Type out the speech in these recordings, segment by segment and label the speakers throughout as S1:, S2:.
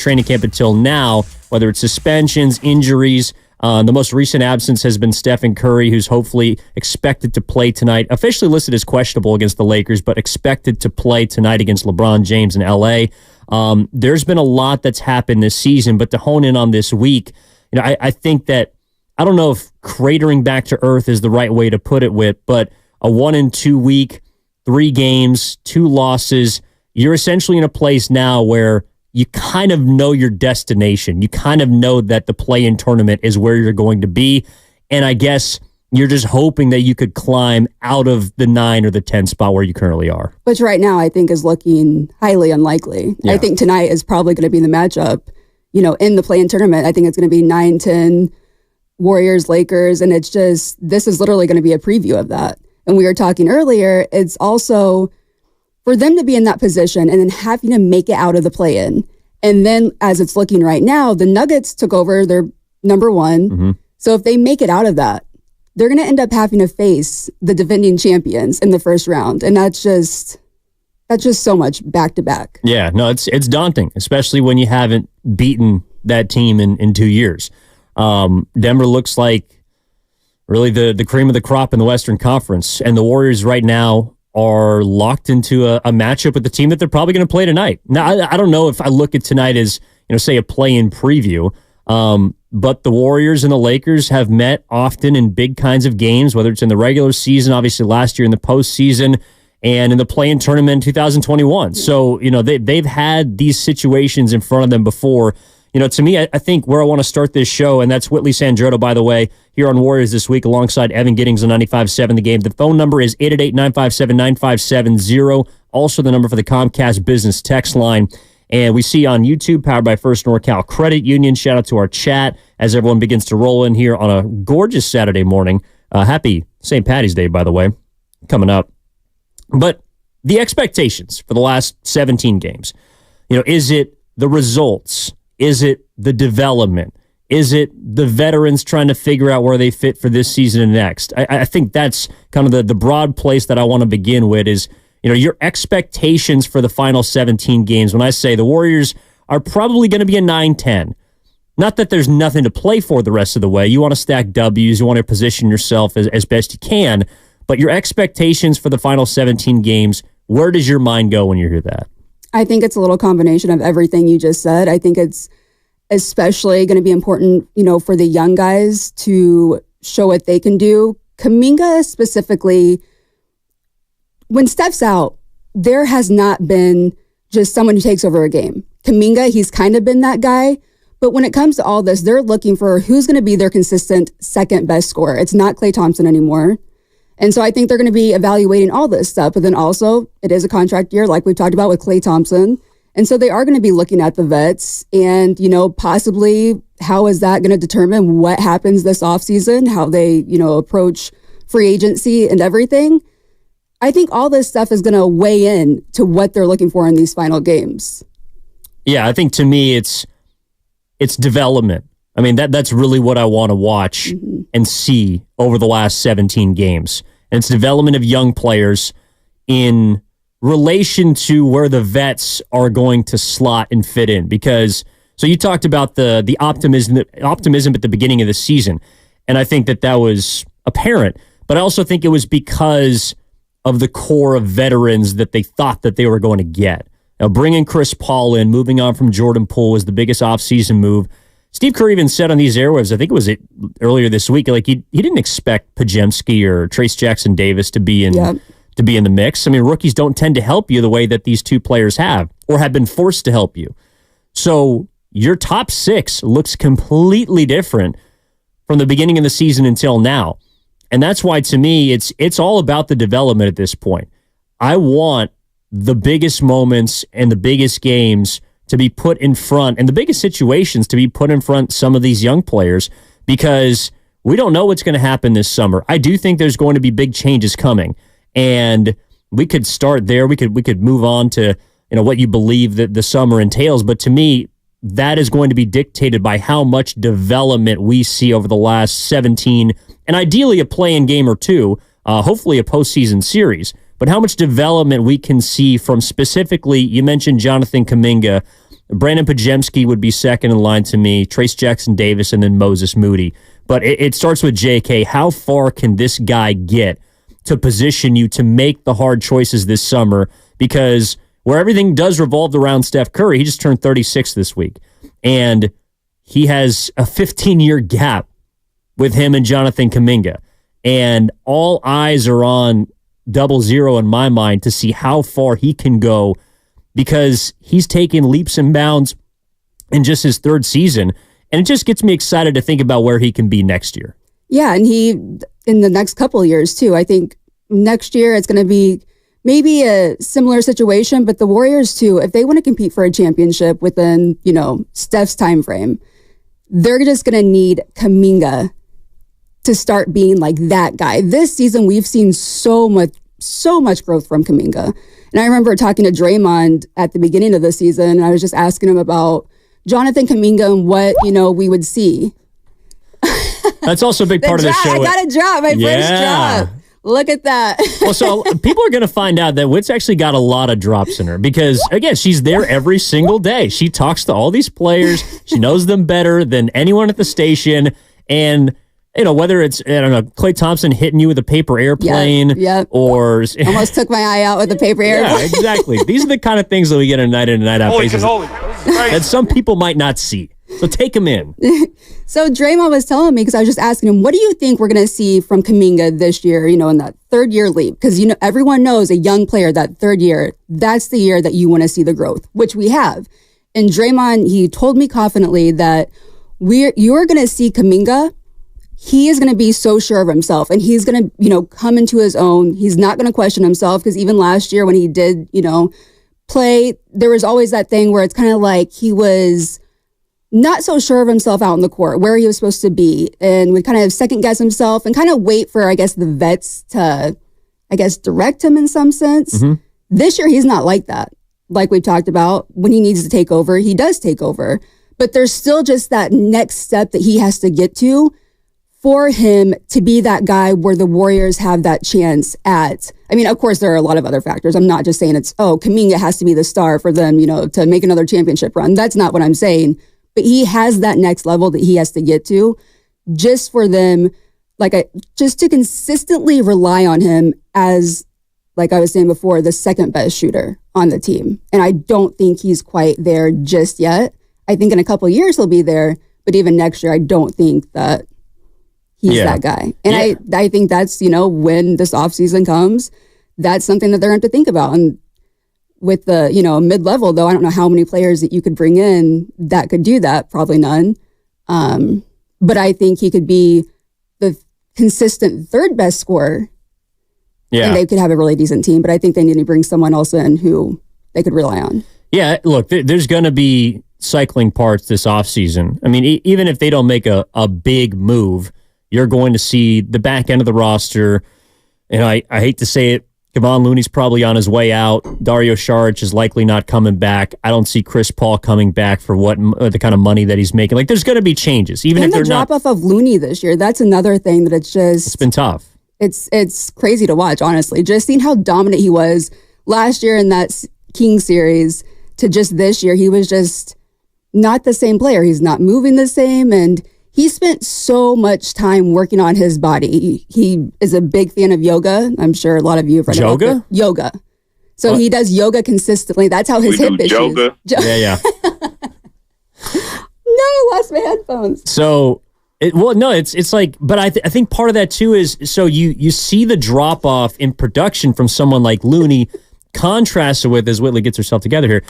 S1: training camp until now, whether it's suspensions, injuries. The most recent absence has been Steph Curry, who's hopefully expected to play tonight. Officially listed as questionable against the Lakers, but expected to play tonight against LeBron James in L.A. There's been a lot that's happened this season, but to hone in on this week, I think that, I don't know if cratering back to earth is the right way to put it, but a 1-2 week, 3 games, 2 losses, you're essentially in a place now where you kind of know your destination. You kind of know that the play-in tournament is where you're going to be. And I guess you're just hoping that you could climb out of the 9 or the 10 spot where you currently are.
S2: Which right now I think is looking highly unlikely. Yeah. I think tonight is probably going to be the matchup, in the play-in tournament. I think it's going to be 9-10 Warriors, Lakers. And it's just, this is literally going to be a preview of that. And we were talking earlier, it's also for them to be in that position and then having to make it out of the play-in. And then as it's looking right now, the Nuggets took over, they're number 1. Mm-hmm. So if they make it out of that, they're going to end up having to face the defending champions in the first round. And that's just so much back-to-back.
S1: Yeah, no, it's daunting, especially when you haven't beaten that team in 2 years. Denver looks like really the cream of the crop in the Western Conference. And the Warriors right now are locked into a matchup with the team that they're probably going to play tonight. Now, I don't know if I look at tonight as, say a play-in preview, but the Warriors and the Lakers have met often in big kinds of games, whether it's in the regular season, obviously last year in the postseason, and in the play-in tournament in 2021. So, they've had these situations in front of them before. To me, I think where I want to start this show, and that's Whitley Sandroto, by the way, here on Warriors This Week, alongside Evan Giddings on 95.7 The Game. The phone number is 888-957-9570. Also the number for the Comcast Business text line. And we see on YouTube, powered by First NorCal Credit Union. Shout out to our chat as everyone begins to roll in here on a gorgeous Saturday morning. Happy St. Paddy's Day, by the way, coming up. But the expectations for the last 17 games, is it the results? Is it the development? Is it the veterans trying to figure out where they fit for this season and next? I think that's kind of the broad place that I want to begin with is, your expectations for the final 17 games. When I say the Warriors are probably going to be a 9-10, not that there's nothing to play for the rest of the way. You want to stack W's. You want to position yourself as best you can. But your expectations for the final 17 games, where does your mind go when you hear that?
S2: I think it's a little combination of everything you just said. I think it's especially going to be important, for the young guys to show what they can do. Kaminga specifically, when Steph's out, there has not been just someone who takes over a game. Kaminga, he's kind of been that guy. But when it comes to all this, they're looking for who's going to be their consistent second best scorer. It's not Klay Thompson anymore. And so I think they're going to be evaluating all this stuff. But then also, it is a contract year, like we've talked about with Klay Thompson. And so they are going to be looking at the vets and, possibly how is that going to determine what happens this offseason, how they, approach free agency and everything. I think all this stuff is going to weigh in to what they're looking for in these final games.
S1: Yeah, I think to me, it's development. I mean, that's really what I want to watch and see over the last 17 games. And it's development of young players in relation to where the vets are going to slot and fit in. Because, so you talked about the optimism at the beginning of the season, and I think that was apparent. But I also think it was because of the core of veterans that they thought that they were going to get. Now, bringing Chris Paul in, moving on from Jordan Poole was the biggest offseason move. Steve Curry even said on these airwaves, I think it was earlier this week, like he didn't expect Pajemski or Trace Jackson Davis to be in the mix. I mean, rookies don't tend to help you the way that these two players have or have been forced to help you. So your top 6 looks completely different from the beginning of the season until now. And that's why, to me, it's all about the development at this point. I want the biggest moments and the biggest games to be put in front, and the biggest situations to be put in front some of these young players, because we don't know what's going to happen this summer. I do think there's going to be big changes coming, and we could start there. We could move on to what you believe that the summer entails, but to me, that is going to be dictated by how much development we see over the last 17, and ideally a play-in game or two, hopefully a postseason series, but how much development we can see from specifically, you mentioned Jonathan Kaminga, Brandon Pajemski would be second in line to me, Trace Jackson Davis, and then Moses Moody. But it starts with JK. How far can this guy get to position you to make the hard choices this summer? Because where everything does revolve around Steph Curry, he just turned 36 this week. And he has a 15-year gap with him and Jonathan Kaminga. And all eyes are on 00 in my mind to see how far he can go, because he's taken leaps and bounds in just his third season. And it just gets me excited to think about where he can be next year.
S2: Yeah, and he, in the next couple of years too, I think next year it's going to be maybe a similar situation, but the Warriors too, if they want to compete for a championship within, Steph's time frame, they're just going to need Kaminga to start being like that guy. This season, we've seen so much growth from Kaminga. And I remember talking to Draymond at the beginning of the season, and I was just asking him about Jonathan Kaminga and what, we would see.
S1: That's also a big part of the show.
S2: I got a drop, my first drop. Look at that.
S1: Well, so people are going to find out that Witt's actually got a lot of drops in her because, again, she's there every single day. She talks to all these players. She knows them better than anyone at the station. And, whether it's, Klay Thompson hitting you with a paper airplane or...
S2: Almost took my eye out with a paper airplane.
S1: Yeah, exactly. These are the kind of things that we get on a night in and night out basis that some people might not see. So take him in.
S2: So Draymond was telling me, because I was just asking him, what do you think we're going to see from Kaminga this year, in that third year leap? Because, everyone knows a young player, that third year, that's the year that you want to see the growth, which we have. And Draymond, he told me confidently that you're going to see Kaminga. He is going to be so sure of himself, and he's going to, come into his own. He's not going to question himself, because even last year when he did, play, there was always that thing where it's kind of like he was not so sure of himself out in the court, where he was supposed to be, and would kind of second guess himself and kind of wait for, the vets to, direct him in some sense. Mm-hmm. This year, he's not like that. Like we've talked about, when he needs to take over, he does take over. But there's still just that next step that he has to get to for him to be that guy where the Warriors have that chance at. I mean, of course, there are a lot of other factors. I'm not just saying Kaminga has to be the star for them, to make another championship run. That's not what I'm saying. But he has that next level that he has to get to just for them, just to consistently rely on him as, like I was saying before, the second best shooter on the team. And I don't think he's quite there just yet. I think in a couple of years he'll be there, but even next year, I don't think that he's that guy. And I think that's, when this offseason comes, that's something that they're going to think about. And with the, mid-level, though, I don't know how many players that you could bring in that could do that. Probably none. But I think he could be the consistent third best scorer. Yeah. And they could have a really decent team. But I think they need to bring someone else in who they could rely on.
S1: Yeah, look, there's going to be cycling parts this offseason. I mean, even if they don't make a big move, you're going to see the back end of the roster. And I hate to say it, Kevon Looney's probably on his way out. Dario Saric is likely not coming back. I don't see Chris Paul coming back for the kind of money that he's making. There's going to be changes, even if they're not.
S2: The drop-off of Looney this year, that's another thing that it's
S1: been tough.
S2: It's crazy to watch, honestly. Just seeing how dominant he was last year in that King series to just this year, he was just not the same player. He's not moving the same, and he spent so much time working on his body. He is a big fan of yoga. I'm sure a lot of you have read about it. Yoga. So he does yoga consistently. That's how his hip issues.
S3: Yoga.
S1: Yeah.
S2: No, I lost my headphones.
S1: So, it's like, but I think part of that too is, so you see the drop off in production from someone like Looney, contrasted with, as Whitley gets herself together here,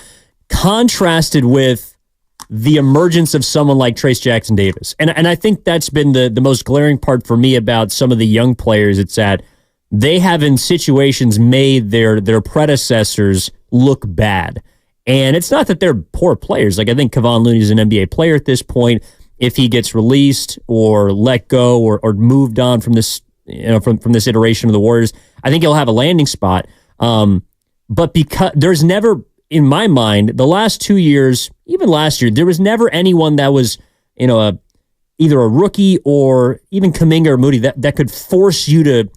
S1: contrasted with the emergence of someone like Trace Jackson Davis. And I think that's been the most glaring part for me about some of the young players. It's that they have in situations made their predecessors look bad. And it's not that they're poor players. I think Kevon Looney is an NBA player at this point. If he gets released or let go or moved on from this, from this iteration of the Warriors, I think he'll have a landing spot. But because there's never, in my mind, the last 2 years, even last year, there was never anyone that was, either a rookie or even Kaminga or Moody that could force you to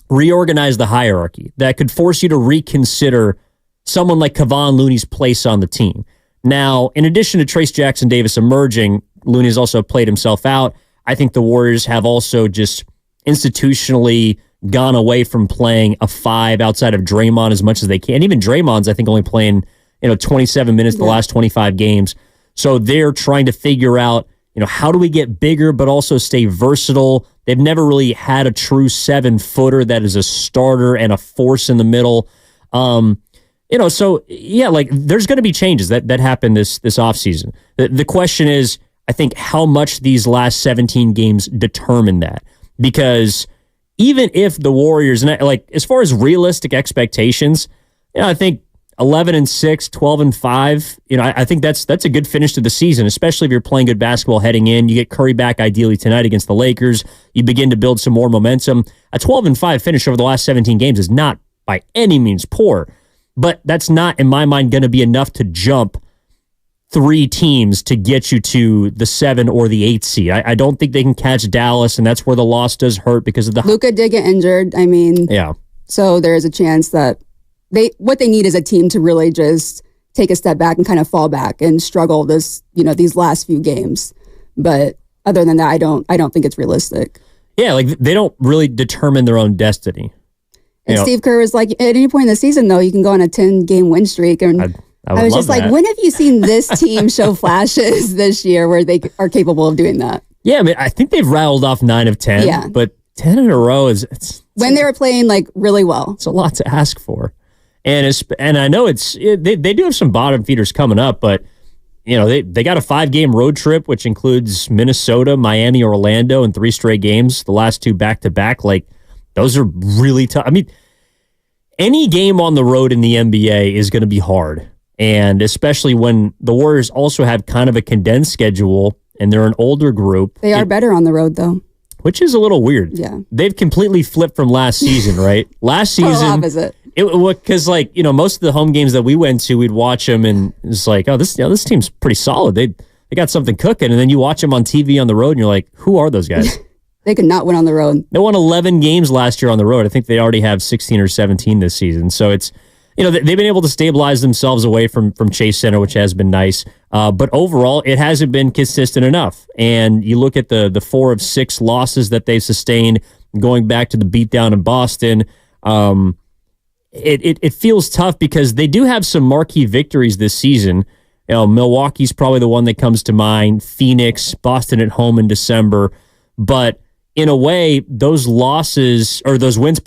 S1: reorganize the hierarchy, that could force you to reconsider someone like Kevon Looney's place on the team. Now, in addition to Trace Jackson Davis emerging, Looney's also played himself out. I think the Warriors have also just institutionally gone away from playing a 5 outside of Draymond as much as they can. Even Draymond's, I think, only playing 27 minutes the last 25 games. So they're trying to figure out, how do we get bigger but also stay versatile? They've never really had a true 7-footer that is a starter and a force in the middle. So yeah, like there's going to be changes that happen this offseason. The question is, I think, how much these last 17 games determine that. Because even if the Warriors, and as far as realistic expectations, I think 11-6, 12-5, I think that's a good finish to the season, especially if you're playing good basketball heading in. You get Curry back ideally tonight against the Lakers. You begin to build some more momentum. A 12-5 finish over the last 17 games is not by any means poor, but that's not, in my mind, going to be enough to jump 3 teams to get you to the 7 or the 8 seed. I don't think they can catch Dallas, and that's where the loss does hurt because of the...
S2: Luka did get injured. Yeah. So there is a chance that what they need is a team to really just take a step back and kind of fall back and struggle these last few games. But other than that, I don't think it's realistic.
S1: Yeah, they don't really determine their own destiny.
S2: And Steve Kerr was like, at any point in the season, though, you can go on a 10-game win streak. And I was just like, when have you seen this team show flashes this year where they are capable of doing that?
S1: Yeah, I think they've rattled off 9 of 10.
S2: Yeah.
S1: But 10 in a row it's
S2: when they were playing really well.
S1: It's a lot to ask for. And I know they do have some bottom feeders coming up, but they got a 5-game road trip, which includes Minnesota, Miami, Orlando, and 3 straight games. The last 2 back-to-back. Those are really tough. Any game on the road in the NBA is going to be hard. And especially when the Warriors also have kind of a condensed schedule and they're an older group.
S2: They are better on the road, though.
S1: Which is a little weird.
S2: Yeah.
S1: They've completely flipped from last season, right? Last season.
S2: Opposite.
S1: Because most of the home games that we went to, we'd watch them and it's like, oh, this team's pretty solid. They got something cooking. And then you watch them on TV on the road and you're like, who are those guys?
S2: They could not win on the road.
S1: They won 11 games last year on the road. I think they already have 16 or 17 this season. So it's, they've been able to stabilize themselves away from Chase Center, which has been nice. But overall, it hasn't been consistent enough. And you look at the 4 of 6 losses that they've sustained, going back to the beatdown in Boston. It feels tough because they do have some marquee victories this season. Milwaukee's probably the one that comes to mind. Phoenix, Boston at home in December. But in a way, those losses, or those wins,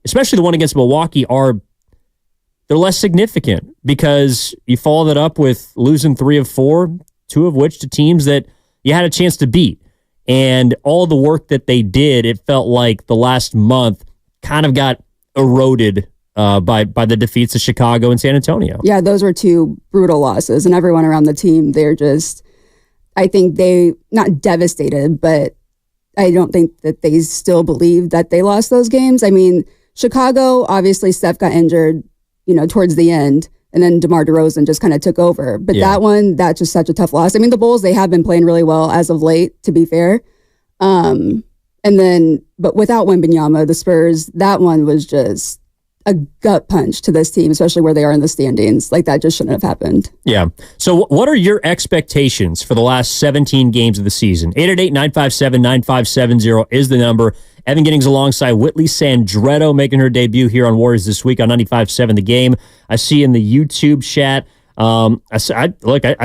S1: especially the one against Milwaukee, they're less significant because you follow that up with losing 3 of 4, 2 of which to teams that you had a chance to beat. And all the work that they did, it felt like the last month kind of got eroded by the defeats of Chicago and San Antonio.
S2: Yeah, those were 2 brutal losses, and everyone around the team, they're just, I think they, not devastated, but I don't think that they still believe that they lost those games. Chicago, obviously Steph got injured, towards the end, and then DeMar DeRozan just kind of took over. But that's just such a tough loss. The Bulls, they have been playing really well as of late, to be fair. But without Wembanyama, the Spurs, that one was just a gut punch to this team, especially where they are in the standings. That just shouldn't have happened. Yeah.
S1: So what are your expectations for the last 17 games of the season? 888-957-9570 is the number. Evan Giddings alongside Whitley Sandretto making her debut here on Warriors This Week on 95.7 The Game. I see in the YouTube chat, I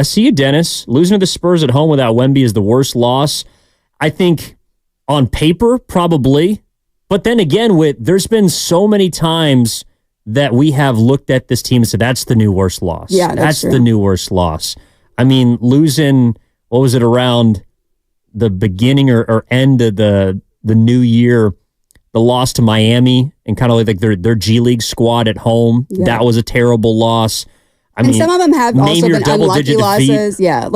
S1: see you, Dennis. Losing to the Spurs at home without Wemby is the worst loss. I think on paper, probably. But then again, there's been so many times that we have looked at this team and said, that's the new worst loss.
S2: Yeah, that's true.
S1: The new worst loss. Losing, what was it, around the beginning or end of the new year, the loss to Miami and kind of like their G League squad at home. Yeah. That was a terrible loss.
S2: And some of them have also been unlucky losses. Yeah,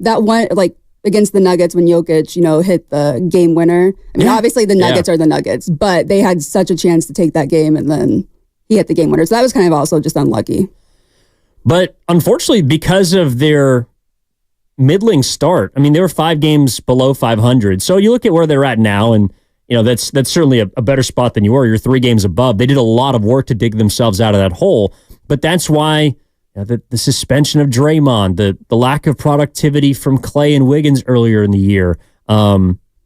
S2: that one, against the Nuggets when Jokic, hit the game winner. Obviously the Nuggets are the Nuggets, but they had such a chance to take that game and then he hit the game winner. So that was kind of also just unlucky.
S1: But unfortunately, because of their middling start, they were 5 games below 500. So you look at where they're at now, and that's certainly a better spot than you were. You're 3 games above. They did a lot of work to dig themselves out of that hole. But that's why the suspension of Draymond, the lack of productivity from Clay and Wiggins earlier in the year,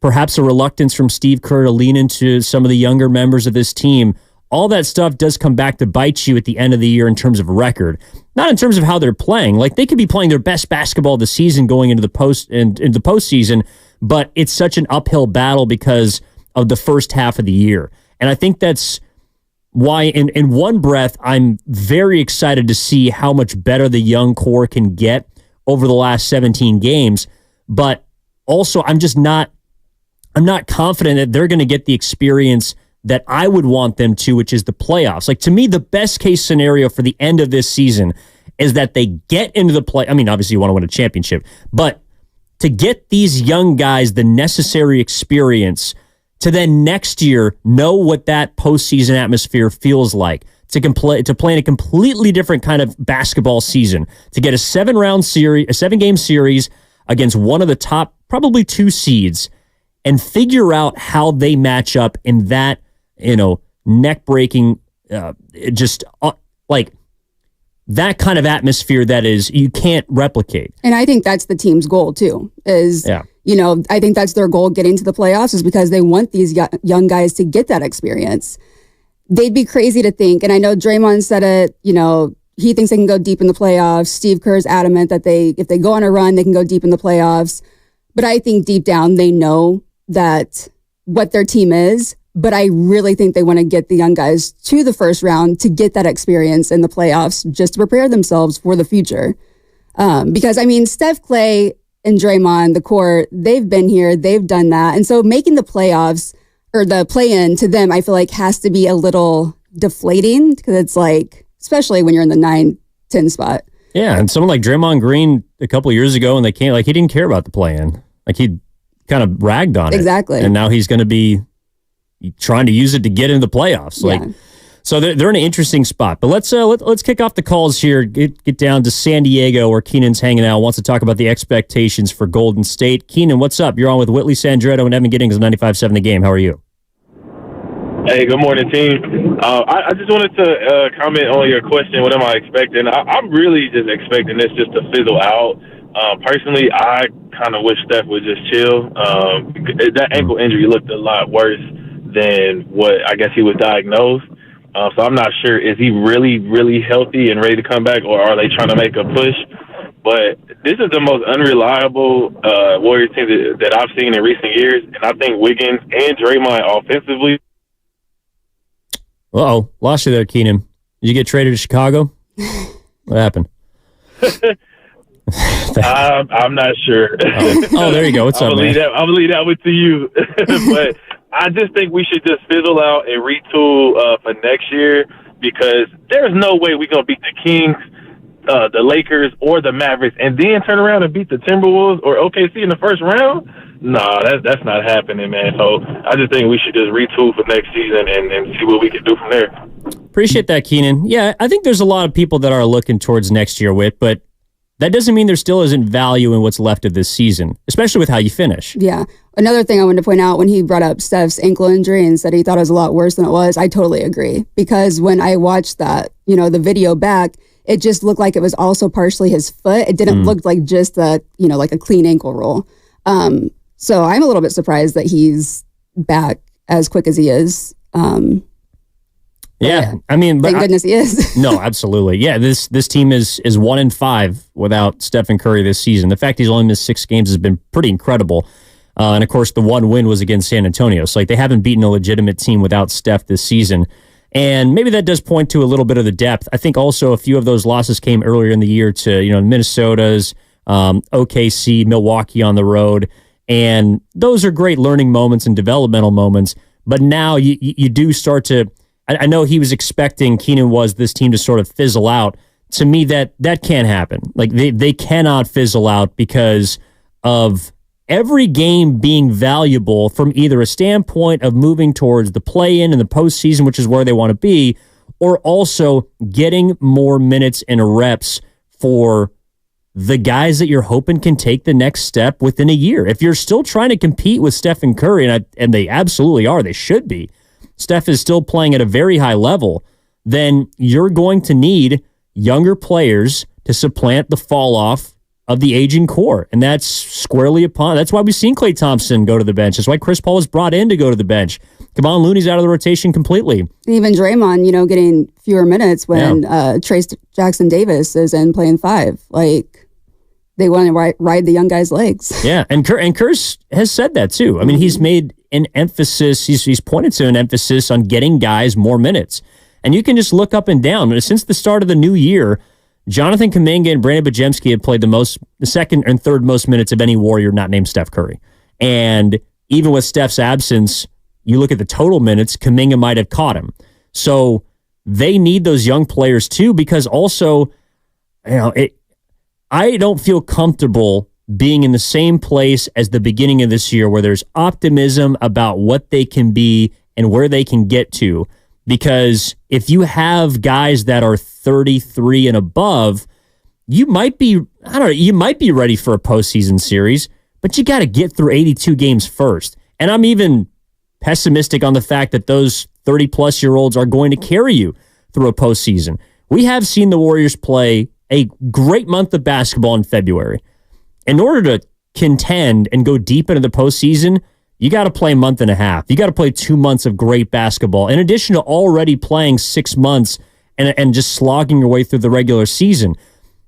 S1: perhaps a reluctance from Steve Kerr to lean into some of the younger members of this team. All that stuff does come back to bite you at the end of the year in terms of record, not in terms of how they're playing. Like, they could be playing their best basketball of the season going into the postseason, but it's such an uphill battle because of the first half of the year. And I think that's why, in one breath, I'm very excited to see how much better the young core can get over the last 17 games. But also, I'm not confident that they're going to get the experience that I would want them to, which is the playoffs. Like, to me, the best case scenario for the end of this season is that they get into the play. I mean, obviously you want to win a championship, but to get these young guys the necessary experience to then next year know what that postseason atmosphere feels like, to play in a completely different kind of basketball season, to get a 7-game series against one of the top probably 2 seeds and figure out how they match up in that, neck-breaking, like that kind of atmosphere that is you can't replicate.
S2: And I think that's the team's goal too. I think that's their goal getting to the playoffs, is because they want these young guys to get that experience. They'd be crazy to think, and I know Draymond said it, he thinks they can go deep in the playoffs. Steve Kerr's adamant that if they go on a run, they can go deep in the playoffs. But I think deep down they know that what their team is. But I really think they want to get the young guys to the first round to get that experience in the playoffs, just to prepare themselves for the future. Because, I mean, Steph, Clay, and Draymond, the core, they've been here, they've done that. And so making the playoffs or the play-in to them, I feel like has to be a little deflating, because it's like, especially when you're in the 9-10 spot.
S1: Yeah, and someone like Draymond Green a couple of years ago, when they came, like, he didn't care about the play-in. Like, he kind of ragged on it.
S2: Exactly.
S1: And now he's going to be trying to use it to get into the playoffs. So they're in an interesting spot. But let's kick off the calls here. Get down to San Diego, where Keenan's hanging out. Wants to talk about the expectations for Golden State. Keenan, what's up? You're on with Whitley Sandretto and Evan Giddings of 95.7 The Game. How are you?
S3: Hey, good morning, team. I just wanted to comment on your question. What am I expecting? I'm really just expecting this just to fizzle out. Personally, I kind of wish Steph would just chill. That ankle injury looked a lot worse than what I guess he was diagnosed. So I'm not sure, is he really, really healthy and ready to come back, or are they trying to make a push? But this is the most unreliable Warriors team that I've seen in recent years. And I think Wiggins and Draymond offensively.
S1: Uh-oh, lost you there, Keenan. Did you get traded to Chicago? What happened?
S3: I'm not sure.
S1: Oh, there you go. What's up, man?
S3: I'm gonna leave that one to you. But I just think we should just fizzle out and retool for next year, because there's no way we're gonna beat the Kings, the Lakers, or the Mavericks, and then turn around and beat the Timberwolves or OKC in the first round. No, that's not happening, man. So I just think we should just retool for next season and see what we can do from there.
S1: Appreciate that, Keenan. Yeah, I think there's a lot of people that are looking towards next year, but that doesn't mean there still isn't value in what's left of this season, especially with how you finish.
S2: Yeah. Another thing I wanted to point out, when he brought up Steph's ankle injury and said he thought it was a lot worse than it was, I totally agree. Because when I watched that, the video back, it just looked like it was also partially his foot. It didn't look like just like a clean ankle roll. So I'm a little bit surprised that he's back as quick as he is.
S1: Yeah, I mean,
S2: thank goodness he is.
S1: No, absolutely. Yeah, this team is 1-5 without Stephen Curry this season. The fact he's only missed 6 games has been pretty incredible. And of course, the one win was against San Antonio. So they haven't beaten a legitimate team without Steph this season. And maybe that does point to a little bit of the depth. I think also a few of those losses came earlier in the year to Minnesota's, OKC, Milwaukee on the road. And those are great learning moments and developmental moments. But now you do start to, I know he was expecting, Keenan was, this team to sort of fizzle out. To me, that can't happen. Like they cannot fizzle out because of every game being valuable from either a standpoint of moving towards the play-in and the postseason, which is where they want to be, or also getting more minutes and reps for the guys that you're hoping can take the next step within a year. If you're still trying to compete with Stephen Curry, and they absolutely are, they should be, Steph is still playing at a very high level, then you're going to need younger players to supplant the fall off of the aging core. And that's squarely upon. That's why we've seen Klay Thompson go to the bench. That's why Chris Paul was brought in to go to the bench. Kevon Looney's out of the rotation completely.
S2: And even Draymond, getting fewer minutes when Trace Jackson Davis is in playing 5. Like, they want to ride the young guy's legs.
S1: Yeah, and Kerr has said that too. I mean, he's made an emphasis, he's pointed to an emphasis on getting guys more minutes. And you can just look up and down. Since the start of the new year, Jonathan Kaminga and Brandon Bajemski have played the second and third most minutes of any Warrior not named Steph Curry. And even with Steph's absence, you look at the total minutes, Kaminga might have caught him. So they need those young players too, because also, I don't feel comfortable being in the same place as the beginning of this year where there's optimism about what they can be and where they can get to. Because if you have guys that are 33 and above, you might be ready for a postseason series, but you got to get through 82 games first. And I'm even pessimistic on the fact that those 30-plus-year-olds are going to carry you through a postseason. We have seen the Warriors play a great month of basketball in February. In order to contend and go deep into the postseason, you got to play a month and a half. You got to play 2 months of great basketball, in addition to already playing 6 months and just slogging your way through the regular season.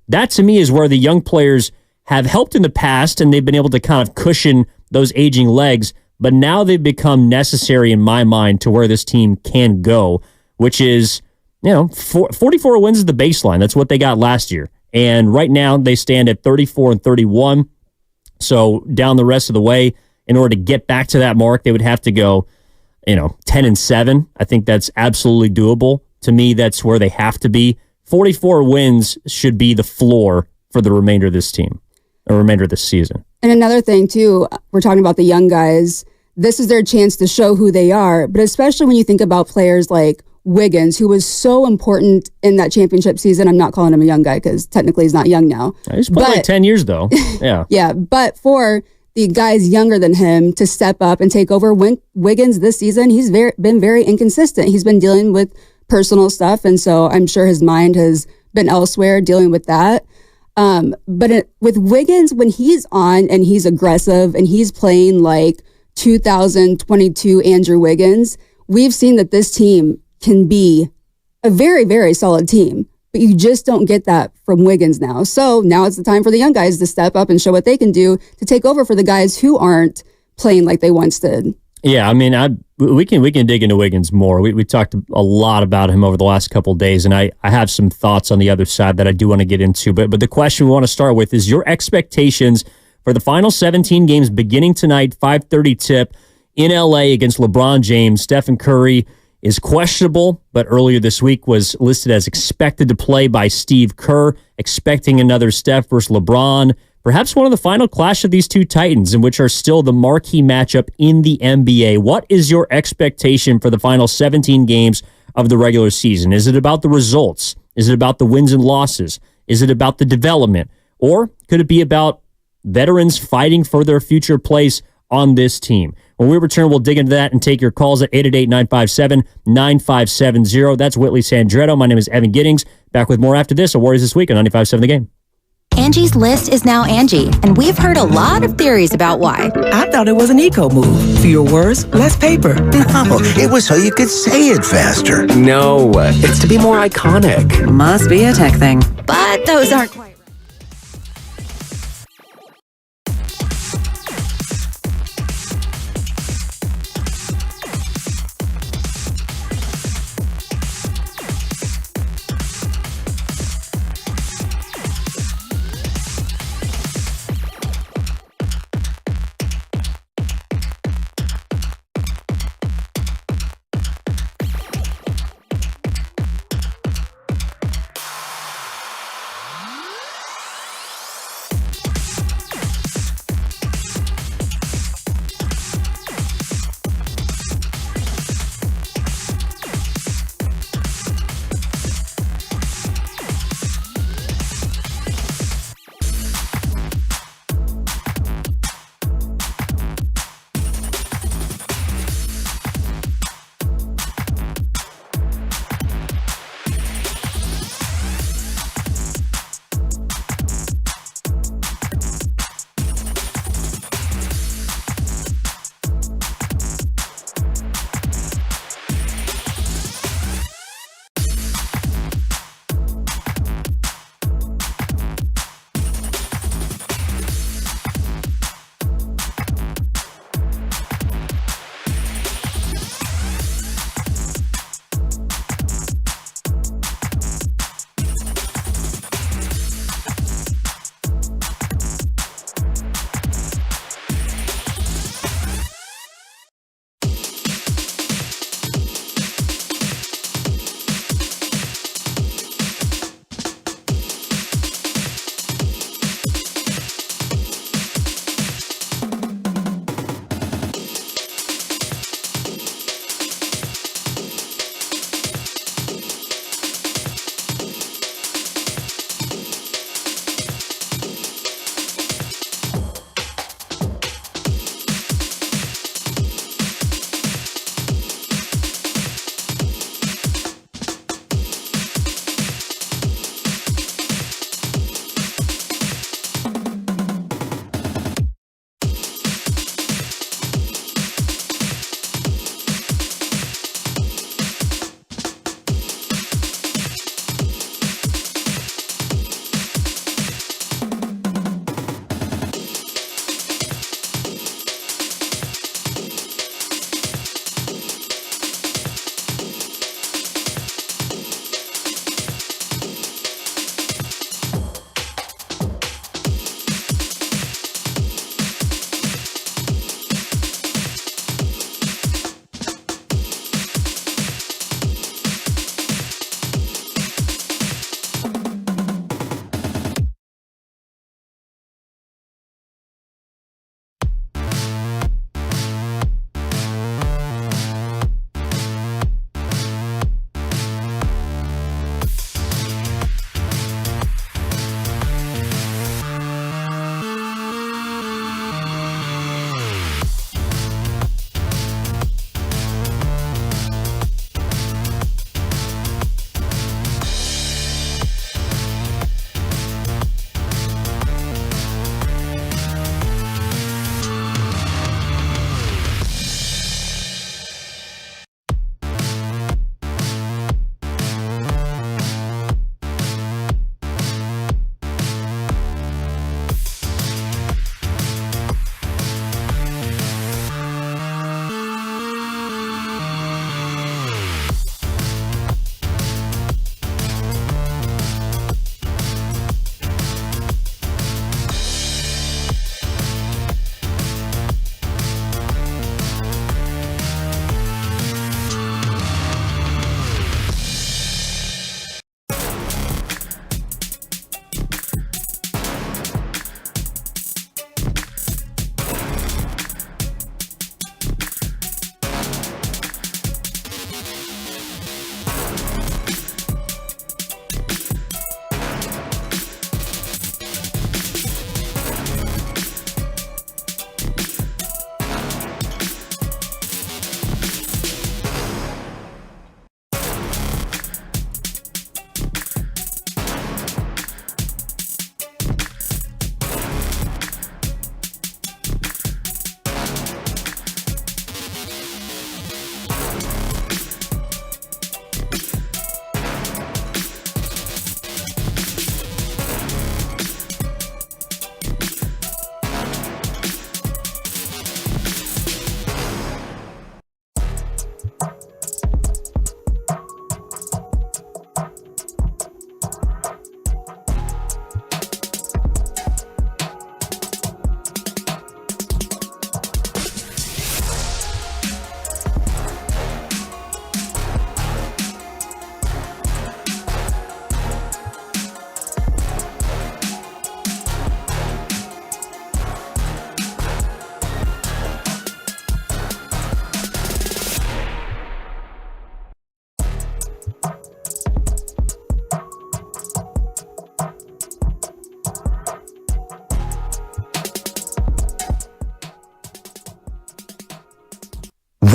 S1: That, to me, is where the young players have helped in the past, and they've been able to kind of cushion those aging legs, but now they've become necessary, in my mind, to where this team can go, which is, 44 wins is the baseline. That's what they got last year. And right now, they stand at 34 and 31. So down the rest of the way, in order to get back to that mark, they would have to go, 10 and 7. I think that's absolutely doable. To me, that's where they have to be. 44 wins should be the floor for the remainder of this team, the remainder of this season.
S2: And another thing, too, we're talking about the young guys. This is their chance to show who they are. But especially when you think about players like Wiggins, who was so important in that championship season. I'm not calling him a young guy because technically he's not young now.
S1: He's played like 10 years, though. Yeah.
S2: Yeah, but for the guys younger than him to step up and take over, Wiggins this season, he's been very inconsistent. He's been dealing with personal stuff, and so I'm sure his mind has been elsewhere dealing with that. With Wiggins, when he's on and he's aggressive and he's playing like 2022 Andrew Wiggins, we've seen that this team can be a very, very solid team. But you just don't get that from Wiggins now. So now it's the time for the young guys to step up and show what they can do to take over for the guys who aren't playing like they once did.
S1: Yeah, I mean, we can dig into Wiggins more. We talked a lot about him over the last couple of days, and I have some thoughts on the other side that I do want to get into. But the question we want to start with is your expectations for the final 17 games beginning tonight, 5:30 tip in LA against LeBron James. Stephen Curry is questionable, but earlier this week was listed as expected to play by Steve Kerr, expecting another Steph versus LeBron. Perhaps one of the final clash of these two titans, in which are still the marquee matchup in the NBA. What is your expectation for the final 17 games of the regular season? Is it about the results? Is it about the wins and losses? Is it about the development? Or could it be about veterans fighting for their future place on this team? When we return, we'll dig into that and take your calls at 888-957-9570. That's Whitley Sandretto. My name is Evan Giddings. Back with more after this on Warriors This Week on 95.7 The Game.
S4: Angie's List is now Angie, and we've heard a lot of theories about why.
S5: I thought it was an eco move. Fewer words, less paper.
S6: No, it was so you could say it faster.
S7: No, it's to be more iconic.
S5: Must be a tech thing.
S4: But those aren't quite right.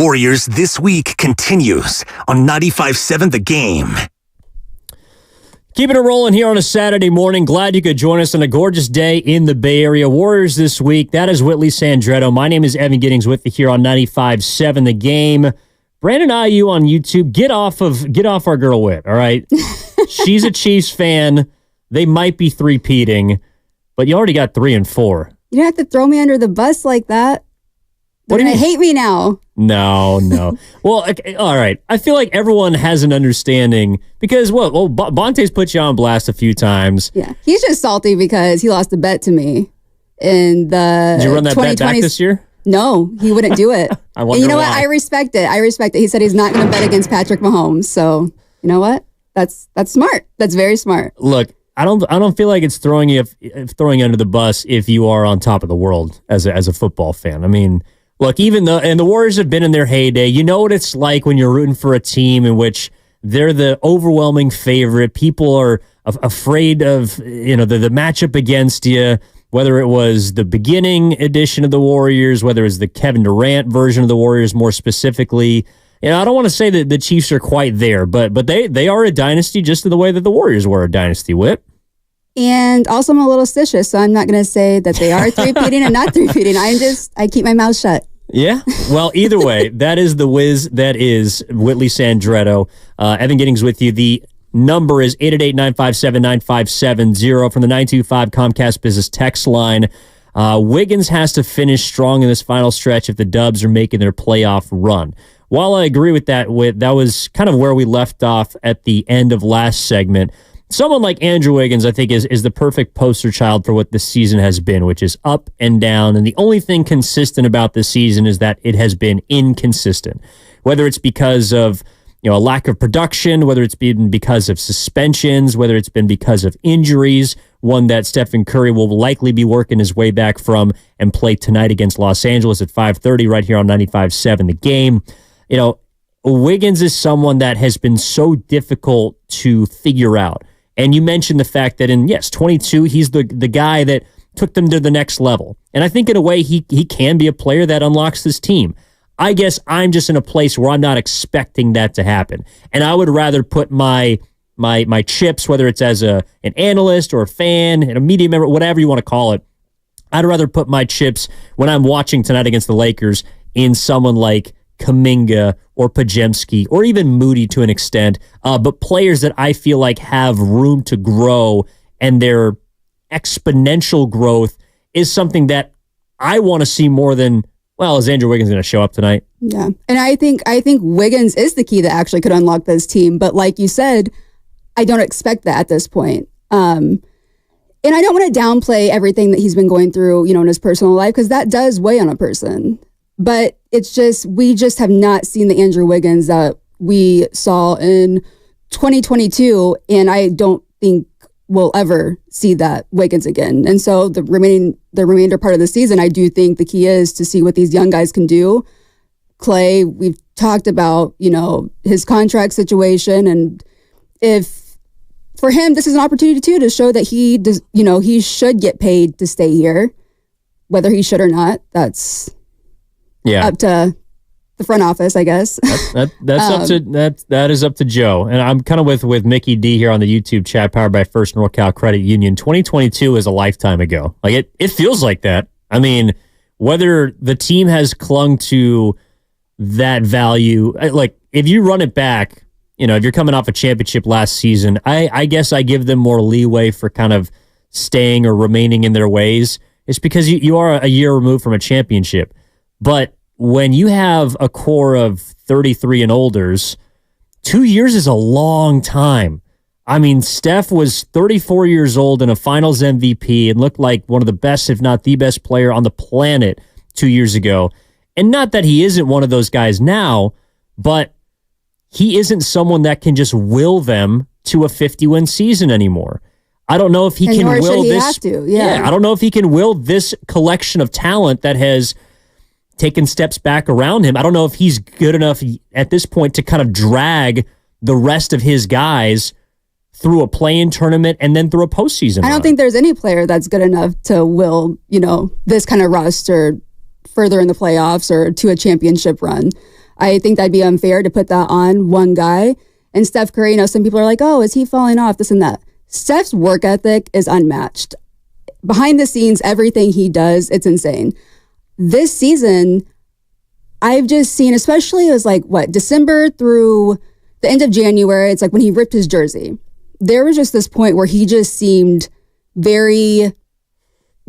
S8: Warriors This Week continues on 95.7 The Game.
S1: Keeping it rolling here on a Saturday morning. Glad you could join us on a gorgeous day in the Bay Area. Warriors This Week. That is Whitley Sandretto. My name is Evan Giddings with you here on 95.7 The Game. Brandon IU on YouTube. Get off our girl Whit, all right? She's a Chiefs fan. They might be three-peating, but you already got 3 and 4.
S2: You don't have to throw me under the bus like that. They're going to hate me now.
S1: No. Well, okay, all right. I feel like everyone has an understanding because, Bonte's put you on blast a few times.
S2: Yeah. He's just salty because he lost a bet to me in the
S1: Did you run that bet back this year?
S2: No, he wouldn't do it.
S1: I wonder
S2: and you know
S1: why.
S2: what? I respect it. He said he's not going to bet against Patrick Mahomes. So, you know what? That's smart. That's very smart.
S1: Look, I don't feel like it's throwing you under the bus if you are on top of the world as a football fan. I mean, look, and the Warriors have been in their heyday. You know what it's like when you're rooting for a team in which they're the overwhelming favorite. People are afraid of, the matchup against you, whether it was the beginning edition of the Warriors, whether it's the Kevin Durant version of the Warriors more specifically. I don't want to say that the Chiefs are quite there, but they are a dynasty just in the way that the Warriors were a dynasty, Whip.
S2: And also I'm a little stitious, so I'm not going to say that they are three-peating and not three-peating. I keep my mouth shut.
S1: Yeah. Well, either way, that is the whiz that is Whitley Sandretto. Evan Giddings with you. The number is 888-957-9570 from the 925 Comcast Business text line. Wiggins has to finish strong in this final stretch if the Dubs are making their playoff run. While I agree with that was kind of where we left off at the end of last segment. Someone like Andrew Wiggins, I think, is the perfect poster child for what this season has been, which is up and down. And the only thing consistent about this season is that it has been inconsistent. Whether it's because of a lack of production, whether it's been because of suspensions, whether it's been because of injuries, one that Stephen Curry will likely be working his way back from and play tonight against Los Angeles at 5:30 right here on 95.7 The Game. Wiggins is someone that has been so difficult to figure out. And you mentioned the fact that in 22, he's the guy that took them to the next level. And I think in a way he can be a player that unlocks this team. I guess I'm just in a place where I'm not expecting that to happen. And I would rather put my chips, whether it's as an analyst or a fan, and a media member, whatever you want to call it, I'd rather put my chips when I'm watching tonight against the Lakers in someone like Kaminga or Pajemski or even Moody to an extent, but players that I feel like have room to grow, and their exponential growth is something that I want to see more than, is Andrew Wiggins going to show up tonight?
S2: Yeah. And I think Wiggins is the key that actually could unlock this team. But like you said, I don't expect that at this point. And I don't want to downplay everything that he's been going through, in his personal life, because that does weigh on a person. But it's just, we just have not seen the Andrew Wiggins that we saw in 2022. And I don't think we'll ever see that Wiggins again. And so the remainder part of the season, I do think the key is to see what these young guys can do. Clay, we've talked about, his contract situation. And if for him, this is an opportunity too, to show that he does, he should get paid to stay here, whether he should or not. That's up to the front office, I guess.
S1: That is up to Joe. And I'm kind of with Mickey D here on the YouTube chat, powered by First NorCal Credit Union. 2022 is a lifetime ago. Like it feels like that. I mean, whether the team has clung to that value, like if you run it back, if you're coming off a championship last season, I guess I give them more leeway for kind of staying or remaining in their ways. It's because you are a year removed from a championship. But when you have a core of 33 and olders, 2 years is a long time. I mean, Steph was 34 years old and a finals MVP and looked like one of the best, if not the best player on the planet 2 years ago. And not that he isn't one of those guys now, but he isn't someone that can just will them to a 50-win season anymore. I don't know if he can will this. I don't know if he can will this collection of talent that has taken steps back around him. I don't know if he's good enough at this point to kind of drag the rest of his guys through a play-in tournament and then through a postseason.
S2: I don't think there's any player that's good enough to will, this kind of roster further in the playoffs or to a championship run. I think that'd be unfair to put that on one guy. And Steph Curry, some people are like, oh, is he falling off, this and that. Steph's work ethic is unmatched. Behind the scenes, everything he does, it's insane. This season, I've just seen, especially it was December through the end of January, it's like when he ripped his jersey. There was just this point where he just seemed very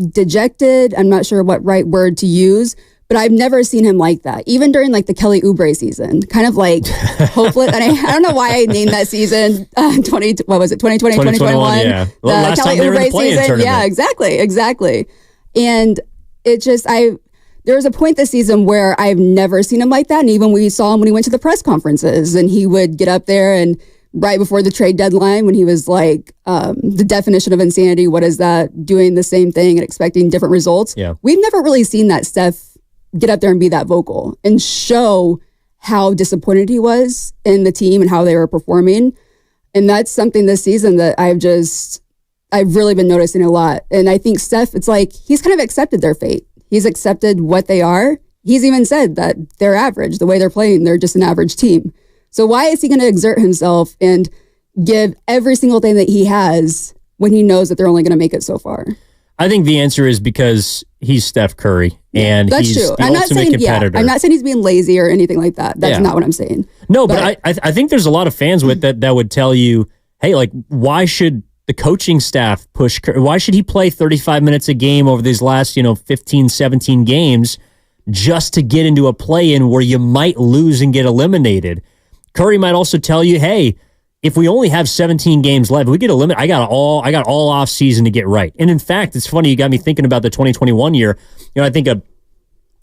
S2: dejected. I'm not sure what right word to use, but I've never seen him like that. Even during the Kelly Oubre season, kind of hopeless. And I don't know why I named that season 2020, 2021?
S1: Yeah.
S2: The Kelly Oubre season.
S1: Tournament.
S2: Yeah, exactly. And it just, there was a point this season where I've never seen him like that. And even we saw him when he went to the press conferences and he would get up there and right before the trade deadline when he was the definition of insanity, what is that? Doing the same thing and expecting different results.
S1: Yeah.
S2: We've never really seen that Steph get up there and be that vocal and show how disappointed he was in the team and how they were performing. And that's something this season that I've really been noticing a lot. And I think Steph, it's he's kind of accepted their fate. He's accepted what they are. He's even said that they're average. The way they're playing, they're just an average team. So why is he going to exert himself and give every single thing that he has when he knows that they're only going to make it so far?
S1: I think the answer is because he's Steph Curry and
S2: that's
S1: he's
S2: true.
S1: the ultimate competitor.
S2: I'm not saying he's being lazy or anything like that. That's not what I'm saying.
S1: No, but I think there's a lot of fans with that would tell you, hey, why should the coaching staff push Curry? Why should he play 35 minutes a game over these last 15, 17 games just to get into a play-in where you might lose and get eliminated? Curry might also tell you, hey, if we only have 17 games left, we get eliminated. I got all off season to get right. And in fact, it's funny, you got me thinking about the 2021 year. I think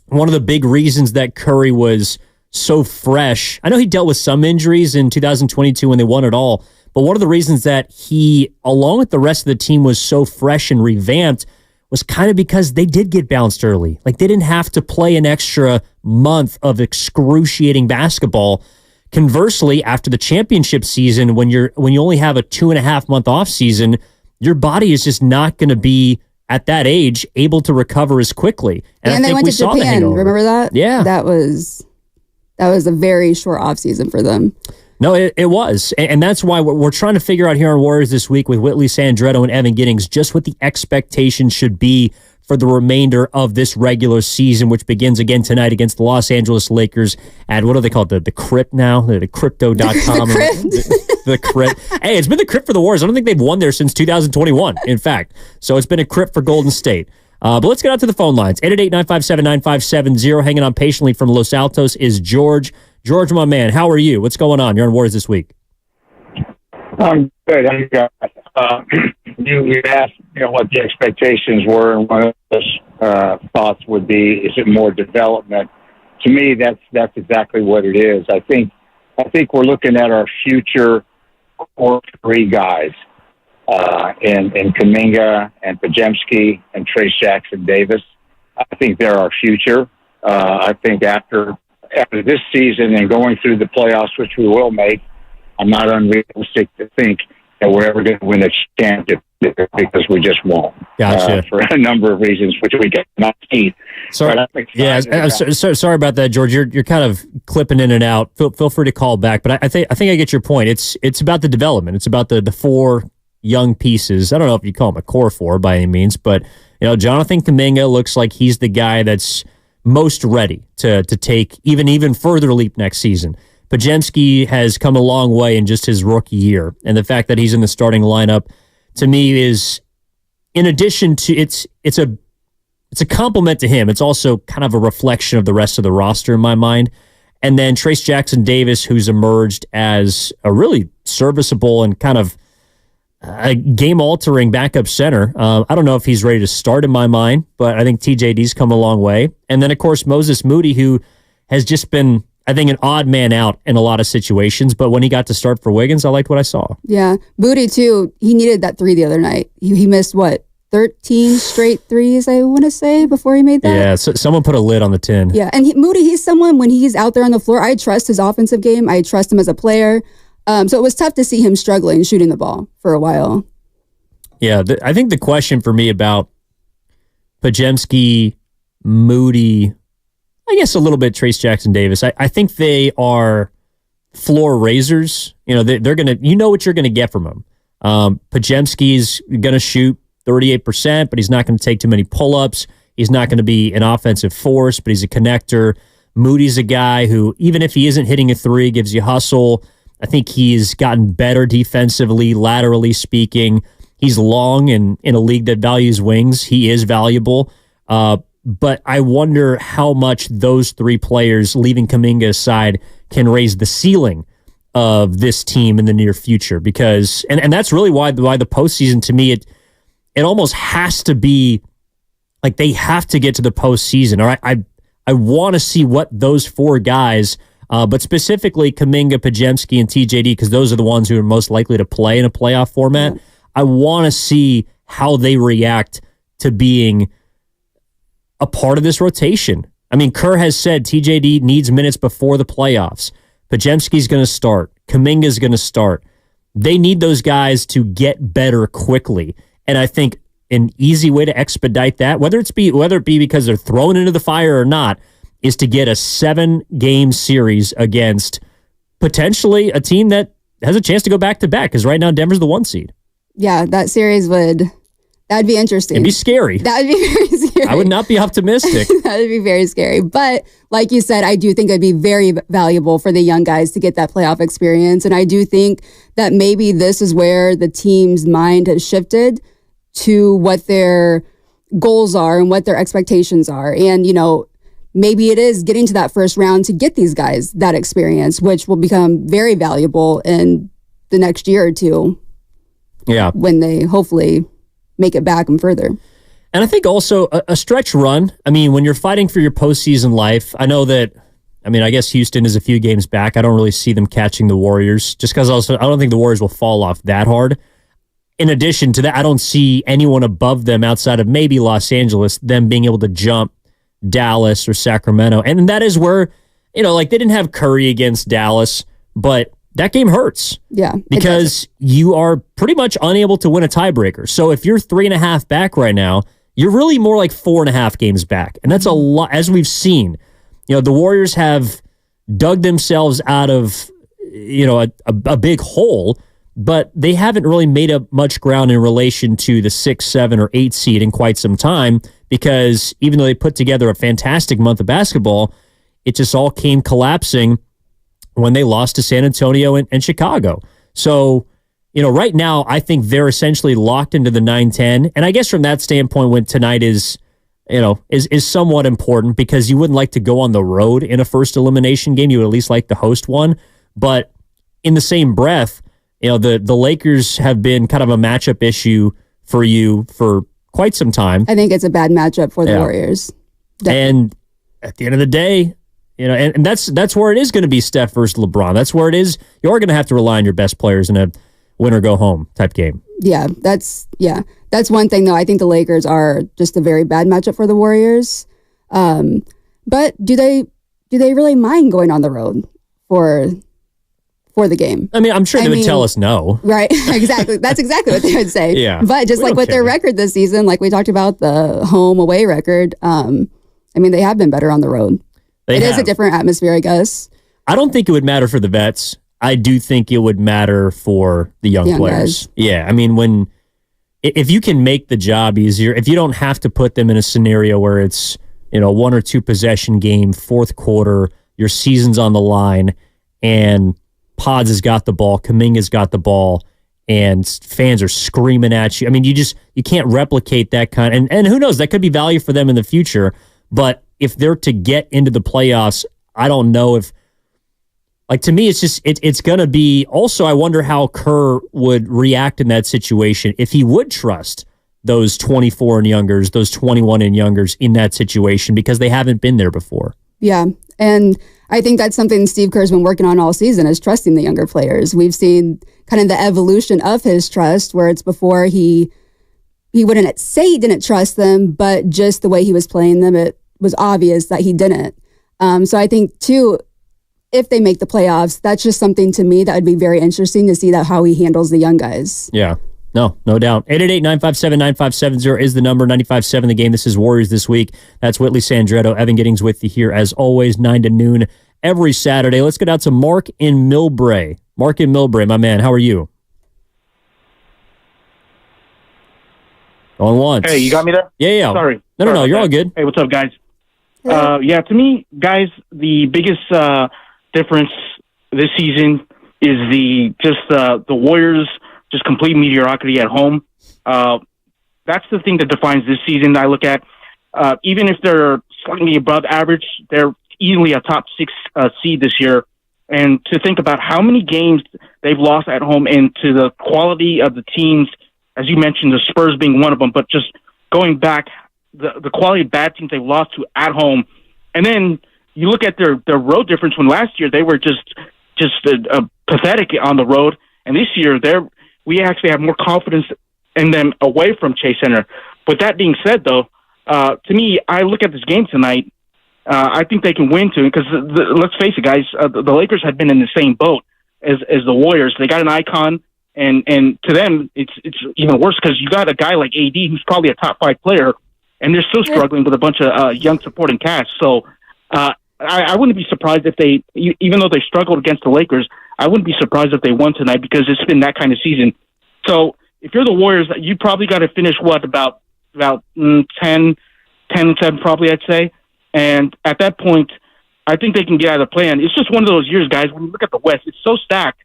S1: one of the big reasons that Curry was so fresh, I know he dealt with some injuries in 2022 when they won it all, but one of the reasons that he, along with the rest of the team, was so fresh and revamped was kind of because they did get bounced early. They didn't have to play an extra month of excruciating basketball. Conversely, after the championship season, when you only have a 2.5 month off season, your body is just not going to be at that age able to recover as quickly. And I
S2: they
S1: think
S2: went
S1: we
S2: to
S1: saw the
S2: Japan.
S1: hangover.
S2: Remember that?
S1: Yeah,
S2: that was a very short off season for them.
S1: No, it was. And that's why we're trying to figure out here on Warriors This Week with Whitley Sandretto and Evan Giddings just what the expectation should be for the remainder of this regular season, which begins again tonight against the Los Angeles Lakers at, what do they call it, the Crypt now? The Crypto.com. The Crypt. Hey, it's been the Crypt for the Warriors. I don't think they've won there since 2021, in fact. So it's been a Crypt for Golden State. But let's get out to the phone lines. 888-957-9570. Hanging on patiently from Los Altos is George. George, my man, how are you? What's going on? You're on Warriors This Week.
S9: I'm good. How you guys? You asked, what the expectations were, and one of those thoughts would be, is it more development? To me, that's exactly what it is. I think we're looking at our future core three guys, in Kaminga and Pajemski and Trace Jackson Davis. I think they're our future. I think after this season and going through the playoffs, which we will make, I'm not unrealistic to think that we're ever going to win a championship because we just won't.
S1: Gotcha.
S9: For a number of reasons, which we cannot see.
S1: Sorry about that, George. You're kind of clipping in and out. Feel free to call back, but I think I get your point. It's about the development. It's about the four young pieces. I don't know if you call them a core four by any means, but Jonathan Kaminga looks like he's the guy that's most ready to take even further leap next season. Pajemski has come a long way in just his rookie year, and the fact that he's in the starting lineup to me is, in addition to it's a compliment to him. It's also kind of a reflection of the rest of the roster in my mind. And then Trace Jackson Davis, who's emerged as a really serviceable and kind of a game-altering backup center. I don't know if he's ready to start in my mind, but I think TJD's come a long way. And then, of course, Moses Moody, who has just been, I think, an odd man out in a lot of situations. But when he got to start for Wiggins, I liked what I saw. Yeah.
S2: Moody, too, he needed that three the other night. He missed, 13 straight threes, I want to say, before he made that.
S1: Yeah, so someone put a lid on the tin.
S2: Yeah, and Moody, he's someone, when he's out there on the floor, I trust his offensive game. I trust him as a player. So it was tough to see him struggling shooting the ball for a while.
S1: Yeah, I think the question for me about Pajemski, Moody, I guess a little bit Trace Jackson Davis. I think they are floor raisers. They're going to, what you're going to get from them. Pajemski's going to shoot 38%, but he's not going to take too many pull-ups. He's not going to be an offensive force, but he's a connector. Moody's a guy who, even if he isn't hitting a three, gives you hustle. I think he's gotten better defensively, laterally speaking. He's long, and in a league that values wings, he is valuable. But I wonder how much those three players, leaving Kaminga aside, can raise the ceiling of this team in the near future. Because, and that's really why the postseason, to me, it almost has to be like they have to get to the postseason. All right, I want to see what those four guys, but specifically Kaminga, Pajemski, and TJD, because those are the ones who are most likely to play in a playoff format. Mm-hmm. I want to see how they react to being a part of this rotation. I mean, Kerr has said TJD needs minutes before the playoffs. Pajemski's going to start. Kaminga's going to start. They need those guys to get better quickly. And I think an easy way to expedite that, whether it be because they're thrown into the fire or not, is to get a 7-game series against potentially a team that has a chance to go back-to-back, because right now Denver's the 1 seed.
S2: Yeah, that series that'd be interesting.
S1: It'd be scary.
S2: That'd be very scary.
S1: I would not be optimistic.
S2: That'd be very scary. But like you said, I do think it'd be very valuable for the young guys to get that playoff experience. And I do think that maybe this is where the team's mind has shifted to what their goals are and what their expectations are. And, maybe it is getting to that first round to get these guys that experience, which will become very valuable in the next year or two.
S1: Yeah.
S2: When they hopefully make it back and further.
S1: And I think also a stretch run. I mean, when you're fighting for your postseason life, I know that, I guess Houston is a few games back. I don't really see them catching the Warriors, just because I don't think the Warriors will fall off that hard. In addition to that, I don't see anyone above them outside of maybe Los Angeles, them being able to jump Dallas or Sacramento. And that is where, they didn't have Curry against Dallas, but that game hurts.
S2: Yeah.
S1: Because you are pretty much unable to win a tiebreaker. So if you're 3.5 back right now, you're really more like 4.5 games back. And that's a lot, as we've seen. The Warriors have dug themselves out of, a big hole, but they haven't really made up much ground in relation to the 6, 7, or 8 seed in quite some time, because even though they put together a fantastic month of basketball, it just all came collapsing when they lost to San Antonio and Chicago. So, right now, I think they're essentially locked into the 9-10. And I guess from that standpoint, when tonight is somewhat important, because you wouldn't like to go on the road in a first elimination game. You would at least like to host one. But in the same breath, the Lakers have been kind of a matchup issue for you for quite some time.
S2: I think it's a bad matchup for the Warriors. Definitely.
S1: And at the end of the day, and that's where it is going to be Steph versus LeBron. That's where it is. You're going to have to rely on your best players in a win or go home type game.
S2: Yeah, that's one thing though. I think the Lakers are just a very bad matchup for the Warriors. But do they really mind going on the road for the game?
S1: I'm sure they would tell us no.
S2: Right, exactly. That's exactly what they would say.
S1: Yeah.
S2: But just like with their record this season, like we talked about the home away record, they have been better on the road. It is a different atmosphere, I guess.
S1: I don't think it would matter for the vets. I do think it would matter for the young players. Guys. Yeah, if you can make the job easier, if you don't have to put them in a scenario where it's 1 or 2 possession game, fourth quarter, your season's on the line, and Pods has got the ball, Kaminga's got the ball, and fans are screaming at you. You can't replicate that kind. And who knows, that could be value for them in the future. But if they're to get into the playoffs, I don't know if, to me, it's going to be, also, I wonder how Kerr would react in that situation if he would trust those 24 and youngers, those 21 and youngers in that situation, because they haven't been there before.
S2: Yeah. And I think that's something Steve Kerr's been working on all season, is trusting the younger players. We've seen kind of the evolution of his trust, where it's before he wouldn't say he didn't trust them, but just the way he was playing them, it was obvious that he didn't. So I think, too, if they make the playoffs, that's just something to me that would be very interesting to see, that how he handles the young guys.
S1: Yeah. No doubt. 888-957-9570 is the number. 95.7 The Game. This is Warriors This Week. That's Whitley Sandretto. Evan Giddings with you here as always, 9 to noon every Saturday. Let's get out to Mark in Millbrae. Mark in Millbrae, my man. How are you? Going once.
S10: Hey, you got me there?
S1: Yeah.
S10: Sorry.
S1: No. You're all good.
S10: Hey, what's up, guys? To me, guys, the biggest difference this season is the Warriors just complete mediocrity at home. That's the thing that defines this season. I look at even if they're slightly above average, they're easily a top 6 seed this year. And to think about how many games they've lost at home and to the quality of the teams, as you mentioned, the Spurs being one of them, but just going back, the quality of bad teams they've lost to at home. And then you look at their road difference when last year they were just pathetic on the road. And this year we actually have more confidence in them away from Chase Center. With that being said, though, to me, I look at this game tonight. I think they can win too, because let's face it, guys, the Lakers had been in the same boat as the Warriors. They got an icon, and to them, it's even worse because you got a guy like AD who's probably a top 5 player, and they're still struggling with a bunch of young supporting cast. So I wouldn't be surprised if they, even though they struggled against the Lakers, I wouldn't be surprised if they won tonight because it's been that kind of season. So if you're the Warriors, you probably got to finish about 10-7 probably, I'd say. And at that point, I think they can get out of the play-in. It's just one of those years, guys. When you look at the West, it's so stacked.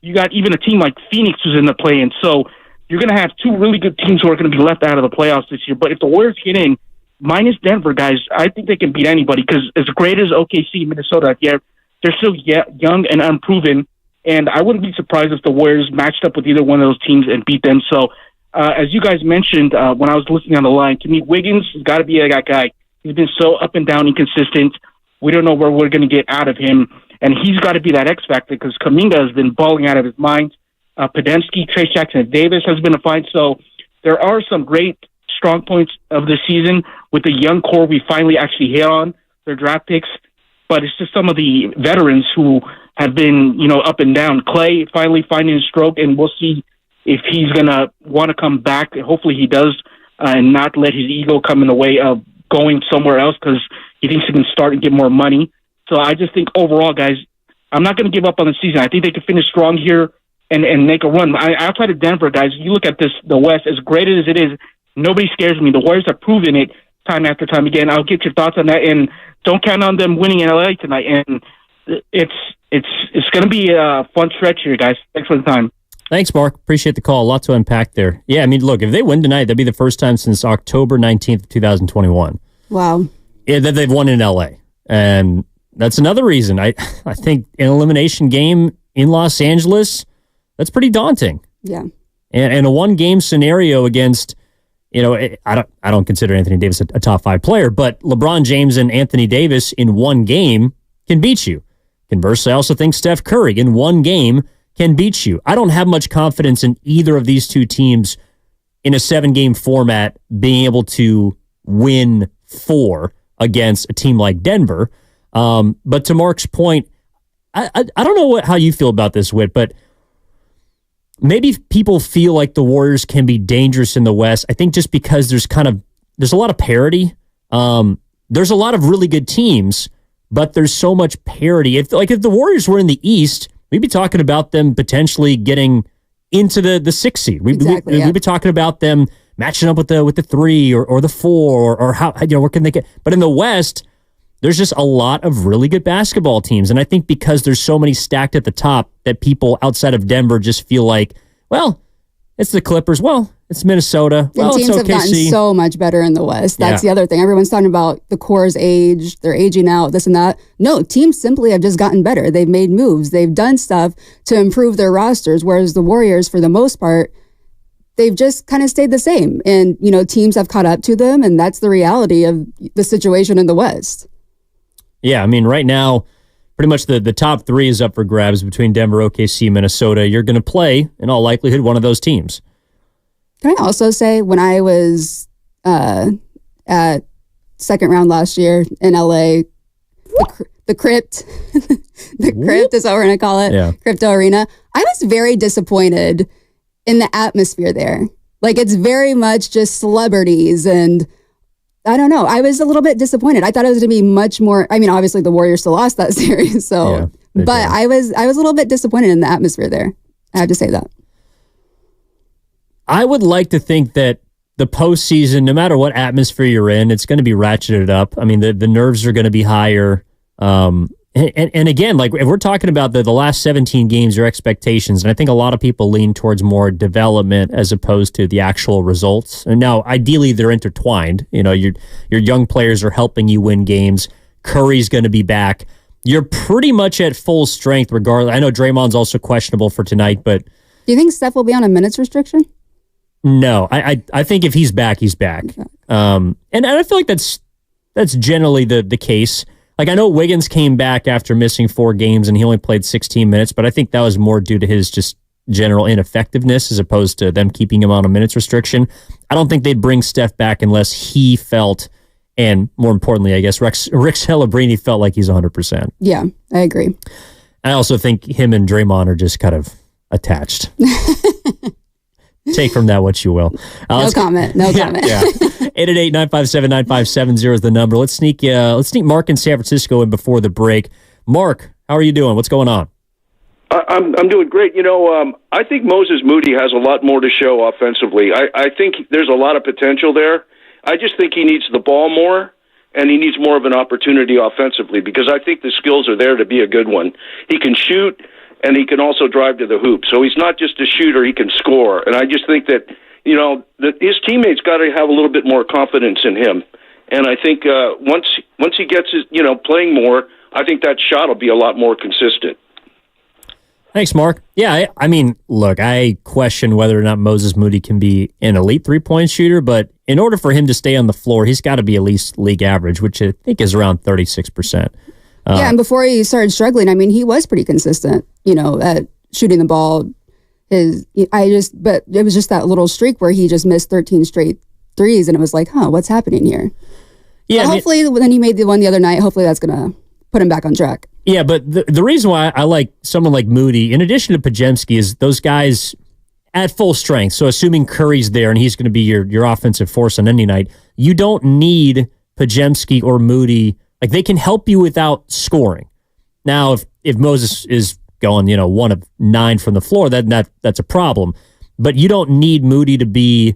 S10: You got even a team like Phoenix who's in the play-in. So you're going to have 2 really good teams who are going to be left out of the playoffs this year. But if the Warriors get in, minus Denver, guys, I think they can beat anybody because as great as OKC, Minnesota, they're still young and unproven. And I wouldn't be surprised if the Warriors matched up with either one of those teams and beat them. So as you guys mentioned when I was listening on the line, to me, Wiggins has got to be that guy. He's been so up and down, inconsistent. We don't know where we're going to get out of him. And he's got to be that X factor because Kaminga has been balling out of his mind. Podemski, Trace Jackson-Davis has been a find. So there are some great strong points of the season with the young core we finally actually hit on, their draft picks. But it's just some of the veterans who have been, up and down. Clay finally finding his stroke, and we'll see if he's going to want to come back. Hopefully he does and not let his ego come in the way of going somewhere else because he thinks he can start and get more money. So I just think overall, guys, I'm not going to give up on the season. I think they can finish strong here and make a run. Outside of Denver, guys, you look at the West, as great as it is, nobody scares me. The Warriors have proven it time after time again. I'll get your thoughts on that, and don't count on them winning in LA tonight. And it's going to be a fun stretch here, guys. Thanks for the time.
S1: Thanks, Mark. Appreciate the call. A lot to unpack there. Yeah, I mean, look, if they win tonight, that'd be the first time since October 19th, 2021.
S2: Wow.
S1: Yeah, that they've won in LA. And that's another reason. I think an elimination game in Los Angeles, that's pretty daunting.
S2: Yeah.
S1: And a one-game scenario against, I don't consider Anthony Davis a top 5 player, but LeBron James and Anthony Davis in one game can beat you. Conversely, I also think Steph Curry in one game can beat you. I don't have much confidence in either of these two teams in a 7-game format being able to win 4 against a team like Denver. But to Mark's point, I don't know how you feel about this, Whit, but maybe people feel like the Warriors can be dangerous in the West. I think just because there's a lot of parity. There's a lot of really good teams, but there's so much parity. If the Warriors were in the East, we'd be talking about them potentially getting into the 6th seed. We'd be talking about them matching up with the 3 or the 4 or how where can they get. But in the West, there's just a lot of really good basketball teams, and I think because there's so many stacked at the top that people outside of Denver just feel like, well, it's the Clippers. Well, it's Minnesota. Well,
S2: teams
S1: it's OKC.
S2: have gotten so much better in the West. That's the other thing. Everyone's talking about the core's age, they're aging out, this and that. No, teams simply have just gotten better. They've made moves. They've done stuff to improve their rosters, whereas the Warriors, for the most part, they've just kind of stayed the same. And, teams have caught up to them, and that's the reality of the situation in the West.
S1: Yeah, I mean, right now, pretty much the top 3 is up for grabs between Denver, OKC, Minnesota. You're going to play, in all likelihood, one of those teams.
S2: Can I also say, when I was at second round last year in LA, the Crypt, Crypt is what we're going to call it, Crypto Arena, I was very disappointed in the atmosphere there. Like, it's very much just celebrities, and I don't know. I was a little bit disappointed. I thought it was going to be much more. I mean, obviously the Warriors still lost that series, so.
S1: Yeah,
S2: but I was a little bit disappointed in the atmosphere there. I have to say that.
S1: I would like to think that the postseason, no matter what atmosphere you're in, it's going to be ratcheted up. I mean, the nerves are going to be higher. And again, like if we're talking about the last 17 games, your expectations, and I think a lot of people lean towards more development as opposed to the actual results. And now, ideally, they're intertwined. You know, your young players are helping you win games. Curry's going to be back. You're pretty much at full strength regardless. I know Draymond's also questionable for tonight, but...
S2: Do you think Steph will be on a minutes restriction?
S1: No. I think if he's back, he's back. Okay. And I feel like that's generally the case. Like, I know Wiggins came back after missing 4 games and he only played 16 minutes, but I think that was more due to his just general ineffectiveness as opposed to them keeping him on a minutes restriction. I don't think they'd bring Steph back unless he felt, and more importantly, I guess, Rick Celebrini felt like he's 100%.
S2: Yeah, I agree.
S1: I also think him and Draymond are just kind of attached. Take from that what you will.
S2: No comment.
S1: Yeah. 888-957-9570 is the number. Let's sneak Mark in San Francisco in before the break. Mark, how are you doing? What's going on?
S11: I'm doing great. You know, I think Moses Moody has a lot more to show offensively. I think there's a lot of potential there. I just think he needs the ball more, and he needs more of an opportunity offensively because I think the skills are there to be a good one. He can shoot, and he can also drive to the hoop. So he's not just a shooter, he can score. And I just think that, you know, his teammates got to have a little bit more confidence in him. And I think once he gets his, you know, playing more, I think that shot will be a lot more consistent.
S1: Thanks, Mark. Yeah, I mean, look, I question whether or not Moses Moody can be an elite three-point shooter, but in order for him to stay on the floor, he's got to be at least league average, which I think is around 36%.
S2: Yeah, and before he started struggling, I mean, he was pretty consistent, you know, at shooting the ball. But it was just that little streak where he just missed 13 straight threes, and it was like, what's happening here? Yeah, hopefully, when he made the one the other night, hopefully that's going to put him back on track.
S1: Yeah, but the reason why I like someone like Moody, in addition to Podziemski, is those guys at full strength. So assuming Curry's there and he's going to be your offensive force on any night, you don't need Podziemski or Moody. Like, they can help you without scoring. Now, if Moses is going, 1 of 9 from the floor, that's a problem. But you don't need Moody to be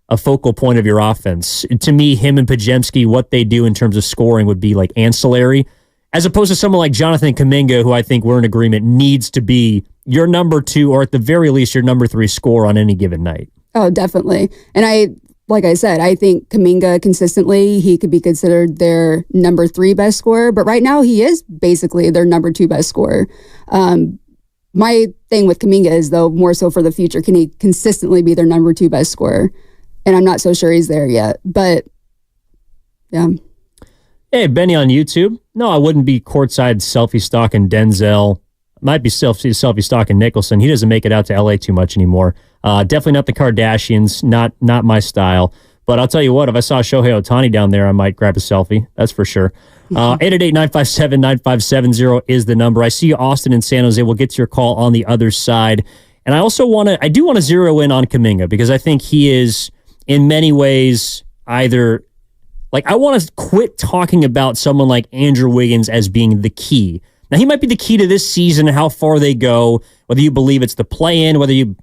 S1: a focal point of your offense. To me, him and Podziemski, what they do in terms of scoring would be like ancillary, as opposed to someone like Jonathan Kaminga, who I think we're in agreement needs to be your number 2 or at the very least your number 3 scorer on any given night.
S2: Oh, definitely. And like I said, I think Kaminga consistently, he could be considered their number 3 best scorer, but right now he is basically their number 2 best scorer. My thing with Kaminga is, though, more so for the future, can he consistently be their number 2 best scorer? And I'm not so sure he's there yet, but yeah.
S1: Hey, Benny on YouTube. No, I wouldn't be courtside selfie stalking Denzel. Might be selfie stalking Nicholson. He doesn't make it out to LA too much anymore. Definitely not the Kardashians. Not my style. But I'll tell you what, if I saw Shohei Ohtani down there, I might grab a selfie. That's for sure. 888-957-9570 is the number. I see you, Austin and San Jose. We'll get to your call on the other side. And I also want to zero in on Kaminga because I think he is, in many ways, either... Like, I want to quit talking about someone like Andrew Wiggins as being the key. Now, he might be the key to this season and how far they go, whether you believe it's the play-in, whether you,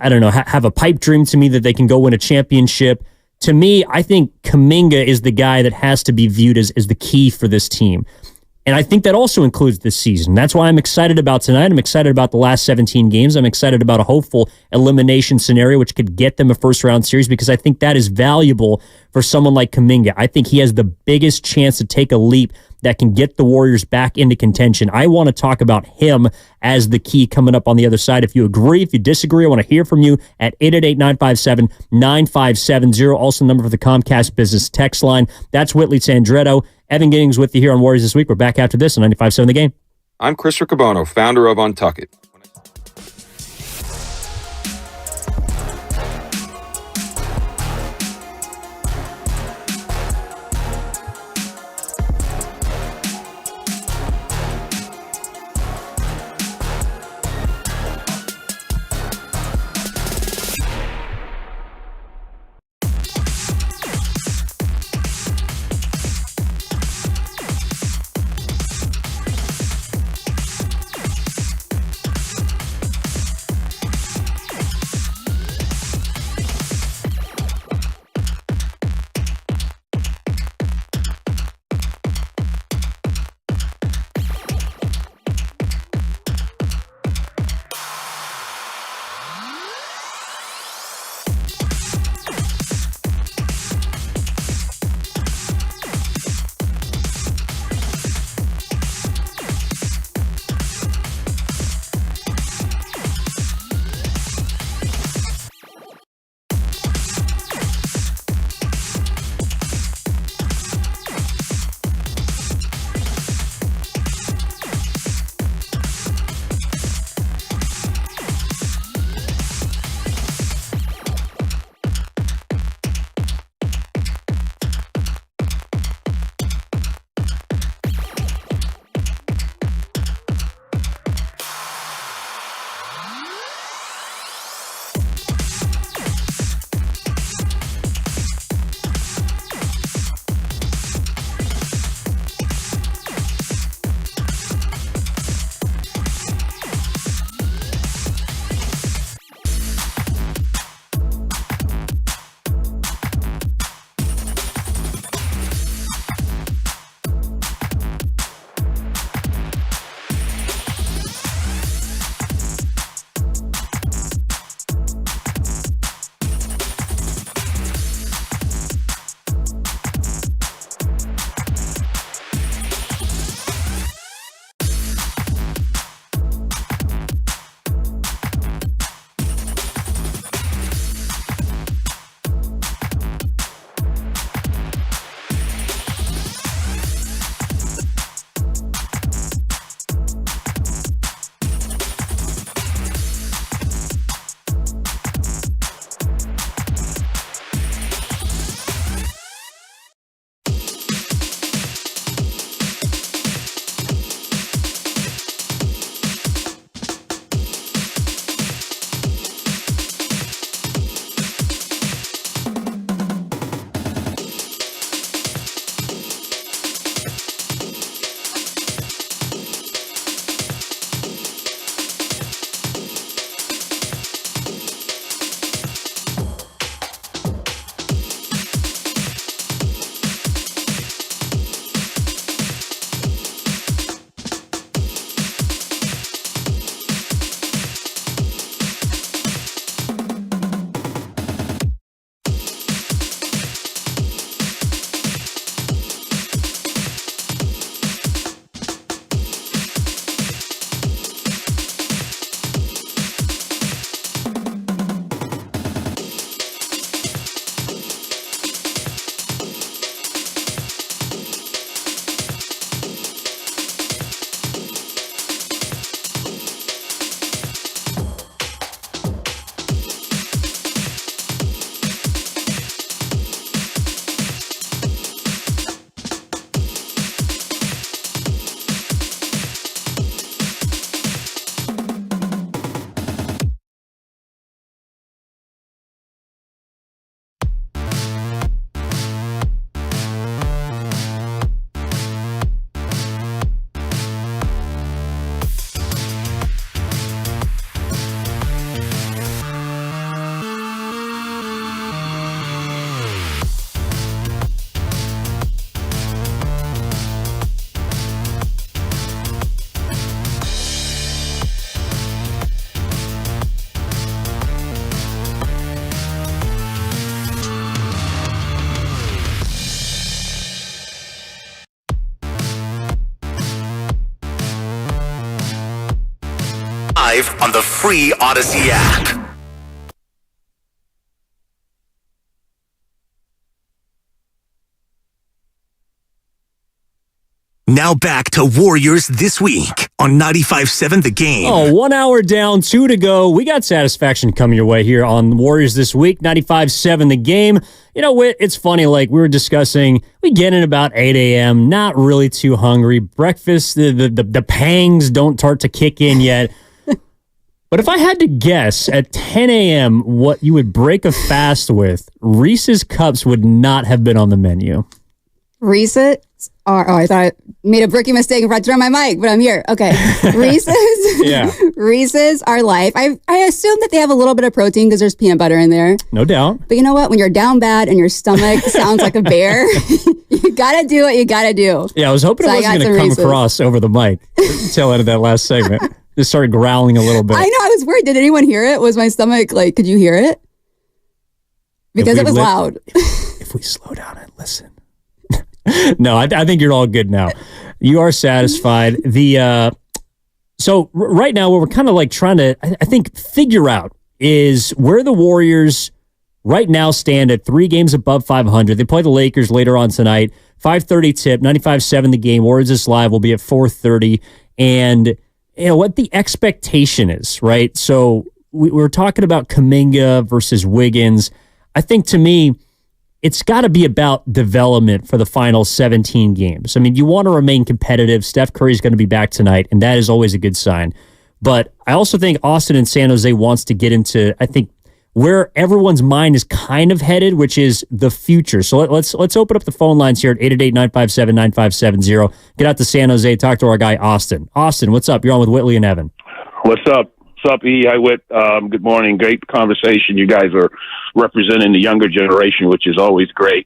S1: I don't know, have a pipe dream to me that they can go win a championship. To me, I think Kaminga is the guy that has to be viewed as the key for this team. And I think that also includes this season. That's why I'm excited about tonight. I'm excited about the last 17 games. I'm excited about a hopeful elimination scenario, which could get them a first-round series, because I think that is valuable for someone like Kaminga. I think he has the biggest chance to take a leap that can get the Warriors back into contention. I want to talk about him as the key coming up on the other side. If you agree, if you disagree, I want to hear from you at 888-957-9570. Also, the number for the Comcast Business text line. That's Whitley Sandretto. Evan Giddings with you here on Warriors This Week. We're back after this on 95.7 The Game.
S12: I'm Chris Riccobono, founder of Untuck It.
S8: live on the free Odyssey app. Now back to Warriors This Week on 95.7 The Game.
S1: Oh, 1 hour down, 2 to go. We got satisfaction coming your way here on Warriors This Week, 95.7 The Game. You know, it's funny, like we were discussing, we get in about 8 a.m., not really too hungry. Breakfast, the pangs don't start to kick in yet. But if I had to guess at 10 a.m. what you would break a fast with, Reese's Cups would not have been on the menu.
S2: Reese's are, I thought I made a rookie mistake and forgot to turn my mic, but I'm here. Okay. Reese's.
S1: Yeah.
S2: Reese's are life. I assume that they have a little bit of protein because there's peanut butter in there.
S1: No doubt.
S2: But you know what? When you're down bad and your stomach sounds like a bear, you got to do what you got to do.
S1: Yeah, I was hoping it wasn't going to come across over the mic. Tail end of that last segment. Just started growling a little bit.
S2: I know. I was worried. Did anyone hear it? Was my stomach like, could you hear it? Because it was loud.
S1: If we slow down and listen. No, I think you're all good now. You are satisfied. So right now, what we're kind of like trying to, I think, figure out is where the Warriors right now stand at 3 games above 500. They play the Lakers later on tonight. 5:30 tip, 95.7 The Game. Warriors is live. Will be at 4:30. And you know what the expectation is, right? So we're talking about Kaminga versus Wiggins. I think to me, it's got to be about development for the final 17 games. I mean, you want to remain competitive. Steph Curry is going to be back tonight, and that is always a good sign. But I also think Austin and San Jose wants to get into, I think, where everyone's mind is kind of headed, which is the future. So let's open up the phone lines here at 888-957-9570. Get out to San Jose, talk to our guy, Austin. Austin, what's up? You're on with Whitley and Evan.
S13: What's up? What's up, E? Hi, Whit. Good morning. Great conversation. You guys are representing the younger generation, which is always great.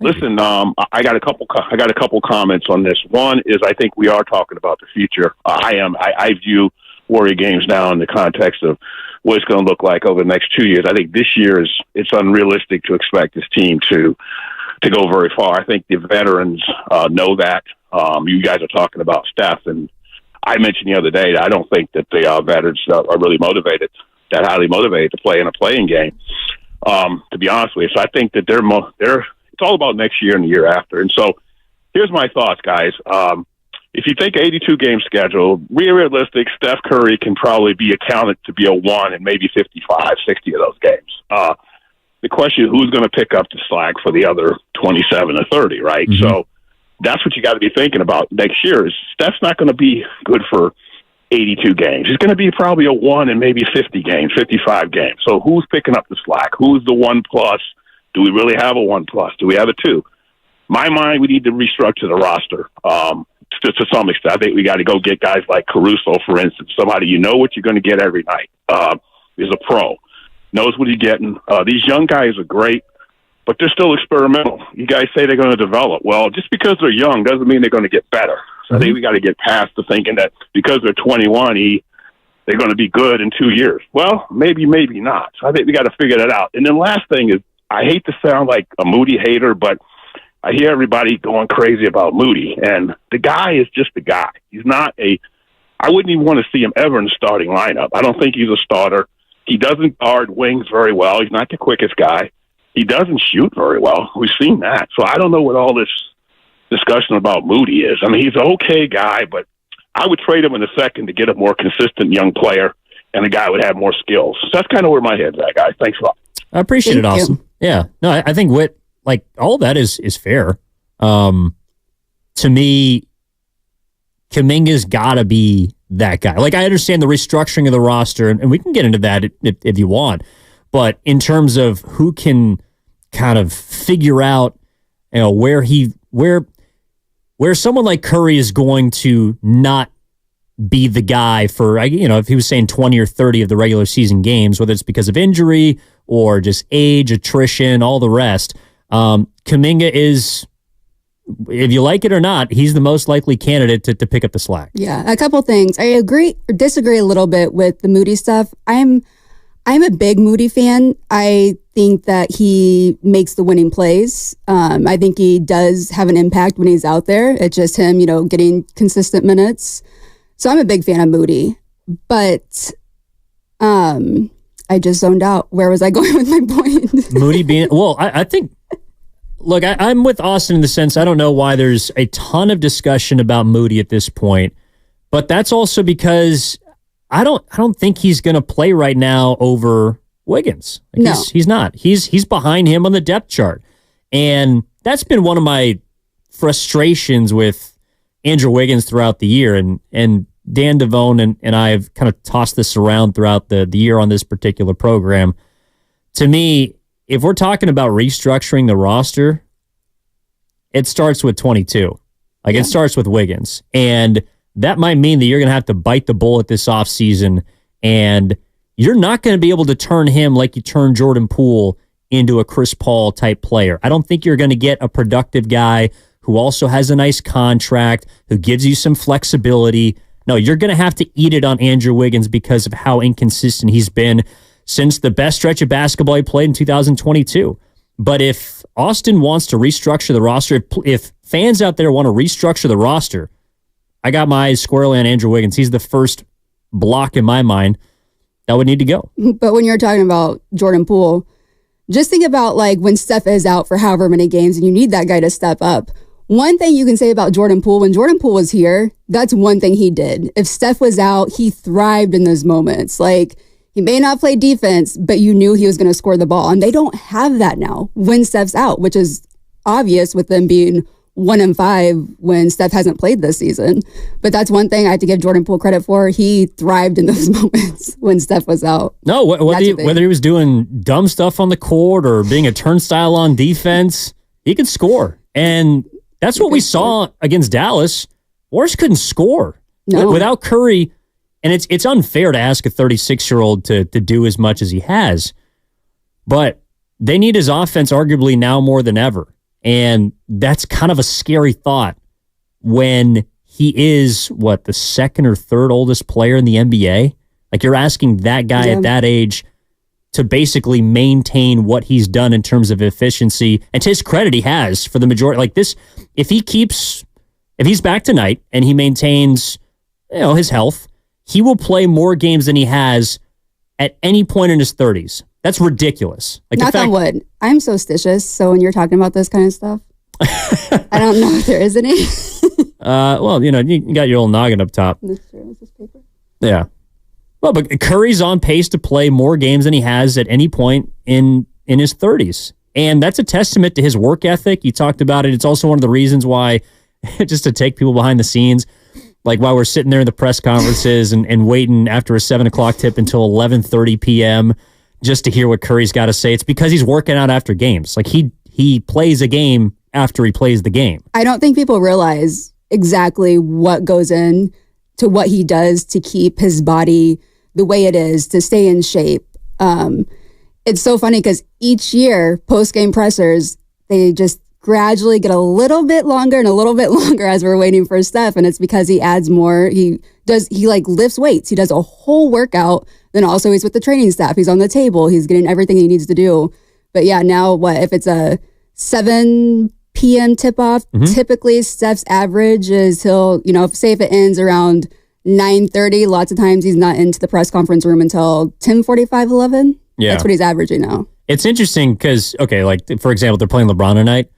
S13: Listen, I got a couple comments on this. One is I think we are talking about the future. I view Warrior games now in the context of what it's going to look like over the next 2 years. I think this year it's unrealistic to expect this team to go very far. I think the veterans know that. You guys are talking about Steph, and I mentioned the other day that I don't think that the veterans are really highly motivated to play in a playing game. To be honest with you, so I think that it's all about next year and the year after. And so, here's my thoughts, guys. If you think 82 game schedule, realistic, Steph Curry can probably be accounted to be a 1 in maybe 55, 60 of those games. The question is who's going to pick up the slack for the other 27 or 30, right? Mm-hmm. So that's what you got to be thinking about next year. Is Steph's not going to be good for 82 games. He's going to be probably a 1 in maybe 50 games, 55 games. So who's picking up the slack? Who's the 1+? Do we really have a 1+? Do we have a 2? My mind, we need to restructure the roster. To some extent, I think we got to go get guys like Caruso, for instance, somebody you know what you're going to get every night. Is a pro, knows what he's getting. These young guys are great, but they're still experimental. You guys say they're going to develop. Well, just because they're young doesn't mean they're going to get better. So I think we got to get past the thinking that because they're 21, they're going to be good in 2 years. Well, maybe not. So I think we got to figure that out. And then last thing is, I hate to sound like a Moody hater, but I hear everybody going crazy about Moody, and the guy is just the guy. He's not I wouldn't even want to see him ever in the starting lineup. I don't think he's a starter. He doesn't guard wings very well. He's not the quickest guy. He doesn't shoot very well. We've seen that. So I don't know what all this discussion about Moody is. I mean, he's an okay guy, but I would trade him in a second to get a more consistent young player, and a guy would have more skills. So that's kind of where my head's at, guys. Thanks a lot.
S1: I appreciate it, Austin. Yeah. No, I think Whit, like, all that is fair. To me, Kaminga's got to be that guy. Like, I understand the restructuring of the roster, and we can get into that if you want. But in terms of who can kind of figure out, you know, where someone like Curry is going to not be the guy for, you know, if he was saying 20 or 30 of the regular season games, whether it's because of injury or just age, attrition, all the rest. Kaminga is, if you like it or not, he's the most likely candidate to pick up the slack.
S2: Yeah, a couple things. I agree or disagree a little bit with the Moody stuff. I'm a big Moody fan. I think that he makes the winning plays. I think he does have an impact when he's out there. It's just him, you know, getting consistent minutes. So I'm a big fan of Moody. But I just zoned out. Where was I going with my point?
S1: Moody being, well, I think, look, I'm with Austin in the sense I don't know why there's a ton of discussion about Moody at this point, but that's also because I don't think he's going to play right now over Wiggins. Like,
S2: no.
S1: He's not. He's behind him on the depth chart. And that's been one of my frustrations with Andrew Wiggins throughout the year. And Dan Devone and I have kind of tossed this around throughout the year on this particular program. To me, if we're talking about restructuring the roster, it starts with 22. Like, it starts with Wiggins. And that might mean that you're going to have to bite the bullet this offseason, and you're not going to be able to turn him like you turned Jordan Poole into a Chris Paul type player. I don't think you're going to get a productive guy who also has a nice contract, who gives you some flexibility. No, you're going to have to eat it on Andrew Wiggins because of how inconsistent he's been since the best stretch of basketball he played in 2022. But if Austin wants to restructure the roster, if fans out there want to restructure the roster, I got my eyes squarely on Andrew Wiggins. He's the first block in my mind that would need to go.
S2: But when you're talking about Jordan Poole, just think about like when Steph is out for however many games and you need that guy to step up. One thing you can say about Jordan Poole, when Jordan Poole was here, that's one thing he did. If Steph was out, he thrived in those moments. Like, he may not play defense, but you knew he was going to score the ball. And they don't have that now when Steph's out, which is obvious with them being 1-5 when Steph hasn't played this season. But that's one thing I have to give Jordan Poole credit for. He thrived in those moments when Steph was out.
S1: No, whether he was doing dumb stuff on the court or being a turnstile on defense, he could score. And that's what we saw against Dallas. Warriors couldn't score without Curry. And it's unfair to ask a 36-year-old to do as much as he has. But they need his offense arguably now more than ever. And that's kind of a scary thought when he is, the second or third oldest player in the NBA? Like, you're asking that guy at that age to basically maintain what he's done in terms of efficiency. And to his credit, he has for the majority. Like this, if he's back tonight and he maintains, his health, he will play more games than he has at any point in his 30s. That's ridiculous. Like,
S2: knock on wood. I'm so stitious, so when you're talking about this kind of stuff, I don't know if there is any.
S1: You got your old noggin up top.
S2: Is this paper?
S1: Yeah. Well, but Curry's on pace to play more games than he has at any point in his 30s. And that's a testament to his work ethic. You talked about it. It's also one of the reasons why, just to take people behind the scenes, like while we're sitting there in the press conferences and waiting after a 7 o'clock tip until 11:30 p.m. just to hear what Curry's got to say. It's because he's working out after games. Like he plays a game after he plays the game.
S2: I don't think people realize exactly what goes in to what he does to keep his body the way it is, to stay in shape. It's so funny because each year, post-game pressers, they just gradually get a little bit longer and a little bit longer as we're waiting for Steph. And it's because he adds more. He lifts weights. He does a whole workout. Then also he's with the training staff. He's on the table. He's getting everything he needs to do. But yeah, now if it's a 7 p.m. tip-off, typically Steph's average is say if it ends around 9:30, lots of times he's not into the press conference room until 10:45, 11. Yeah. That's what he's averaging now.
S1: It's interesting because, for example, they're playing LeBron tonight.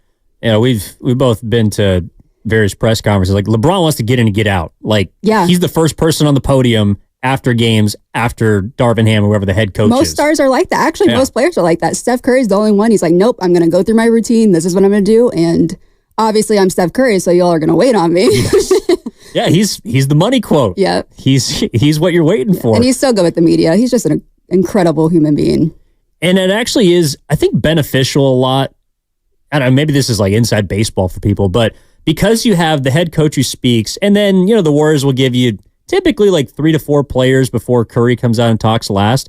S1: We've both been to various press conferences. Like, LeBron wants to get in and get out. He's the first person on the podium after games, after Darvin Ham, whoever the head coach is.
S2: Most stars are like that. Actually, most players are like that. Steph Curry's the only one. He's like, nope, I'm going to go through my routine. This is what I'm going to do. And obviously I'm Steph Curry, so y'all are going to wait on me.
S1: Yeah, he's the money quote.
S2: Yeah.
S1: He's what you're waiting for.
S2: And he's so good with the media. He's just an incredible human being.
S1: And it actually is, I think, beneficial a lot. I don't know, maybe this is like inside baseball for people, but because you have the head coach who speaks, and then, the Warriors will give you typically like 3 to 4 players before Curry comes out and talks last.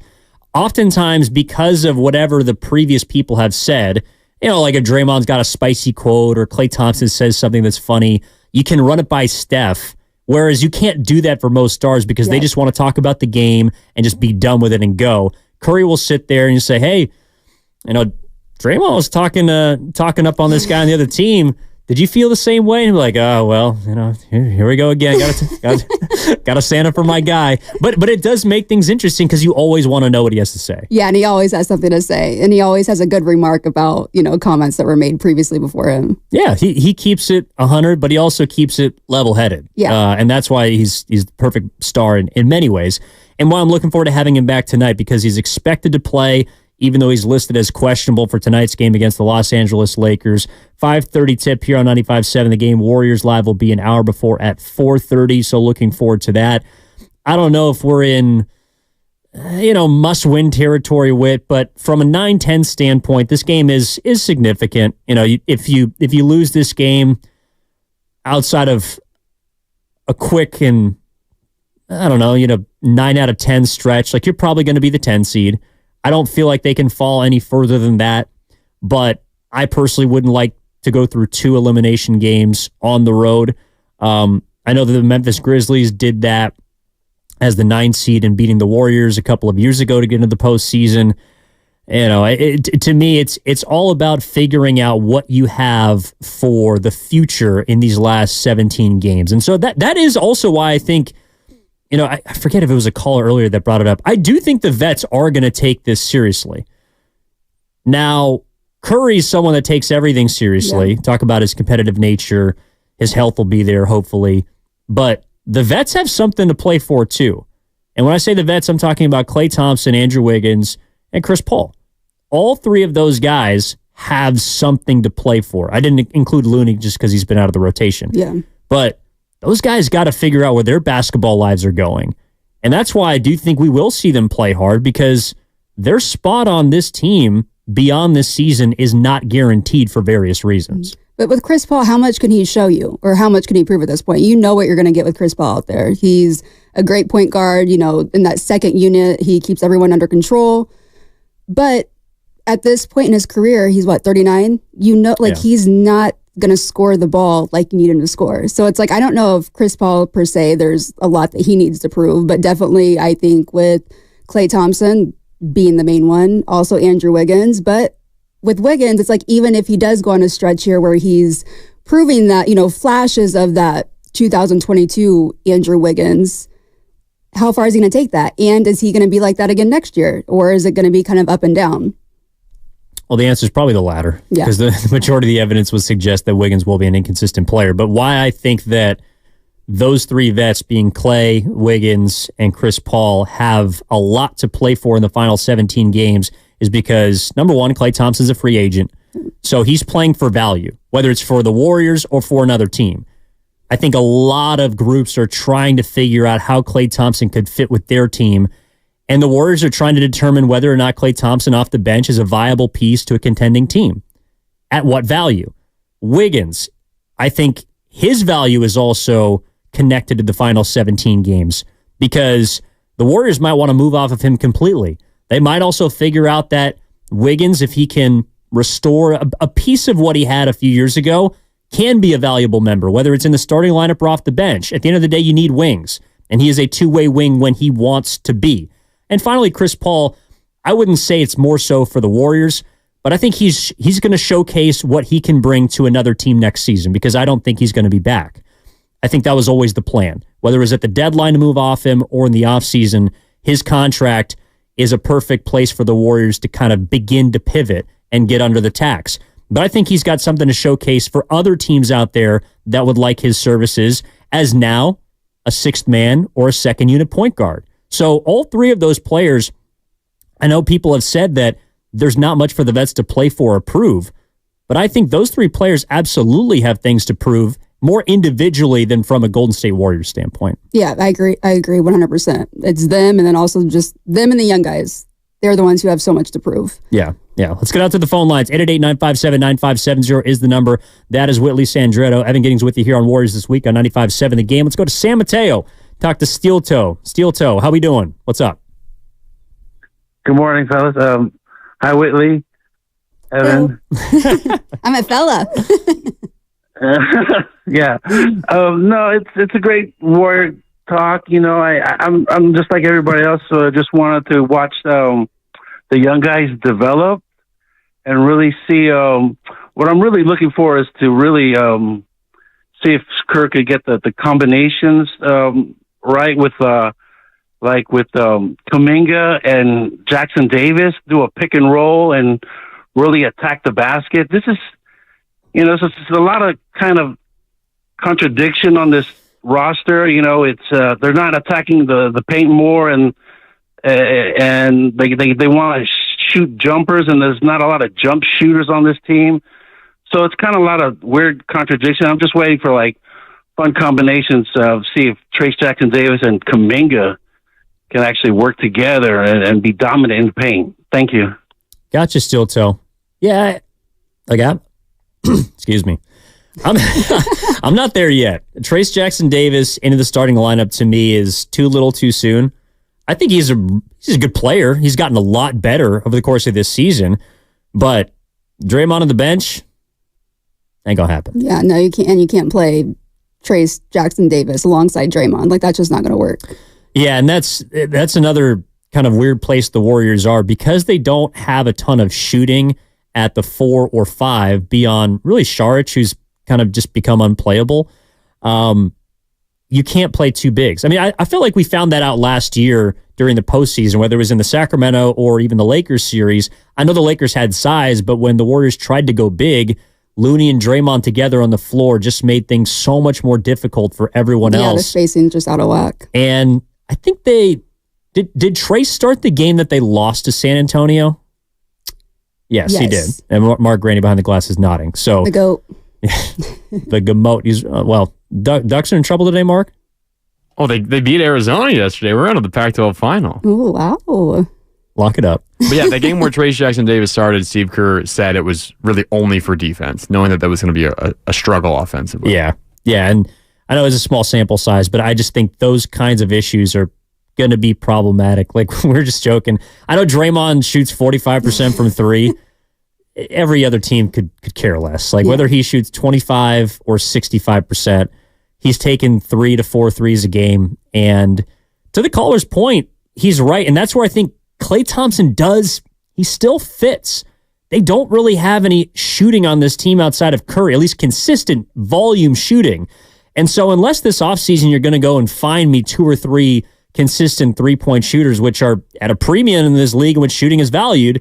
S1: Oftentimes, because of whatever the previous people have said, like if Draymond's got a spicy quote or Klay Thompson says something that's funny, you can run it by Steph. Whereas you can't do that for most stars because they just want to talk about the game and just be done with it and go. Curry will sit there and you say, hey, Draymond was talking up on this guy on the other team. Did you feel the same way? And like, oh, well, here we go again. Got to stand up for my guy. But it does make things interesting because you always want to know what he has to say.
S2: Yeah, and he always has something to say. And he always has a good remark about, comments that were made previously before him.
S1: Yeah, he keeps it 100, but he also keeps it level-headed.
S2: Yeah.
S1: And that's why he's the perfect star in many ways. And why I'm looking forward to having him back tonight, because he's expected to play, even though he's listed as questionable for tonight's game against the Los Angeles Lakers. 5:30 tip here on 95.7. The game Warriors Live will be an hour before at 4:30, so looking forward to that. I don't know if we're in, must-win territory, Whit, but from a 9-10 standpoint, this game is significant. If you lose this game outside of a quick and, 9 out of 10 stretch, like, you're probably going to be the 10 seed. I don't feel like they can fall any further than that, but I personally wouldn't like to go through 2 elimination games on the road. I know that the Memphis Grizzlies did that as the 9th seed and beating the Warriors a couple of years ago to get into the postseason. To me, it's all about figuring out what you have for the future in these last 17 games. And so that is also why I think, I forget if it was a caller earlier that brought it up. I do think the vets are going to take this seriously. Now, Curry's someone that takes everything seriously. Yeah. Talk about his competitive nature. His health will be there, hopefully. But the vets have something to play for, too. And when I say the vets, I'm talking about Klay Thompson, Andrew Wiggins, and Chris Paul. All 3 of those guys have something to play for. I didn't include Looney just because he's been out of the rotation.
S2: Yeah.
S1: But those guys got to figure out where their basketball lives are going. And that's why I do think we will see them play hard, because their spot on this team beyond this season is not guaranteed for various reasons.
S2: But with Chris Paul, how much can he show you, or how much can he prove at this point? You know what you're going to get with Chris Paul out there. He's a great point guard. In that second unit, he keeps everyone under control. But at this point in his career, he's 39? He's not going to score the ball like you need him to score. So it's like, I don't know if Chris Paul per se, there's a lot that he needs to prove, but definitely I think with Klay Thompson being the main one, also Andrew Wiggins. But with Wiggins, it's like, even if he does go on a stretch here where he's proving that, flashes of that 2022 Andrew Wiggins, how far is he going to take that? And is he going to be like that again next year? Or is it going to be kind of up and down?
S1: Well, the answer is probably the latter, because the majority of the evidence would suggest that Wiggins will be an inconsistent player. But why I think that those 3 vets, being Klay, Wiggins, and Chris Paul, have a lot to play for in the final 17 games is because, number one, Klay Thompson's a free agent, so he's playing for value, whether it's for the Warriors or for another team. I think a lot of groups are trying to figure out how Klay Thompson could fit with their team, and the Warriors are trying to determine whether or not Klay Thompson off the bench is a viable piece to a contending team. At what value? Wiggins, I think his value is also connected to the final 17 games, because the Warriors might want to move off of him completely. They might also figure out that Wiggins, if he can restore a piece of what he had a few years ago, can be a valuable member, whether it's in the starting lineup or off the bench. At the end of the day, you need wings, and he is a two-way wing when he wants to be. And finally, Chris Paul, I wouldn't say it's more so for the Warriors, but I think he's going to showcase what he can bring to another team next season, because I don't think he's going to be back. I think that was always the plan. Whether it was at the deadline to move off him or in the offseason, his contract is a perfect place for the Warriors to kind of begin to pivot and get under the tax. But I think he's got something to showcase for other teams out there that would like his services as now a 6th man or a second unit point guard. So all 3 of those players, I know people have said that there's not much for the vets to play for or prove, but I think those 3 players absolutely have things to prove, more individually than from a Golden State Warriors standpoint.
S2: Yeah, I agree 100%. It's them, and then also just them and the young guys. They're the ones who have so much to prove.
S1: Yeah. Let's get out to the phone lines. 888-957-9570 is the number. That is Whitley Sandretto. Evan Giddings with you here on Warriors This Week on 95.7 The Game. Let's go to San Mateo. Talk to Steel Toe. Steel Toe, how we doing? What's up?
S14: Good morning, fellas. Hi, Whitley. Evan.
S2: I'm a fella.
S14: Yeah. No, it's a great Warrior talk. I'm just like everybody else. So I just wanted to watch the young guys develop and really see what I'm really looking for is to really see if Kerr could get the combinations right with Kaminga and Jackson Davis, do a pick and roll and really attack the basket. This is, it's a lot of kind of contradiction on this roster. It's they're not attacking the paint more, and they want to shoot jumpers, and there's not a lot of jump shooters on this team. So it's kind of a lot of weird contradiction. I'm just waiting for fun combinations of see if Trace Jackson Davis and Kaminga can actually work together and be dominant in the paint. Thank you.
S1: Gotcha, Steel Toe. Yeah, excuse me. I'm not there yet. Trace Jackson Davis into the starting lineup to me is too little too soon. I think he's a good player. He's gotten a lot better over the course of this season, but Draymond on the bench ain't gonna happen.
S2: Yeah, no, you can't. And you can't play Trace Jackson Davis alongside Draymond. That's just not gonna work.
S1: Yeah, and that's another kind of weird place the Warriors are because they don't have a ton of shooting at the 4 or 5 beyond really Šarić, who's kind of just become unplayable. You can't play two bigs. I mean, I feel like we found that out last year during the postseason, whether it was in the Sacramento or even the Lakers series. I know the Lakers had size, but when the Warriors tried to go big, Looney and Draymond together on the floor just made things so much more difficult for everyone else.
S2: Yeah, the spacing just out of whack.
S1: And I think did Trace start the game that they lost to San Antonio? Yes, he did. And Mark Graney behind the glass is nodding. So
S2: the GOAT.
S1: The Gamote. He's Ducks are in trouble today, Mark?
S15: Oh, they beat Arizona yesterday. We're out of the Pac-12 final.
S2: Oh, wow.
S1: Lock it up.
S15: But yeah, the game where Trace Jackson Davis started, Steve Kerr said it was really only for defense, knowing that was going to be a struggle offensively.
S1: Yeah. Yeah, and I know it's a small sample size, but I just think those kinds of issues are going to be problematic. Like, we're just joking. I know Draymond shoots 45% from 3. Every other team could care less. Whether he shoots 25 or 65%, he's taken 3 to 4 threes a game. And to the caller's point, he's right. And that's where I think Klay Thompson he still fits. They don't really have any shooting on this team outside of Curry, at least consistent volume shooting. And so unless this offseason you're going to go and find me 2 or 3 consistent three-point shooters, which are at a premium in this league in which shooting is valued,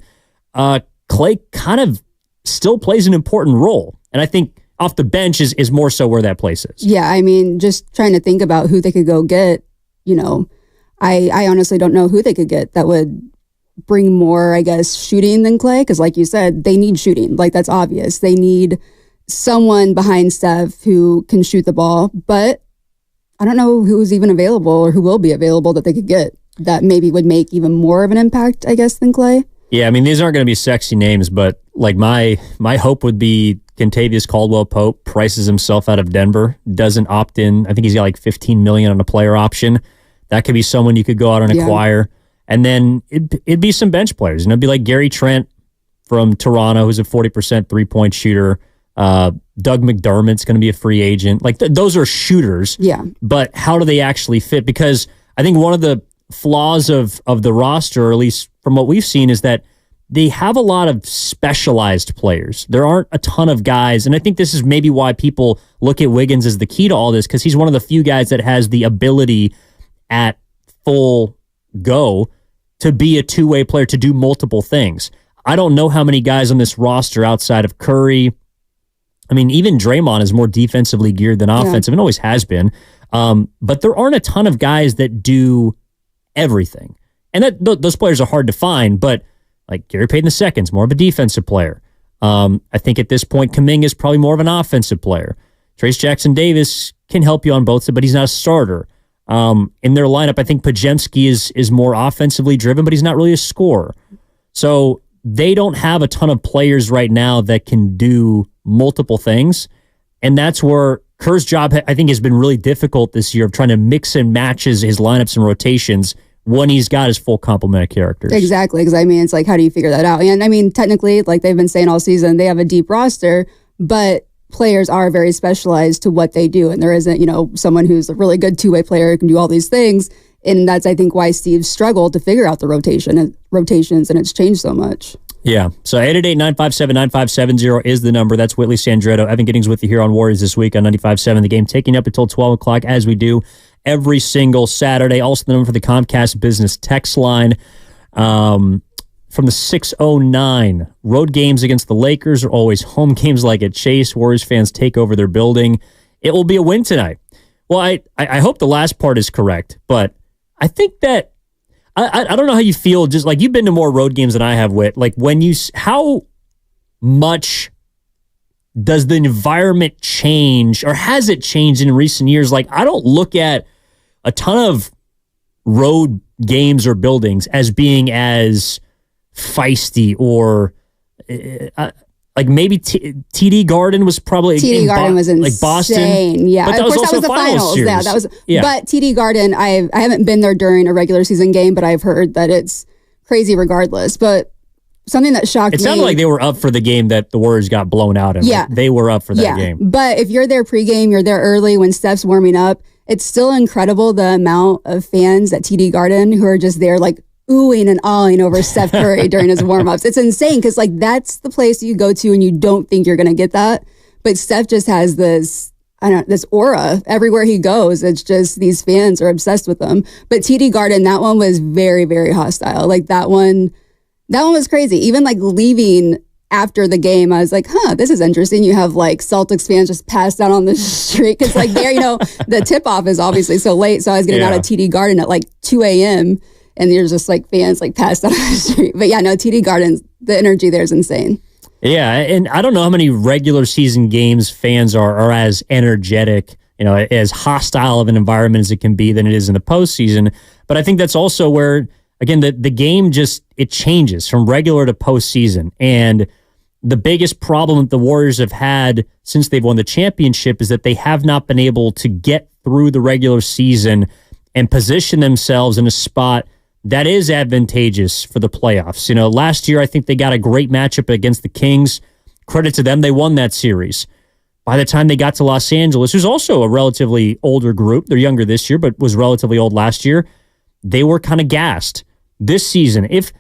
S1: Klay kind of still plays an important role. And I think off the bench is more so where that place is.
S2: Yeah, I mean, just trying to think about who they could go get, I honestly don't know who they could get that would bring more, I guess, shooting than Klay. Because like you said, they need shooting. That's obvious. They need someone behind Steph who can shoot the ball. But I don't know who's even available or who will be available that they could get that maybe would make even more of an impact, I guess, than Klay.
S1: Yeah, I mean, these aren't going to be sexy names, but my hope would be Kentavious Caldwell-Pope prices himself out of Denver, doesn't opt in. I think he's got $15 million on a player option. That could be someone you could go out and acquire. And then it'd be some bench players. It'd be like Gary Trent from Toronto, who's a 40% three-point shooter. Doug McDermott's going to be a free agent. Those are shooters.
S2: Yeah.
S1: But how do they actually fit? Because I think one of the flaws of the roster, or at least from what we've seen, is that they have a lot of specialized players. There aren't a ton of guys, and I think this is maybe why people look at Wiggins as the key to all this, because he's one of the few guys that has the ability at full go to be a two-way player, to do multiple things. I don't know how many guys on this roster outside of Curry. I mean, even Draymond is more defensively geared than offensive, and always has been. But there aren't a ton of guys that do everything. And those players are hard to find, but like Gary Payton II's more of a defensive player. I think at this point, Kaminga is probably more of an offensive player. Trace Jackson Davis can help you on both sides, but he's not a starter. In their lineup, I think Podziemski is more offensively driven, but he's not really a scorer. So they don't have a ton of players right now that can do multiple things. And that's where Kerr's job, I think, has been really difficult this year of trying to mix and match his lineups and rotations when he's got his full complement of characters. Exactly,
S2: because I mean, it's how do you figure that out? And I mean, technically, like they've been saying all season, they have a deep roster, but players are very specialized to what they do. And there isn't, someone who's a really good two-way player who can do all these things. And that's, I think, why Steve struggled to figure out the rotations, and it's changed so much.
S1: Yeah. So 888-957-9570 is the number. That's Whitley Sandretto. Evan Giddings with you here on Warriors This Week on 95.7. The Game taking up until 12 o'clock as we do every single Saturday. Also the number for the Comcast Business text line from the 609. Road games against the Lakers are always home games like at Chase. Warriors fans take over their building. It will be a win tonight. Well, I hope the last part is correct, but I think that I don't know how you feel. Just like you've been to more road games than I have, Whit. Like how much does the environment change, or has it changed in recent years? Like I don't look at a ton of road games or buildings as being as feisty or like maybe TD Garden was probably
S2: TD Garden was insane.
S1: Like Boston,
S2: yeah.
S1: But that
S2: of course, that was the finals.
S1: Series.
S2: Yeah, that was. Yeah. But TD Garden, I haven't been there during a regular season game, but I've heard that it's crazy regardless. But something that shocked me.
S1: It sounded like they were up for the game that the Warriors got blown out in.
S2: Yeah,
S1: like they were up for that game.
S2: But if you're there pregame, you're there early when Steph's warming up. It's still incredible the amount of fans at TD Garden who are just there like oohing and awing over Steph Curry during his warm-ups. It's insane because like that's the place you go to and you don't think you're going to get that. But Steph just has this aura everywhere he goes. It's just these fans are obsessed with him. But TD Garden, that one was very, very hostile. Like that one was crazy. Even like leaving after the game, I was like, this is interesting. You have like Celtics fans just passed out on the street because like there, the tip-off is obviously so late. So I was getting out of TD Garden at like 2 a.m. and there's just like fans like passed out on the street. But yeah, no, TD Gardens, the energy there is insane.
S1: Yeah, and I don't know how many regular season games fans are as energetic, as hostile of an environment as it can be than it is in the postseason. But I think that's also where, again, the game it changes from regular to postseason. And the biggest problem that the Warriors have had since they've won the championship is that they have not been able to get through the regular season and position themselves in a spot that is advantageous for the playoffs. Last year, I think they got a great matchup against the Kings. Credit to them, they won that series. By the time they got to Los Angeles, who's also a relatively older group, they're younger this year, but was relatively old last year, they were kind of gassed. This season, if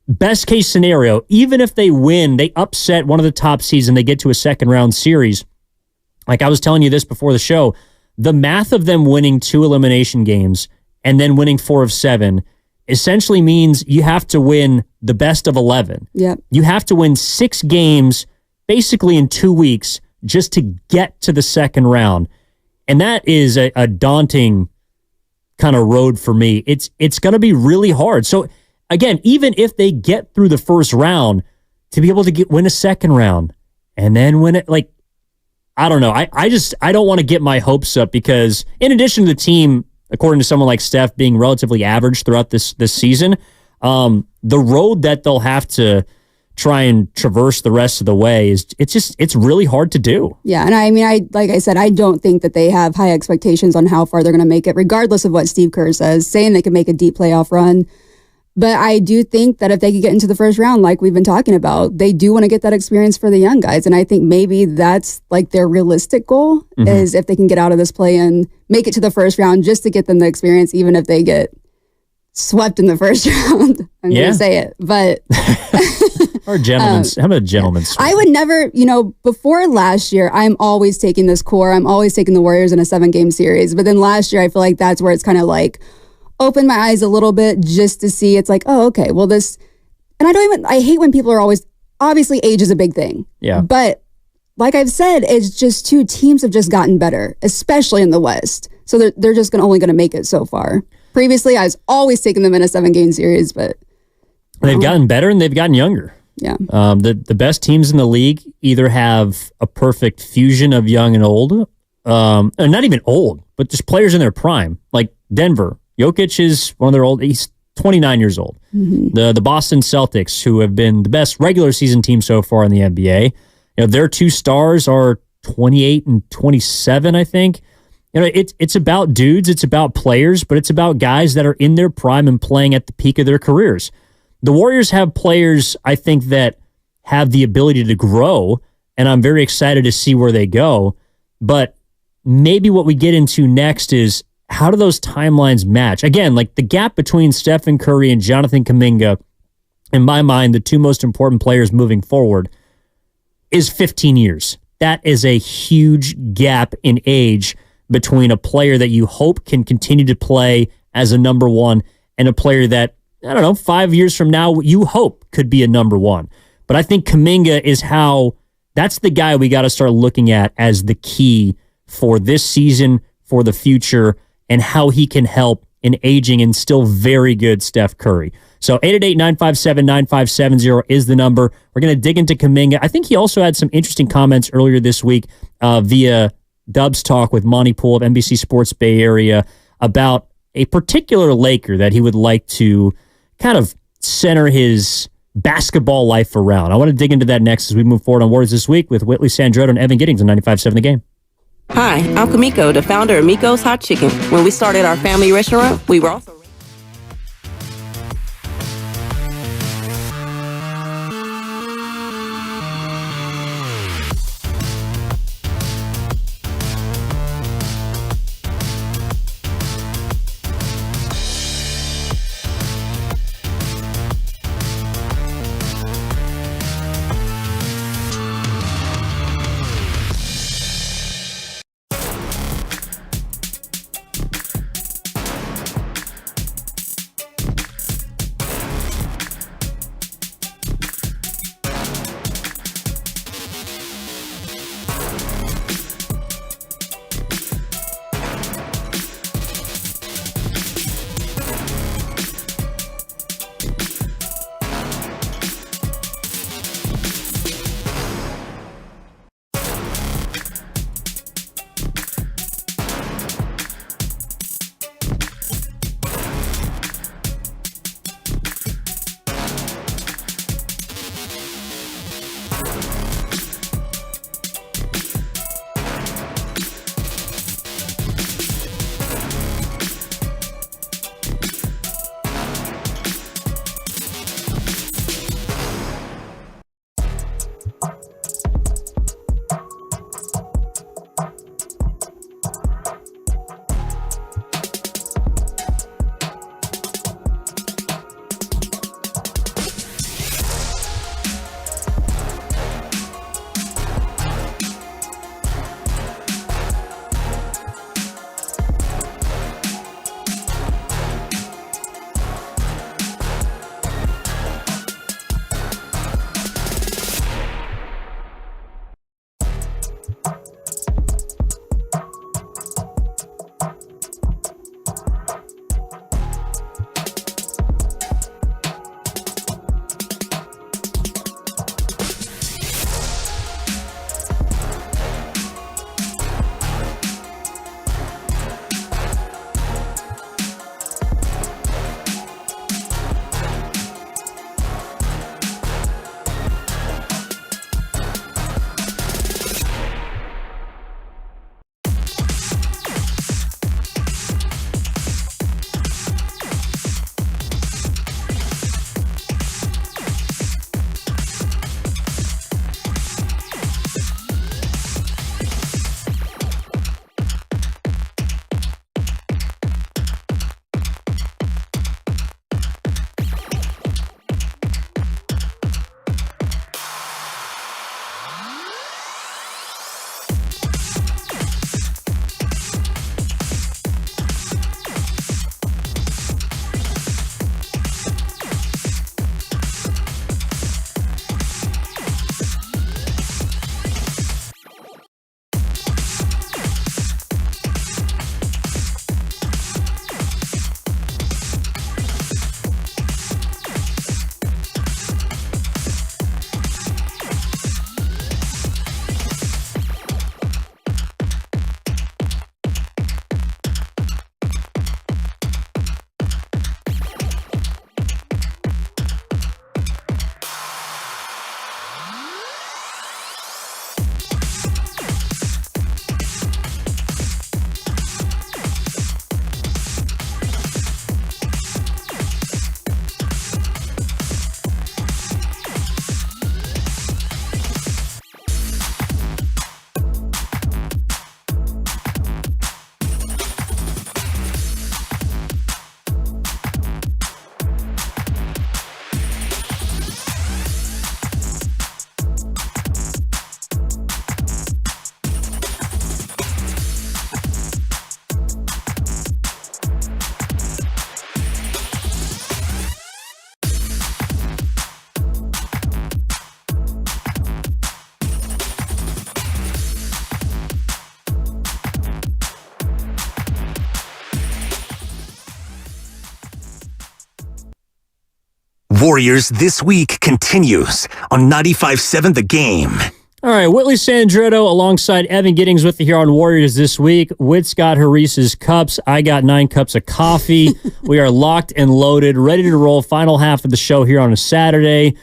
S1: best case scenario, even if they win, they upset one of the top seeds and they get to a second round series, like I was telling you this before the show, the math of them winning 2 elimination games and then winning 4 of 7 essentially means you have to win the best of 11.
S2: Yeah.
S1: You have to win 6 games basically in 2 weeks just to get to the second round. And that is a daunting kind of road for me. It's going to be really hard. So again, even if they get through the first round, to be able to win a second round and then win it, like, I don't know. I don't want to get my hopes up because in addition to the team, according to someone like Steph, being relatively average throughout this season, the road that they'll have to try and traverse the rest of the way it's really hard to do.
S2: Yeah, and I mean, like I said, I don't think that they have high expectations on how far they're going to make it, regardless of what Steve Kerr says, saying they can make a deep playoff run. But I do think that if they could get into the first round, like we've been talking about, they do want to get that experience for the young guys. And I think maybe that's like their realistic goal is if they can get out of this play and make it to the first round just to get them the experience, even if they get swept in the first round. I'm going to say it, but...
S1: Or gentlemen's, how about gentlemen's?
S2: I would never, before last year, I'm always taking this core. I'm always taking the Warriors in a 7-game series. But then last year, I feel like that's where it's kind of like, open my eyes a little bit just to see it's like, oh, okay, well this, and I hate when people are always, obviously age is a big thing.
S1: Yeah.
S2: But like I've said, it's just 2 teams have just gotten better, especially in the West. So they're just only going to make it so far. Previously, I was always taking them in a 7-game series, but.
S1: They've gotten better and they've gotten younger.
S2: Yeah.
S1: The best teams in the league either have a perfect fusion of young and old, or not even old, but just players in their prime, like Denver. Jokic is one of their old. He's 29 years old. The Boston Celtics, who have been the best regular season team so far in the NBA, their 2 stars are 28 and 27, I think. It's about dudes, it's about players, but it's about guys that are in their prime and playing at the peak of their careers. The Warriors have players, I think, that have the ability to grow, and I'm very excited to see where they go. But maybe what we get into next is, how do those timelines match? Again, like the gap between Stephen Curry and Jonathan Kaminga in my mind, the two most important players moving forward is 15 years. That is a huge gap in age between a player that you hope can continue to play as a number one and a player that, 5 years from now, you hope could be a number one. But I think Kaminga is that's the guy we got to start looking at as the key for this season, for the future, and how he can help an aging and still very good Steph Curry. So 888-957-9570 is the number. We're going to dig into Kaminga. I think he also had some interesting comments earlier this week via Dubs Talk with Monty Poole of NBC Sports Bay Area about a particular Laker that he would like to kind of center his basketball life around. I want to dig into that next as we move forward on Warriors This Week with Whitley Sandroto and Evan Giddings on 95.7 The Game.
S16: Hi, I'm Kamiko, the founder of Miko's Hot Chicken. When we started our family restaurant, we were also
S8: Warriors This Week continues on 95.7 The Game.
S1: All right, Whitley Sandretto alongside Evan Giddings with you here on Warriors This Week. Whit's got her Reese's cups. I got 9 cups of coffee. We are locked and loaded, ready to roll. Final half of the show here on a Saturday.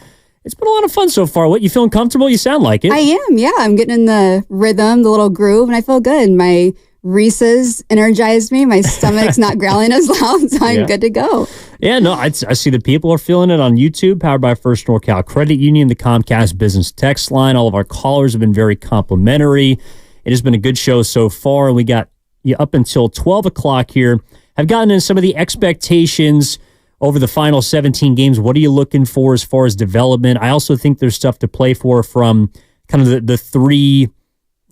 S1: It's been a lot of fun so far. What, you feeling comfortable? You sound like it.
S2: I am, yeah. I'm getting in the rhythm, the little groove, and I feel good. My Reese's energized me. My stomach's not growling as loud, so I'm good to go.
S1: Yeah, no, I see the people are feeling it on YouTube, powered by First NorCal Credit Union, the Comcast Business Text Line. All of our callers have been very complimentary. It has been a good show so far, and we got you up until 12 o'clock here. I've gotten into some of the expectations over the final 17 games. What are you looking for as far as development? I also think there's stuff to play for from kind of the 3,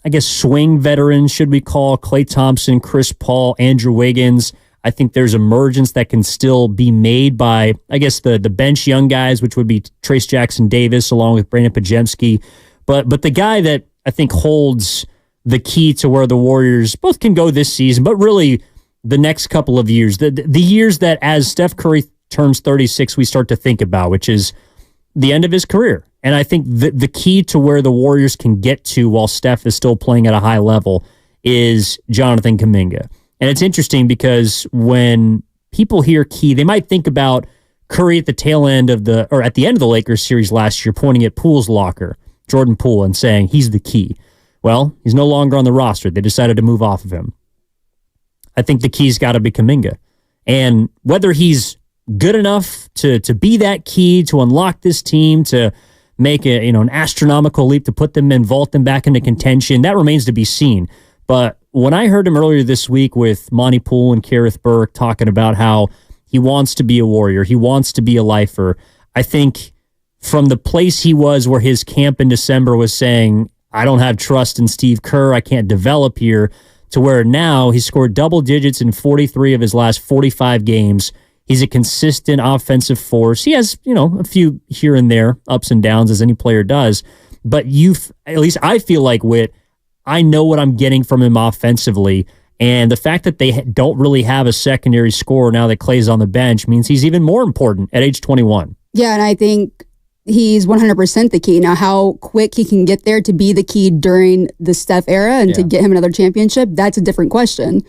S1: I guess, swing veterans, should we call, Klay Thompson, Chris Paul, Andrew Wiggins. I think there's emergence that can still be made by, I guess, the bench young guys, which would be Trace Jackson Davis along with Brandon Pajemski. But the guy that I think holds the key to where the Warriors both can go this season, but really the next couple of years, the years that as Steph Curry turns 36, we start to think about, which is the end of his career. And I think the key to where the Warriors can get to while Steph is still playing at a high level is Jonathan Kaminga. And it's interesting because when people hear key, they might think about Curry at the tail end of at the end of the Lakers series last year, pointing at Poole's locker, Jordan Poole, and saying he's the key. Well, he's no longer on the roster. They decided to move off of him. I think the key's got to be Kaminga. And whether he's good enough to be that key, to unlock this team, to make an astronomical leap, to put them and vault them back into contention, that remains to be seen. But when I heard him earlier this week with Monty Poole and Kareth Burke talking about how he wants to be a Warrior, he wants to be a lifer, I think from the place he was where his camp in December was saying, I don't have trust in Steve Kerr, I can't develop here, to where now he's scored double digits in 43 of his last 45 games. He's a consistent offensive force. He has, a few here and there, ups and downs, as any player does. But at least I feel like, Whit, I know what I'm getting from him offensively. And the fact that they don't really have a secondary scorer now that Klay's on the bench means he's even more important at age 21.
S2: Yeah, and I think he's 100% the key. Now, how quick he can get there to be the key during the Steph era and to get him another championship, that's a different question.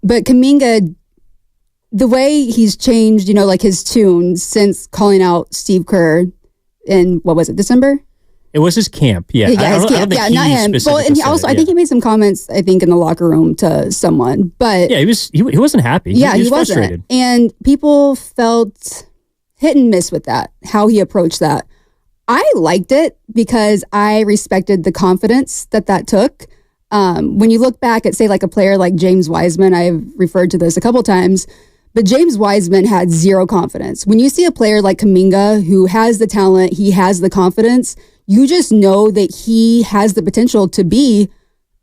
S2: But Kaminga, the way he's changed, like his tune since calling out Steve Kerr in, what was it, December?
S1: It was his camp, yeah.
S2: His camp. Yeah, not him. Well, and he also, I think he made some comments, I think, in the locker room to someone. But
S1: yeah, he wasn't happy.
S2: Yeah,
S1: he was
S2: wasn't.
S1: Frustrated.
S2: And people felt hit and miss with that, how he approached that. I liked it because I respected the confidence that took. When you look back at, say, like a player like James Wiseman, I've referred to this a couple times, but James Wiseman had zero confidence. When you see a player like Kaminga who has the talent, he has the confidence, you just know that he has the potential to be,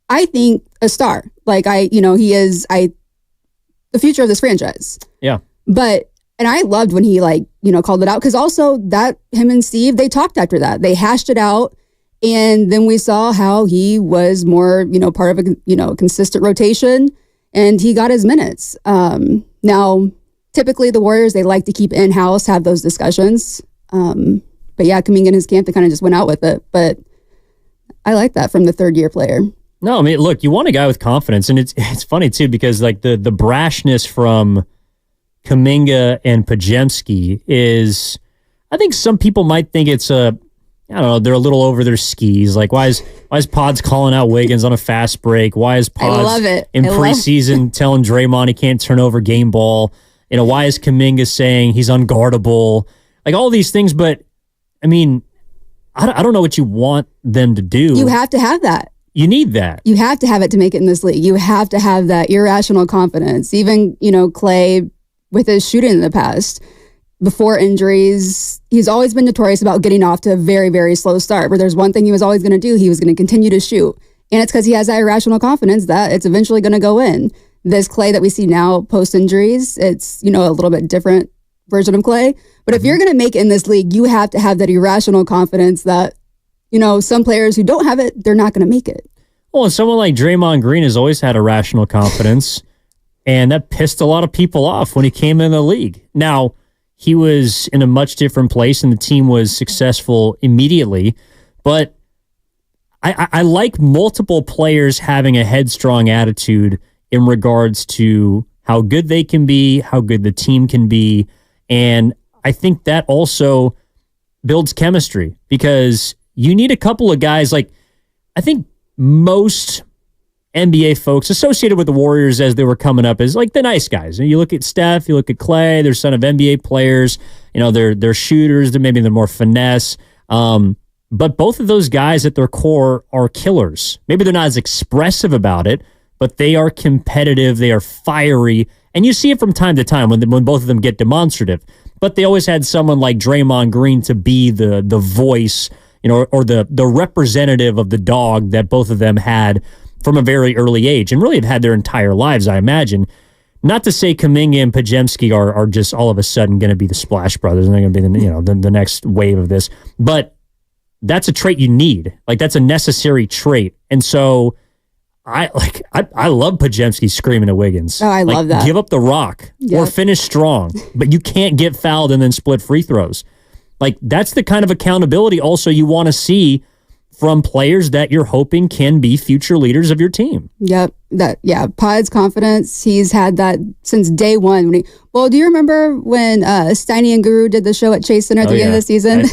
S2: I think, a star. Like he is the future of this franchise.
S1: Yeah.
S2: And I loved when he called it out, because also that him and Steve, they talked after that. They hashed it out. And then we saw how he was more, part of a, consistent rotation, and he got his minutes. Now, typically the Warriors, they like to keep in-house, have those discussions. But yeah, Kaminga in his camp, they kind of just went out with it. But I like that from the third-year player.
S1: No, I mean, look, you want a guy with confidence. And it's funny, too, because like the brashness from Kaminga and Pajemski is, I think some people might think it's I don't know, they're a little over their skis. Like, why is Pods calling out Wiggins on a fast break? Why is Pods in preseason telling Draymond he can't turn over game ball? Why is Kaminga saying he's unguardable? Like, all these things, but I mean, I don't know what you want them to do.
S2: You have to have that.
S1: You need that.
S2: You have to have it to make it in this league. You have to have that irrational confidence. Even, Klay, with his shooting in the past, before injuries, he's always been notorious about getting off to a very, very slow start. Where there's one thing he was always going to do, he was going to continue to shoot. And it's because he has that irrational confidence that it's eventually going to go in. This Klay that we see now post-injuries, it's, a little bit different version of Klay. But if you're going to make it in this league, you have to have that irrational confidence that, some players who don't have it, they're not going to make it.
S1: Well, and someone like Draymond Green has always had irrational confidence, and that pissed a lot of people off when he came in the league. Now, he was in a much different place and the team was successful immediately. But I like multiple players having a headstrong attitude in regards to how good they can be, how good the team can be. And I think that also builds chemistry because you need a couple of guys. Like, I think most NBA folks associated with the Warriors as they were coming up as like the nice guys. And you look at Steph, you look at Clay, they're son of NBA players. You know, they're shooters, they're more finesse. But both of those guys at their core are killers. Maybe they're not as expressive about it, but they are competitive, they are fiery, and you see it from time to time when both of them get demonstrative. But they always had someone like Draymond Green to be the voice, you know, or the representative of the dog that both of them had from a very early age, and really have had their entire lives, I imagine. Not to say Kaminga and Podziemski are just all of a sudden going to be the Splash Brothers, and they're going to be the next wave of this, but that's a trait you need. Like, that's a necessary trait. And so I love Podziemski screaming at Wiggins.
S2: Oh, I love that.
S1: Give up the rock or finish strong, but you can't get fouled and then split free throws. Like, that's the kind of accountability also you want to see from players that you're hoping can be future leaders of your team.
S2: Yep. Pod's confidence, he's had that since day one. Do you remember when Steiny and Guru did the show at Chase Center at the end of the season?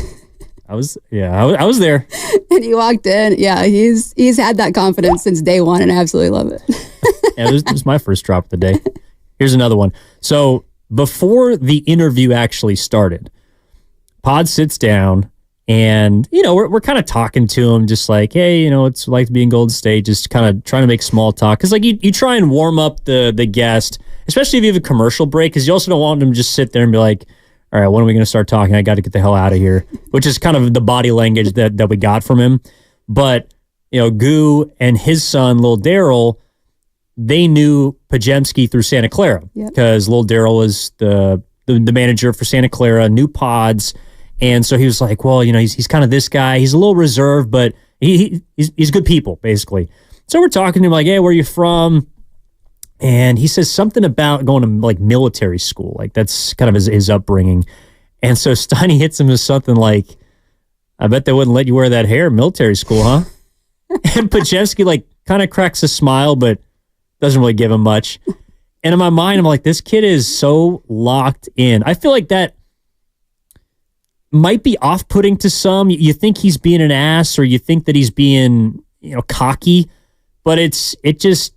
S1: I was there.
S2: And he walked in. Yeah, he's had that confidence since day one, and I absolutely love it.
S1: Yeah, this was my first drop of the day. Here's another one. So before the interview actually started, Pod sits down, and we're kind of talking to him, just like, hey, it's like to be in Golden State, just kind of trying to make small talk, because like you try and warm up the guest, especially if you have a commercial break, because you also don't want them to just sit there and be like, all right, when are we going to start talking? I got to get the hell out of here, which is kind of the body language that we got from him. But, Goo and his son, Lil Daryl, they knew Podziemski through Santa Clara, because Lil Daryl was the manager for Santa Clara, knew Pods. And so he was like, well, he's kind of this guy. He's a little reserved, but he's good people, basically. So we're talking to him like, hey, where are you from? And he says something about going to like military school. Like, that's kind of his upbringing. And so Steiny hits him with something like, I bet they wouldn't let you wear that hair in military school, huh? And Podziemski like kind of cracks a smile, but doesn't really give him much. And in my mind, I'm like, this kid is so locked in. I feel like that might be off-putting to some. You think he's being an ass, or you think that he's being, cocky, but it's just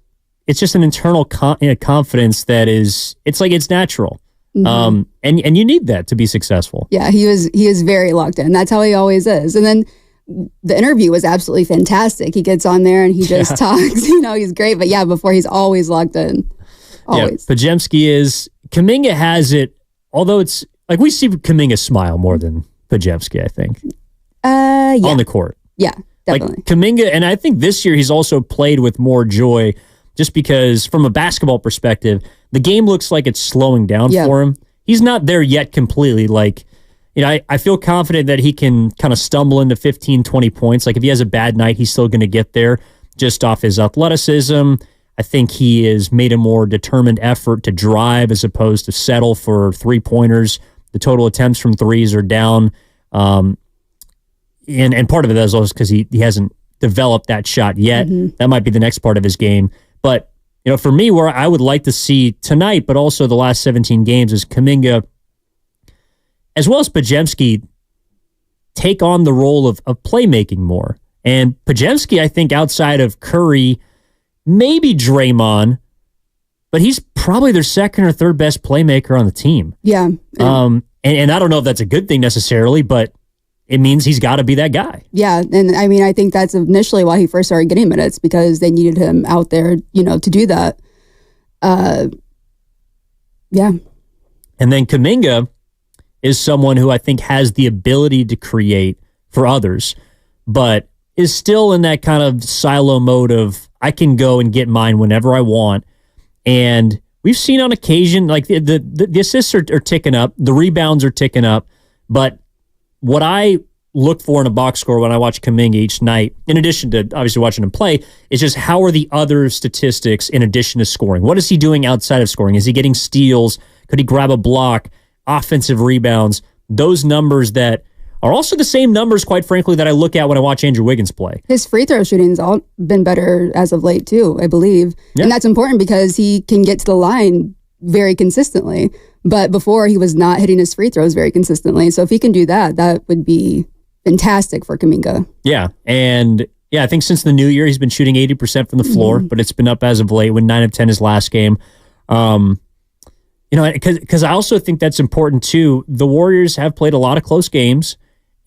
S1: an internal confidence that it's natural. Mm-hmm. And you need that to be successful.
S2: Yeah, he is very locked in. That's how he always is. And then the interview was absolutely fantastic. He gets on there and he just talks. He's great. But before, he's always locked in. Always. Yeah,
S1: Kaminga has it, although it's like we see Kaminga smile more than Podziemski, I think. On the court.
S2: Yeah, definitely.
S1: Like Kaminga, and I think this year he's also played with more joy, just because from a basketball perspective, the game looks like it's slowing down for him. He's not there yet completely. Like, I feel confident that he can kind of stumble into 15, 20 points. Like, if he has a bad night, he's still going to get there just off his athleticism. I think he has made a more determined effort to drive as opposed to settle for three-pointers. The total attempts from threes are down. And part of it is also because he hasn't developed that shot yet. Mm-hmm. That might be the next part of his game. But, for me, where I would like to see tonight, but also the last 17 games, is Kaminga, as well as Podziemski, take on the role of playmaking more. And Podziemski, I think, outside of Curry, maybe Draymond, but he's probably their second or third best playmaker on the team.
S2: Yeah.
S1: And I don't know if that's a good thing necessarily, but it means he's got to be that guy.
S2: Yeah, and I mean, I think that's initially why he first started getting minutes, because they needed him out there, to do that. Yeah.
S1: And then Kaminga is someone who I think has the ability to create for others, but is still in that kind of silo mode of, I can go and get mine whenever I want. And we've seen on occasion, like the assists are ticking up, the rebounds are ticking up, but what I look for in a box score when I watch Kaminga each night, in addition to obviously watching him play, is just how are the other statistics in addition to scoring? What is he doing outside of scoring? Is he getting steals? Could he grab a block? offensive rebounds, those numbers that are also the same numbers, quite frankly, that I look at when I watch Andrew Wiggins play.
S2: His free throw shooting's all been better as of late too, I believe. Yeah. And that's important because he can get to the line very consistently. But before, he was not hitting his free throws very consistently. So if he can do that, that would be fantastic for Kaminga.
S1: Yeah. And yeah, I think since the new year, he's been shooting 80% from the floor, but it's been up as of late, when 9 of 10 his last game. Because I also think that's important too. The Warriors have played a lot of close games,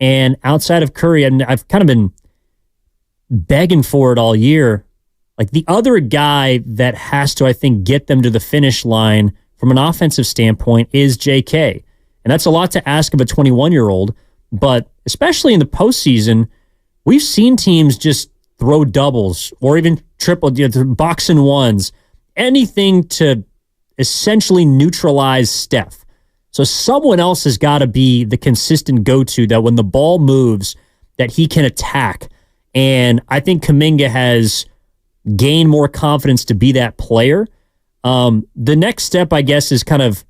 S1: and outside of Curry, and I've kind of been begging for it all year, like the other guy that has to, I think, get them to the finish line from an offensive standpoint is JK. And that's a lot to ask of a 21-year-old, but especially in the postseason, we've seen teams just throw doubles or even triple, box and ones, anything to essentially neutralize Steph. So someone else has got to be the consistent go-to that when the ball moves, that he can attack. And I think Kaminga has gained more confidence to be that player. The next step, I guess, is kind of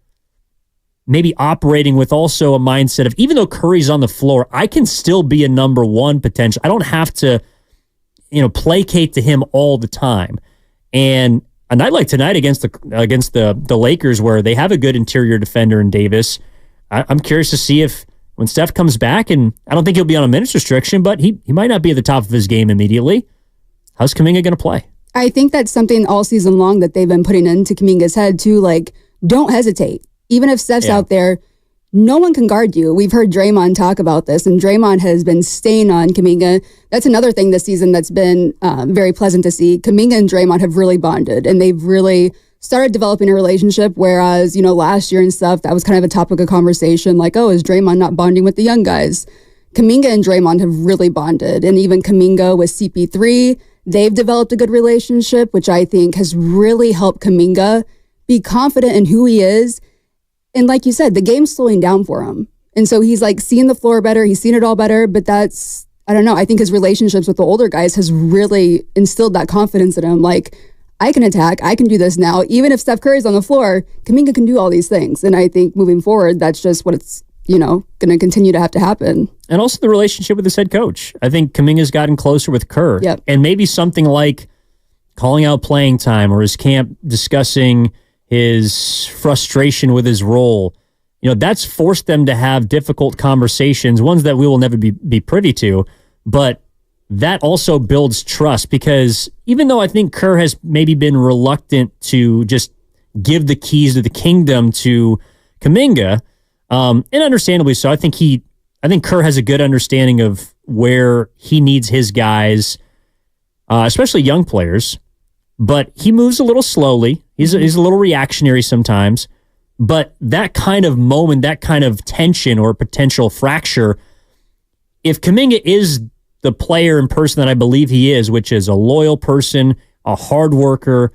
S1: maybe operating with also a mindset of, even though Curry's on the floor, I can still be a number one potential. I don't have to, placate to him all the time. And a night like tonight against the Lakers, where they have a good interior defender in Davis, I'm curious to see if when Steph comes back, and I don't think he'll be on a minutes restriction, but he might not be at the top of his game immediately. How's Kaminga going to play?
S2: I think that's something all season long that they've been putting into Kaminga's head too. Like, don't hesitate. Even if Steph's out there, no one can guard you. We've heard Draymond talk about this, and Draymond has been staying on Kaminga. That's another thing this season that's been very pleasant to see. Kaminga and Draymond have really bonded, and they've really started developing a relationship, whereas, last year and stuff, that was kind of a topic of conversation, like, oh, is Draymond not bonding with the young guys? Kaminga and Draymond have really bonded, and even Kaminga with CP3, they've developed a good relationship, which I think has really helped Kaminga be confident in who he is. And like you said, the game's slowing down for him. And so he's like seeing the floor better. He's seen it all better. But that's, I don't know. I think his relationships with the older guys has really instilled that confidence in him. Like, I can attack. I can do this now. Even if Steph Curry's on the floor, Kaminga can do all these things. And I think moving forward, that's just what it's, going to continue to have to happen.
S1: And also the relationship with his head coach. I think Kaminga's gotten closer with Kerr.
S2: Yep.
S1: And maybe something like calling out playing time, or his camp discussing his frustration with his role, that's forced them to have difficult conversations, ones that we will never be privy to. But that also builds trust, because even though I think Kerr has maybe been reluctant to just give the keys to the kingdom to Kaminga, and understandably so, I think Kerr has a good understanding of where he needs his guys, especially young players. But he moves a little slowly. He's a little reactionary sometimes. But that kind of moment, that kind of tension or potential fracture, if Kaminga is the player and person that I believe he is, which is a loyal person, a hard worker,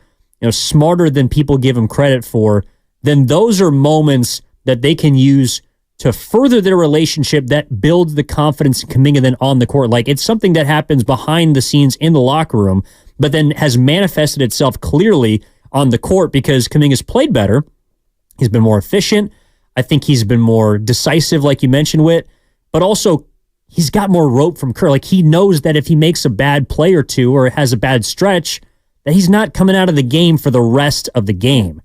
S1: smarter than people give him credit for, then those are moments that they can use to further their relationship that builds the confidence in Kaminga then on the court. Like, it's something that happens behind the scenes in the locker room, but then has manifested itself clearly on the court because Kaminga's played better. He's been more efficient. I think he's been more decisive, like you mentioned, Whit, but also he's got more rope from Kerr. Like, he knows that if he makes a bad play or two or has a bad stretch, that he's not coming out of the game for the rest of the game.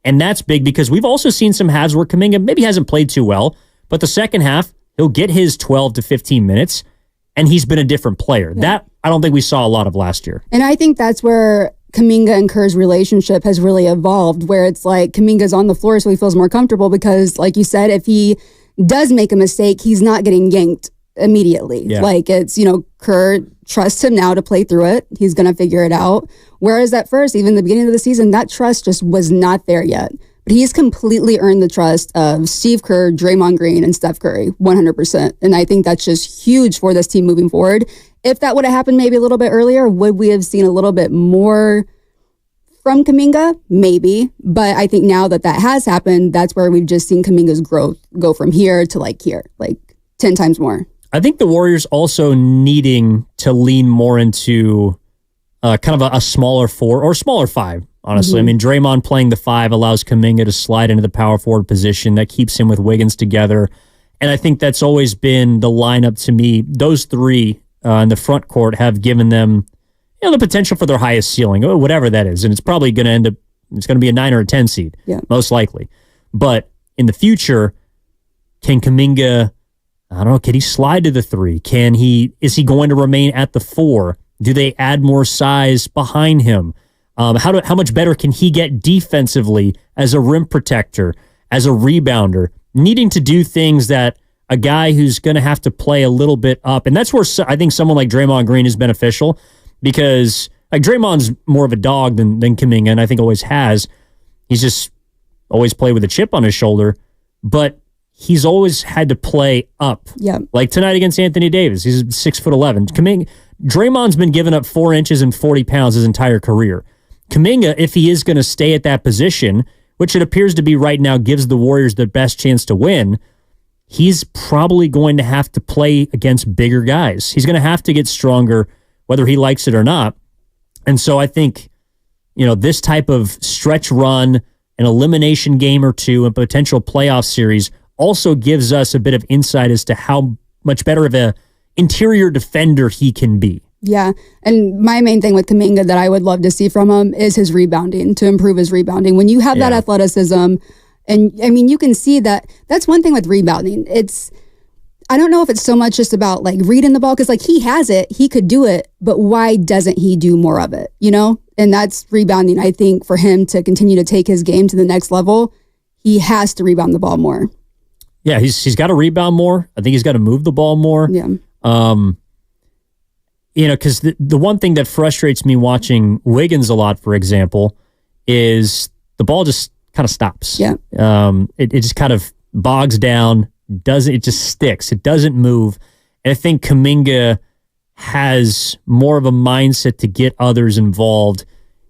S1: And that's big, because we've also seen some halves where Kaminga maybe hasn't played too well, but the second half, he'll get his 12 to 15 minutes, and he's been a different player. Yeah. That I don't think we saw a lot of last year.
S2: And I think that's where Kaminga and Kerr's relationship has really evolved, where it's like Kaminga's on the floor so he feels more comfortable because, like you said, if he does make a mistake, he's not getting yanked immediately. Yeah. Like, it's, Kerr trusts him now to play through it. He's going to figure it out. Whereas at first, even the beginning of the season, that trust just was not there yet. But he's completely earned the trust of Steve Kerr, Draymond Green, and Steph Curry, 100%. And I think that's just huge for this team moving forward. If that would have happened maybe a little bit earlier, would we have seen a little bit more from Kaminga? Maybe. But I think now that has happened, that's where we've just seen Kaminga's growth go from here to here, 10 times more.
S1: I think the Warriors also needing to lean more into kind of a smaller 4 or smaller 5. honestly. I mean, Draymond playing the 5 allows Kaminga to slide into the power forward position. That keeps him with Wiggins together. And I think that's always been the lineup to me. Those 3 in the front court have given them the potential for their highest ceiling, or whatever that is. And it's probably going to end up, it's going to be a 9 or a 10 seed, most likely. But in the future, can Kaminga, I don't know, can he slide to the 3? Is he going to remain at the 4? Do they add more size behind him? How much better can he get defensively as a rim protector, as a rebounder, needing to do things that a guy who's going to have to play a little bit up. And that's where I think someone like Draymond Green is beneficial, because like Draymond's more of a dog than Kaminga, and I think always has. He's just always played with a chip on his shoulder, but he's always had to play up.
S2: Yeah.
S1: Like tonight against Anthony Davis, he's 6'11". Draymond's been giving up 4 inches and 40 pounds his entire career. Kaminga, if he is going to stay at that position, which it appears to be right now, gives the Warriors the best chance to win, he's probably going to have to play against bigger guys. He's going to have to get stronger, whether he likes it or not. And so I think, this type of stretch run, an elimination game or 2, and potential playoff series also gives us a bit of insight as to how much better of a interior defender he can be.
S2: Yeah. And my main thing with Kaminga that I would love to see from him is his rebounding, to improve his rebounding. When you have that athleticism, and I mean, you can see that's one thing with rebounding. I don't know if it's so much just about like reading the ball, because like he has it, he could do it, but why doesn't he do more of it? And that's rebounding. I think for him to continue to take his game to the next level, he has to rebound the ball more.
S1: Yeah, he's got to rebound more. I think he's got to move the ball more.
S2: Yeah.
S1: Because the one thing that frustrates me watching Wiggins a lot, for example, is the ball just kind of stops.
S2: Yeah.
S1: It just kind of bogs down. It just sticks. It doesn't move. And I think Kaminga has more of a mindset to get others involved.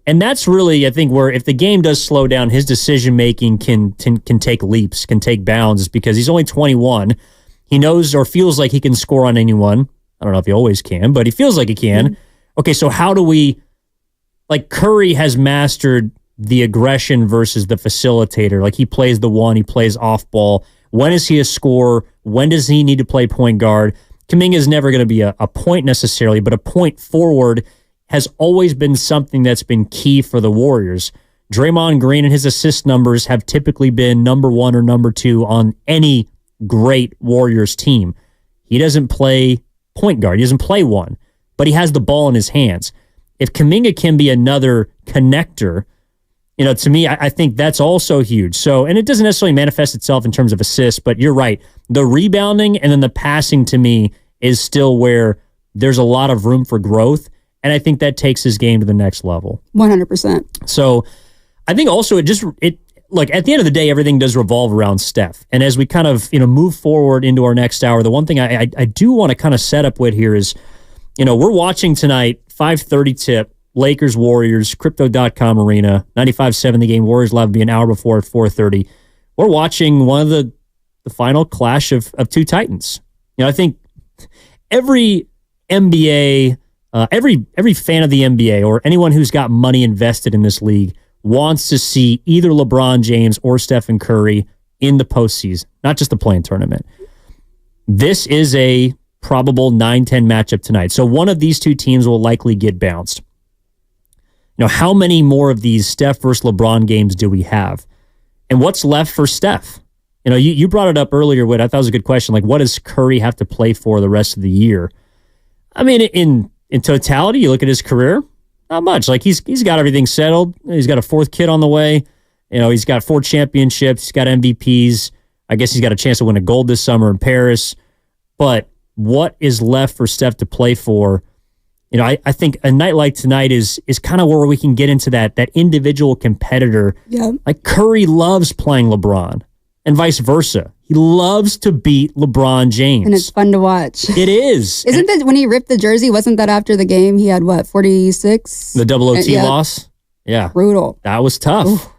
S1: And that's really, I think, where if the game does slow down, his decision-making can take leaps, can take bounds, because he's only 21. He knows or feels like he can score on anyone. I don't know if he always can, but he feels like he can. Mm-hmm. Okay, so how do we, like Curry has mastered the aggression versus the facilitator. Like he plays the 1, he plays off ball. When is he a scorer? When does he need to play point guard? Kaminga is never going to be a point necessarily, but a point forward has always been something that's been key for the Warriors. Draymond Green and his assist numbers have typically been number 1 or number 2 on any great Warriors team. He doesn't play point guard. He doesn't play 1, but he has the ball in his hands. If Kaminga can be another connector, to me, I think that's also huge. So, and it doesn't necessarily manifest itself in terms of assists, but you're right. The rebounding and then the passing to me is still where there's a lot of room for growth. And I think that takes his game to the next level.
S2: 100%.
S1: So I think also at the end of the day, everything does revolve around Steph. And as we kind of, move forward into our next hour, the one thing I do want to kind of set up with here is, we're watching tonight, 5:30 tip, Lakers, Warriors, Crypto.com Arena, 95.7 The Game. Warriors Live will be an hour before at 4:30. We're watching one of the final clash of 2 Titans. I think every NBA, every fan of the NBA or anyone who's got money invested in this league wants to see either LeBron James or Stephen Curry in the postseason, not just the play-in tournament. This is a probable 9-10 matchup tonight. So one of these 2 teams will likely get bounced. How many more of these Steph versus LeBron games do we have? And what's left for Steph? You brought it up earlier, Whit. I thought it was a good question. Like, what does Curry have to play for the rest of the year? I mean, in totality, you look at his career, not much. Like, he's got everything settled. He's got a 4th kid on the way. He's got 4 championships. He's got MVPs. I guess he's got a chance to win a gold this summer in Paris. But what is left for Steph to play for? I think a night like tonight is kind of where we can get into that individual competitor.
S2: Yeah.
S1: Like Curry loves playing LeBron and vice versa. He loves to beat LeBron James.
S2: And it's fun to watch.
S1: It is.
S2: Isn't that when he ripped the jersey, wasn't that after the game? He had 46?
S1: The double OT loss? Yeah.
S2: Brutal.
S1: That was tough. Oof.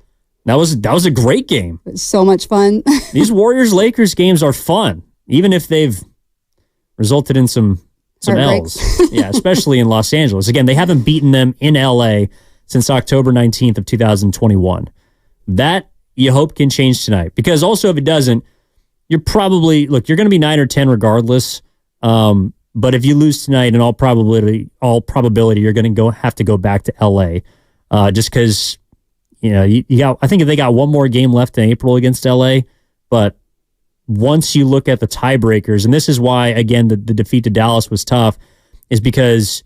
S1: That was a great game.
S2: It was so much fun.
S1: These Warriors-Lakers games are fun, even if they've resulted in some L's. Yeah, especially in Los Angeles. Again, they haven't beaten them in LA since October 19th of 2021. That you hope can change tonight. Because also if it doesn't, you're going to be 9 or 10 regardless. But if you lose tonight, in all probability, you're going to have to go back to LA. Just because, you got, I think if they got one more game left in April against LA, but once you look at the tiebreakers, and this is why, again, the defeat to Dallas was tough, is because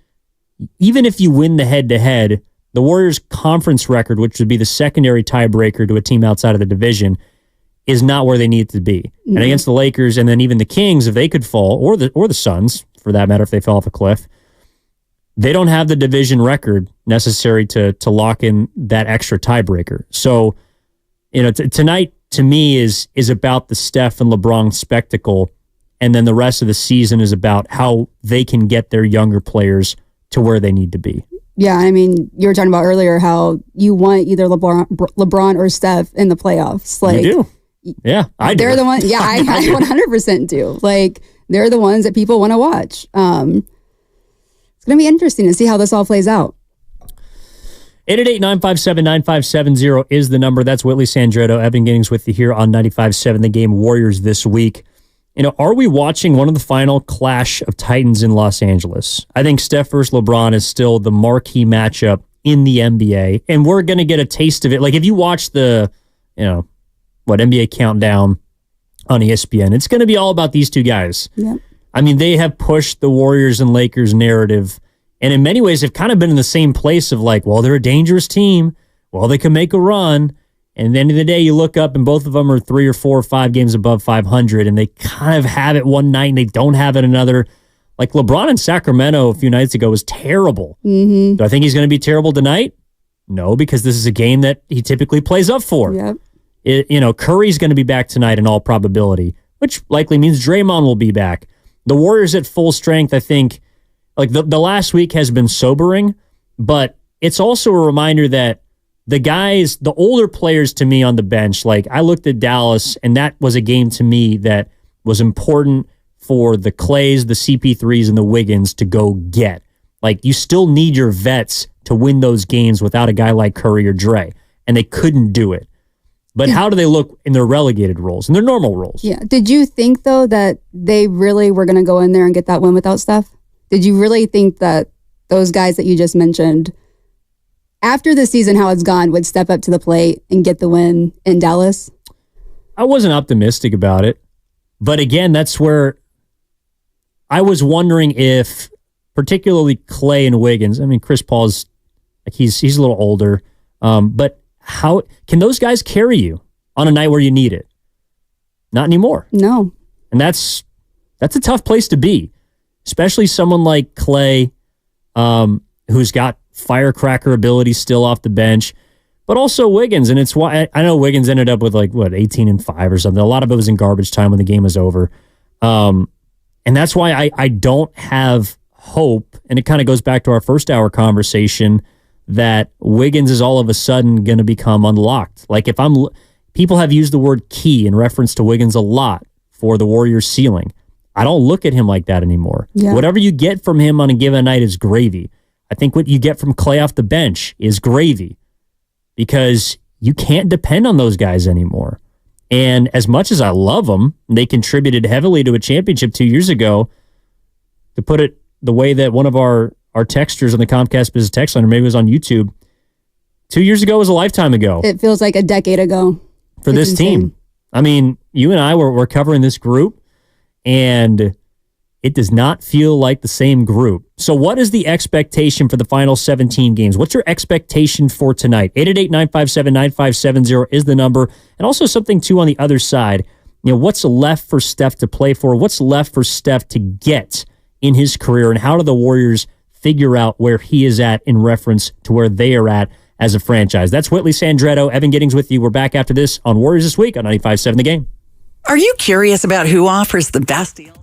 S1: even if you win the head-to-head, the Warriors' conference record, which would be the secondary tiebreaker to a team outside of the division, is not where they need to be. Mm-hmm. And against the Lakers and then even the Kings, if they could fall, or the Suns, for that matter, if they fell off a cliff, they don't have the division record necessary to lock in that extra tiebreaker. So, tonight, to me, is about the Steph and LeBron spectacle, and then the rest of the season is about how they can get their younger players to where they need to be.
S2: Yeah, I mean, you were talking about earlier how you want either LeBron or Steph in the playoffs. Like,
S1: you do. Yeah, I do.
S2: They're the ones. Yeah, I 100% do. Like, they're the ones that people want to watch. It's going to be interesting to see how this all plays out.
S1: 888-957-9570 is the number. That's Whitley Sandretto. Evan Giddings with you here on 95.7 The Game. Warriors this week. Are we watching one of the final clash of Titans in Los Angeles? I think Steph versus LeBron is still the marquee matchup in the NBA, and we're going to get a taste of it. Like, if you watch the, NBA Countdown on ESPN, it's going to be all about these two guys.
S2: Yeah.
S1: I mean, they have pushed the Warriors and Lakers narrative, and in many ways have kind of been in the same place of like, well, they're a dangerous team. Well, they can make a run. And at the end of the day, you look up and both of them are 3 or 4 or 5 games above 500, and they kind of have it one night and they don't have it another. Like LeBron in Sacramento a few nights ago was terrible.
S2: Mm-hmm.
S1: Do I think he's going to be terrible tonight? No, because this is a game that he typically plays up for.
S2: Yep.
S1: Curry's going to be back tonight in all probability, which likely means Draymond will be back. The Warriors at full strength, I think, like the last week has been sobering, but it's also a reminder that the guys, the older players to me on the bench, like I looked at Dallas, and that was a game to me that was important for the Clays, the CP3s, and the Wiggins to go get. Like, you still need your vets to win those games without a guy like Curry or Dre, and they couldn't do it. But how do they look in their relegated roles, in their normal roles?
S2: Yeah. Did you think, though, that they really were going to go in there and get that win without Steph? Did you really think that those guys that you just mentioned, after the season, how it's gone, would step up to the plate and get the win in Dallas?
S1: I wasn't optimistic about it. But again, that's where I was wondering if, particularly Clay and Wiggins, I mean, Chris Paul's, like he's a little older, but how can those guys carry you on a night where you need it? Not anymore.
S2: No.
S1: And that's a tough place to be, especially someone like Clay, who's got firecracker ability still off the bench, but also Wiggins. And it's why I know Wiggins ended up with 18 and 5 or something. A lot of it was in garbage time when the game was over. And that's why I don't have hope. And it kind of goes back to our first hour conversation that Wiggins is all of a sudden going to become unlocked. Like people have used the word key in reference to Wiggins a lot for the Warriors ceiling. I don't look at him like that anymore.
S2: Yeah.
S1: Whatever you get from him on a given night is gravy. I think what you get from Clay off the bench is gravy because you can't depend on those guys anymore. And as much as I love them, they contributed heavily to a championship 2 years ago. To put it the way that one of our texters on the Comcast Business Text Line, or maybe it was on YouTube, 2 years ago was a lifetime ago.
S2: It feels like a decade ago.
S1: For this team. I mean, you and I were covering this group, and it does not feel like the same group. So what is the expectation for the final 17 games? What's your expectation for tonight? 888-957-9570 is the number. And also something, too, on the other side. What's left for Steph to play for? What's left for Steph to get in his career? And how do the Warriors figure out where he is at in reference to where they are at as a franchise? That's Whitley Sandretto. Evan Giddings with you. We're back after this on Warriors This Week on 95.7 The Game.
S5: Are you curious about who offers the best deals?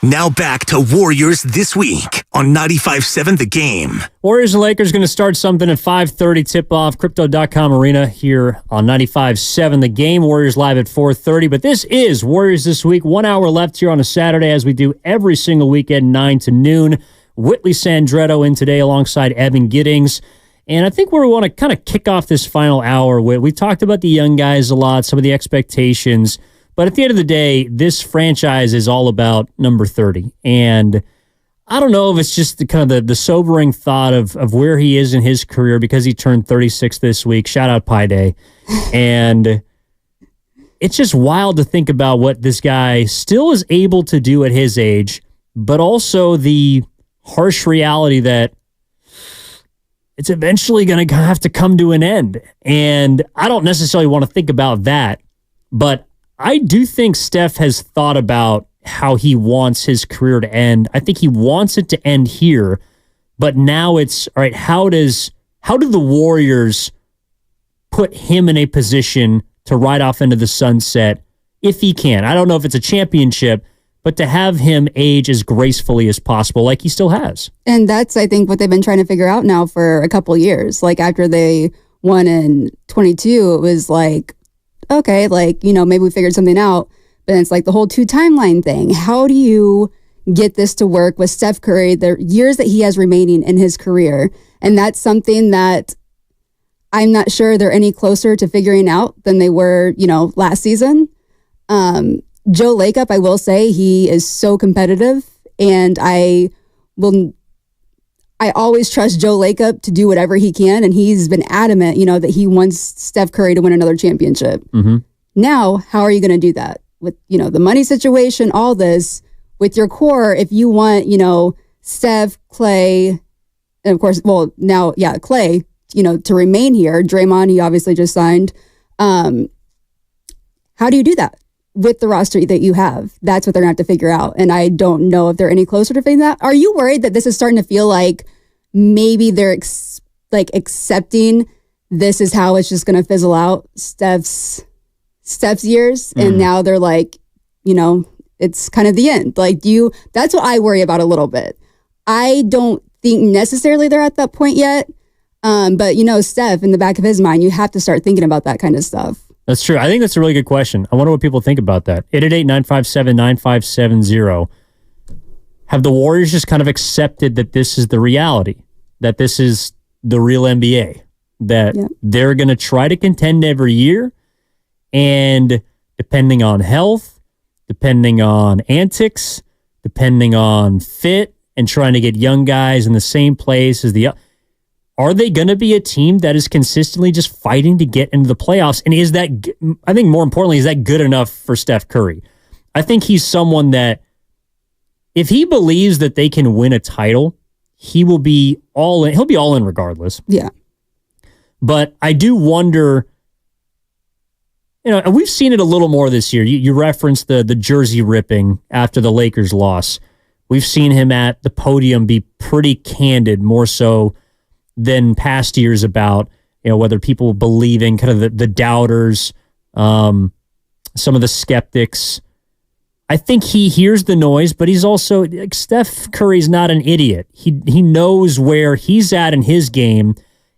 S8: Now back to Warriors This Week on 95.7 The Game.
S1: Warriors and Lakers going to start something at 5:30 tip-off, Crypto.com Arena here on 95.7 The Game. Warriors live at 4:30. But this is Warriors This Week. 1 hour left here on a Saturday, as we do every single weekend, 9 to noon. Whitley Sandretto in today alongside Evan Giddings. And I think where we want to kind of kick off this final hour with, we talked about the young guys a lot, some of the expectations. But at the end of the day, this franchise is all about number 30. And I don't know if it's just the sobering thought of where he is in his career because he turned 36 this week. Shout out Pi Day. And it's just wild to think about what this guy still is able to do at his age, but also the harsh reality that it's eventually going to have to come to an end. And I don't necessarily want to think about that, but I do think Steph has thought about how he wants his career to end. I think he wants it to end here, but now it's, all right, how do the Warriors put him in a position to ride off into the sunset if he can? I don't know if it's a championship, but to have him age as gracefully as possible, like he still has.
S2: And that's, I think, what they've been trying to figure out now for a couple years. Like after they won in 22, it was like, okay, maybe we figured something out. But it's like the whole 2 timeline thing. How do you get this to work with Steph Curry, the years that he has remaining in his career? And that's something that I'm not sure they're any closer to figuring out than they were, last season. Joe Lacob, I will say, he is so competitive, and I always trust Joe Lacob to do whatever he can, and he's been adamant, that he wants Steph Curry to win another championship.
S1: Mm-hmm.
S2: Now, how are you going to do that? With, the money situation, all this, with your core, if you want, Steph, Clay, and of course, Clay, to remain here. Draymond, he obviously just signed. How do you do that with the roster that you have? That's what they're going to have to figure out. And I don't know if they're any closer to figuring that. Are you worried that this is starting to feel like maybe they're accepting this is how it's just going to fizzle out, Steph's years? Mm-hmm. And now they're like, it's kind of the end. That's what I worry about a little bit. I don't think necessarily they're at that point yet. But Steph, in the back of his mind, you have to start thinking about that kind of stuff.
S1: That's true. I think that's a really good question. I wonder what people think about that. 888-957-9570. Have the Warriors just kind of accepted that this is the reality, that this is the real NBA, that they're going to try to contend every year, and depending on health, depending on antics, depending on fit, and trying to get young guys in the same place as are they going to be a team that is consistently just fighting to get into the playoffs? And is that, I think more importantly, is that good enough for Steph Curry? I think he's someone that if he believes that they can win a title, he will be all in. He'll be all in regardless.
S2: Yeah.
S1: But I do wonder, and we've seen it a little more this year. You referenced the jersey ripping after the Lakers loss. We've seen him at the podium be pretty candid, more so than past years, about whether people believe in kind of the doubters, some of the skeptics. I think he hears the noise, but he's also, Steph Curry's not an idiot. He knows where he's at in his game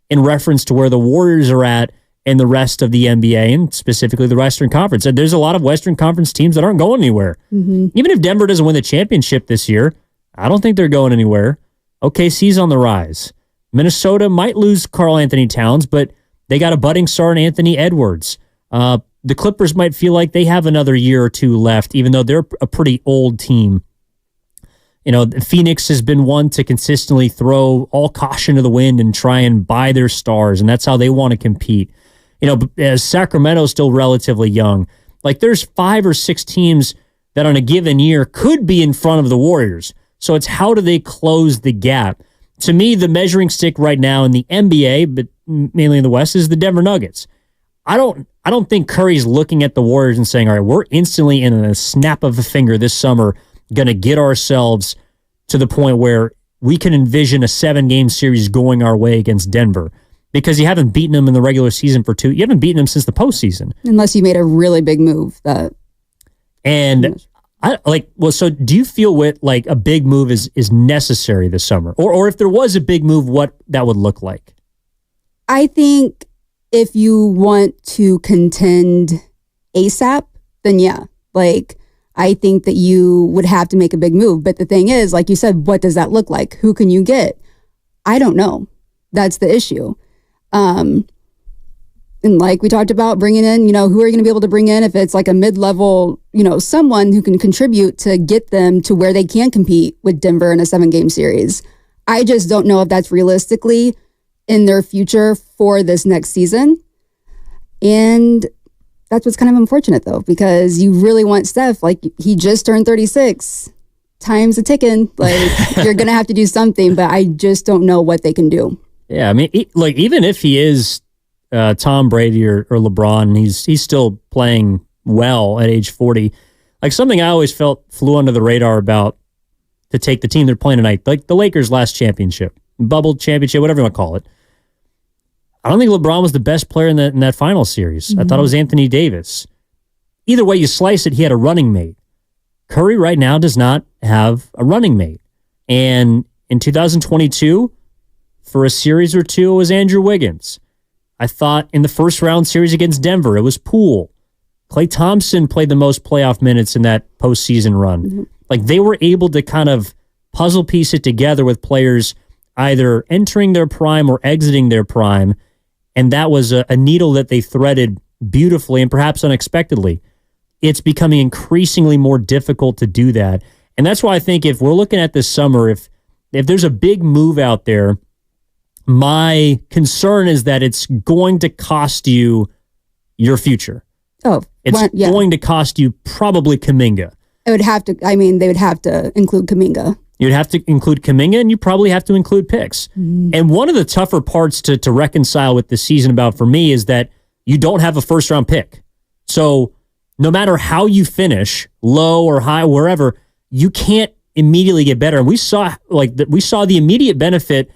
S1: in reference to where the Warriors are at and the rest of the NBA, and specifically the Western Conference. And there's a lot of Western Conference teams that aren't going anywhere.
S2: Mm-hmm.
S1: Even if Denver doesn't win the championship this year, I don't think they're going anywhere. OKC's on the rise. Minnesota might lose Karl Anthony Towns, but they got a budding star in Anthony Edwards. The Clippers might feel like they have another year or two left, even though they're a pretty old team. Phoenix has been one to consistently throw all caution to the wind and try and buy their stars, and that's how they want to compete. Sacramento's still relatively young. There's 5 or 6 teams that on a given year could be in front of the Warriors. So it's how do they close the gap? To me, the measuring stick right now in the NBA, but mainly in the West, is the Denver Nuggets. I don't think Curry's looking at the Warriors and saying, all right, we're instantly in a snap of a finger this summer going to get ourselves to the point where we can envision a 7-game series going our way against Denver, because you haven't beaten them in the regular season you haven't beaten them since the postseason.
S2: Unless you made a really big move.
S1: And So do you feel like a big move is necessary this summer? Or if there was a big move, what that would look like?
S2: I think if you want to contend ASAP, then yeah. Like, I think that you would have to make a big move. But the thing is, like you said, what does that look like? Who can you get? I don't know. That's the issue. And like we talked about, bringing in, who are you going to be able to bring in if it's like a mid-level, someone who can contribute to get them to where they can compete with Denver in a 7-game series. I just don't know if that's realistically in their future for this next season. And that's what's kind of unfortunate, though, because you really want Steph. Like, he just turned 36. Time's a ticking. Like, you're going to have to do something, but I just don't know what they can do.
S1: Yeah, I mean, even if he is Tom Brady or LeBron, he's still playing well at age 40. Like, something I always felt flew under the radar about to take the team they're playing tonight, like the Lakers' last championship, bubble championship, whatever you want to call it. I don't think LeBron was the best player in that final series. Mm-hmm. I thought it was Anthony Davis. Either way you slice it, he had a running mate. Curry right now does not have a running mate. And in 2022, for a series or two, it was Andrew Wiggins. I thought in the first round series against Denver, it was Poole. Klay Thompson played the most playoff minutes in that postseason run. Mm-hmm. Like, they were able to kind of puzzle piece it together with players either entering their prime or exiting their prime, and that was a needle that they threaded beautifully and perhaps unexpectedly. It's becoming increasingly more difficult to do that. And that's why I think if we're looking at this summer, if there's a big move out there, my concern is that it's going to cost you your future.
S2: Oh,
S1: it's going to cost you probably Kaminga.
S2: It would have to, they would have to include Kaminga.
S1: You'd have to include Kaminga, and you probably have to include picks. Mm. And one of the tougher parts to reconcile with this season about for me is that you don't have a first-round pick. So no matter how you finish, low or high, wherever, you can't immediately get better. And we saw the immediate benefit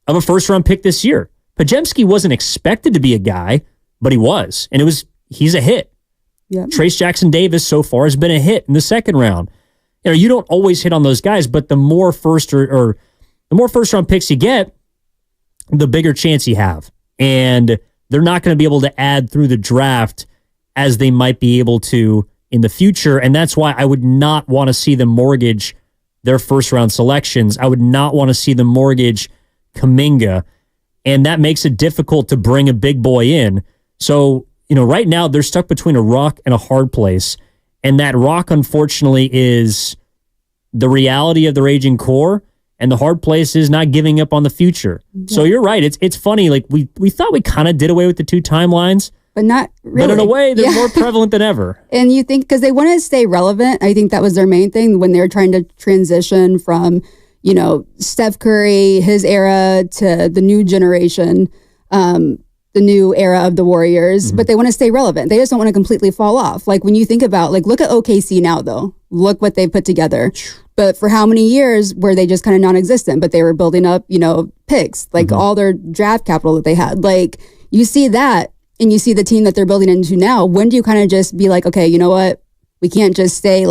S1: of a first-round pick this year. Podziemski wasn't expected to be a guy, but he was. And he's a hit. Yep. Trace Jackson-Davis so far has been a hit in the second round. You don't always hit on those guys, but the more first-round picks you get, the bigger chance you have. And they're not going to be able to add through the draft as they might be able to in the future. And that's why I would not want to see them mortgage their first-round selections. I would not want to see them mortgage Kaminga. And that makes it difficult to bring a big boy in. So, right now they're stuck between a rock and a hard place. And that rock, unfortunately, is the reality of their aging core, and the hard place is not giving up on the future. Yeah. So you're right. It's funny. Like, we thought we kind of did away with the two timelines,
S2: but not really.
S1: But in a way, they're more prevalent than ever.
S2: And you think, because they want to stay relevant, I think that was their main thing when they were trying to transition from, Steph Curry, his era, to the new generation, the new era of the Warriors, mm-hmm. but they want to stay relevant. They just don't want to completely fall off. Like, when you think about, look at OKC now, though. Look what they put together. But for how many years were they just kind of non-existent? But they were building up, picks, mm-hmm. all their draft capital that they had. Like, you see that, and you see the team that they're building into now. When do you kind of just be like, okay, you know what? We can't just stay,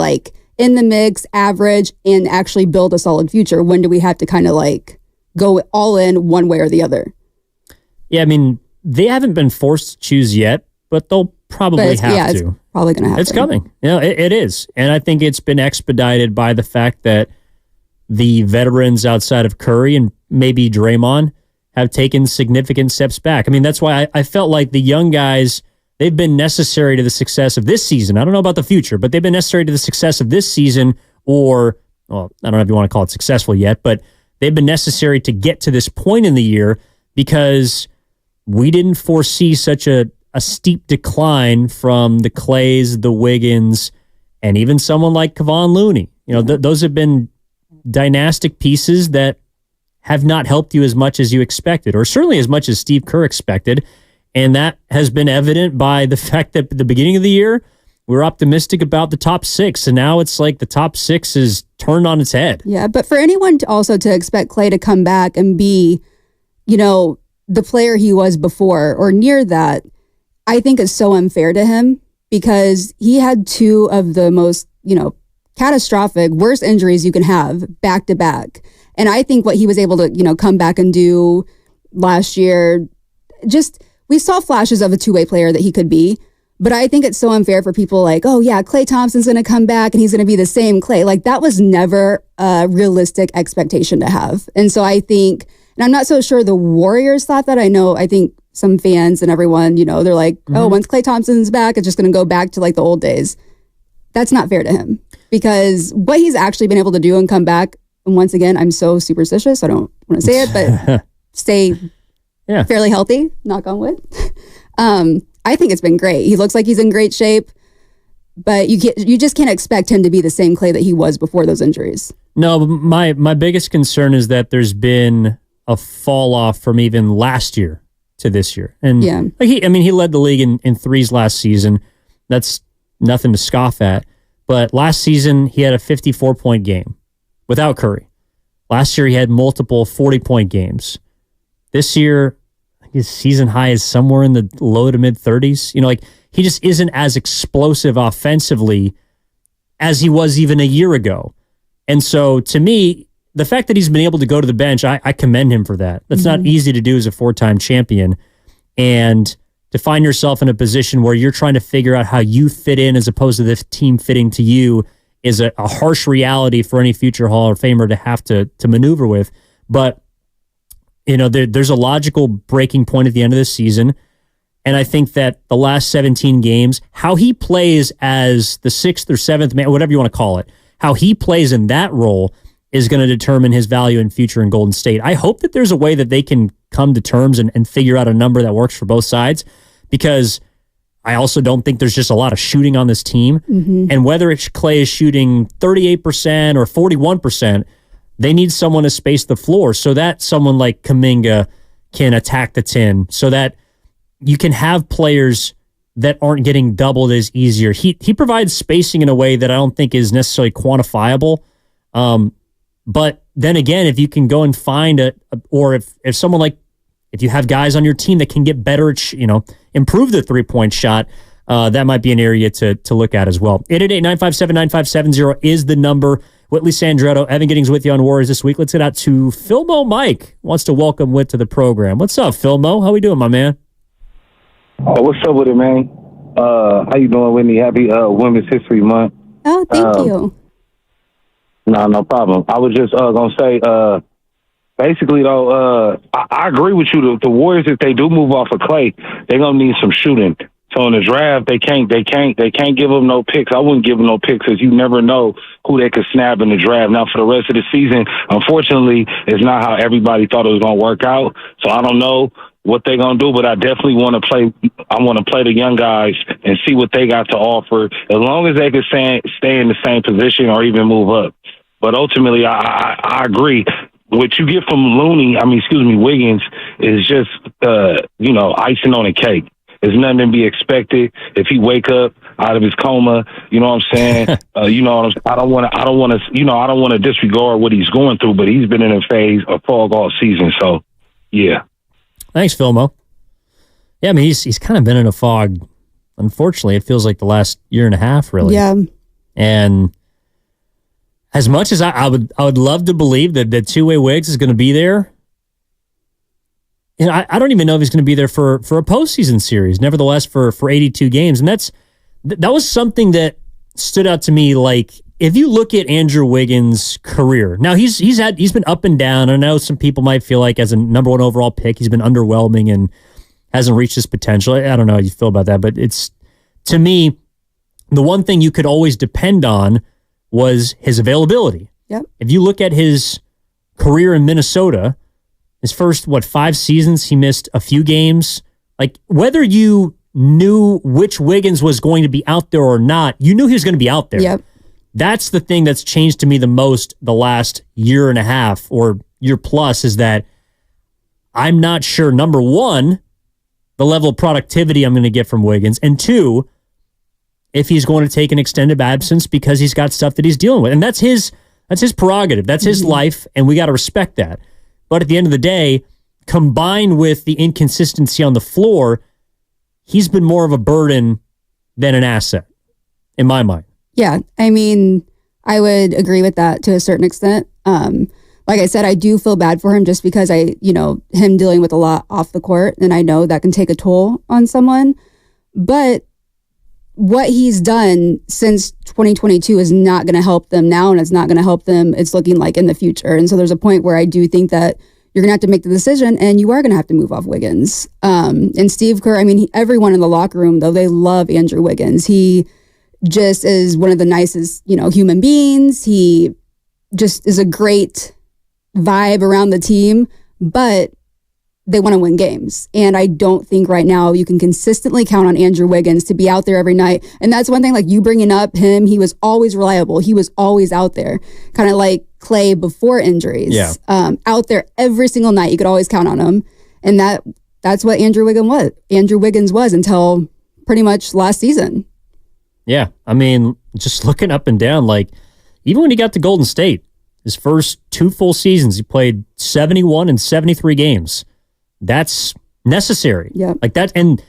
S2: in the mix, average, and actually build a solid future. When do we have to kind of, go all in one way or the other?
S1: Yeah, I mean, they haven't been forced to choose yet, but they'll probably have to.
S2: It's probably going to happen.
S1: It's coming. It is. And I think it's been expedited by the fact that the veterans outside of Curry and maybe Draymond have taken significant steps back. I mean, that's why I felt like the young guys, they've been necessary to the success of this season. I don't know about the future, but they've been necessary to the success of this season, or, well, I don't know if you want to call it successful yet, but they've been necessary to get to this point in the year because we didn't foresee such a steep decline from the Clays, the Wiggins, and even someone like Kevon Looney. Those have been dynastic pieces that have not helped you as much as you expected, or certainly as much as Steve Kerr expected. And that has been evident by the fact that at the beginning of the year, we were optimistic about the top six, and now it's like the top six is turned on its head.
S2: Yeah, but for anyone to expect Klay to come back and be, the player he was before or near that, I think is so unfair to him, because he had two of the most, catastrophic, worst injuries you can have back to back. And I think what he was able to, come back and do last year, just we saw flashes of a two-way player that he could be. But I think it's so unfair for people like, oh yeah, Klay Thompson's going to come back and he's going to be the same Klay. Like that was never a realistic expectation to have. And so I think, and I'm not so sure the Warriors thought that. I think some fans and everyone, they're like, oh, once Klay Thompson's back, it's just going to go back to like the old days. That's not fair to him because what he's actually been able to do and come back. And once again, I'm so superstitious. I don't want to say it, but stay fairly healthy, knock on wood. I think it's been great. He looks like he's in great shape, but you just can't expect him to be the same Klay that he was before those injuries. No,
S1: my biggest concern is that there's been a fall off from even last year to this year. And he led the league in threes last season. That's nothing to scoff at. But last season, he had a 54-point game without Curry. Last year, he had multiple 40-point games. This year, his season high is somewhere in the low to mid 30s. He just isn't as explosive offensively as he was even a year ago. And so to me, the fact that he's been able to go to the bench, I commend him for that. That's not easy to do as a 4-time champion. And to find yourself in a position where you're trying to figure out how you fit in as opposed to the team fitting to you is a harsh reality for any future Hall of Famer to have to maneuver with. But there's a logical breaking point at the end of the season. And I think that the last 17 games, how he plays as the 6th or 7th man, whatever you want to call it, how he plays in that role is going to determine his value in future in Golden State. I hope that there's a way that they can come to terms and figure out a number that works for both sides, because I also don't think there's just a lot of shooting on this team. And whether Klay is shooting 38% or 41%, they need someone to space the floor so that someone like Kaminga can attack the 10, so that you can have players that aren't getting doubled as easier. He provides spacing in a way that I don't think is necessarily quantifiable. But then again, if you can go and find if someone like, if you have guys on your team that can get better at, improve the 3-point shot, that might be an area to look at as well. 888-957-9570 is the number. Whitley Sandretto, Evan Giddings with you on Warriors this week. Let's get out to Philmo Mike. Wants to welcome Whit to the program. What's up, Philmo? How we doing, my man?
S17: Oh, what's up with it, man? How you doing, Whitney? Happy Women's History Month.
S2: Oh, thank you.
S17: No problem. I was just going to say, basically, though, I agree with you. The Warriors, if they do move off of Klay, they're going to need some shooting. So in the draft, they can't give them no picks. I wouldn't give them no picks because you never know who they could snap in the draft. Now, for the rest of the season, unfortunately, it's not how everybody thought it was going to work out. So I don't know what they're going to do, but I definitely want to play. I want to play the young guys and see what they got to offer, as long as they can stay in the same position or even move up. But ultimately, I agree. What you get from Wiggins is just, icing on a cake. There's nothing to be expected if he wake up out of his coma. You know what I'm saying? I don't want to disregard what he's going through, but he's been in a fog all season. So, yeah.
S1: Thanks, Philmo. Yeah, I mean, he's kind of been in a fog. Unfortunately, it feels like the last year and a half, really.
S2: Yeah.
S1: And as much as I would love to believe that the two-way Wiggs is going to be there, I don't even know if he's going to be there for a postseason series. Nevertheless, for 82 games, and that was something that stood out to me. Like, if you look at Andrew Wiggins' career, now he's been up and down. I know some people might feel like as a number 1 overall pick, he's been underwhelming and hasn't reached his potential. I don't know how you feel about that, but it's, to me, the one thing you could always depend on was his availability.
S2: Yep.
S1: If you look at his career in Minnesota, his first, 5 seasons, he missed a few games. Like, whether you knew which Wiggins was going to be out there or not, you knew he was going to be out there.
S2: Yep.
S1: That's the thing that's changed to me the most the last year and a half or year plus, is that I'm not sure, number one, the level of productivity I'm going to get from Wiggins, and two, if he's going to take an extended absence because he's got stuff that he's dealing with. And that's his prerogative. That's his life, and we got to respect that. But at the end of the day, combined with the inconsistency on the floor, he's been more of a burden than an asset, in my mind.
S2: Yeah, I mean, I would agree with that to a certain extent. Like I said, I do feel bad for him just because him dealing with a lot off the court, and I know that can take a toll on someone. But what he's done since 2022 is not going to help them now, and it's not going to help them, it's looking like, in the future. And so there's a point where I do think that you're going to have to make the decision, and you are going to have to move off Wiggins. And Steve Kerr, everyone in the locker room, though, they love Andrew Wiggins. He just is one of the nicest, human beings. He just is a great vibe around the team, but they want to win games. And I don't think right now you can consistently count on Andrew Wiggins to be out there every night. And that's one thing, like you bringing up him, he was always reliable. He was always out there, kind of like Clay before injuries.
S1: Yeah.
S2: Out there every single night. You could always count on him. And that's what Andrew Wiggins was until pretty much last season.
S1: Yeah. Just looking up and down, like even when he got to Golden State, his first 2 full seasons, he played 71 and 73 games. That's necessary.
S2: Yeah.
S1: Like that. And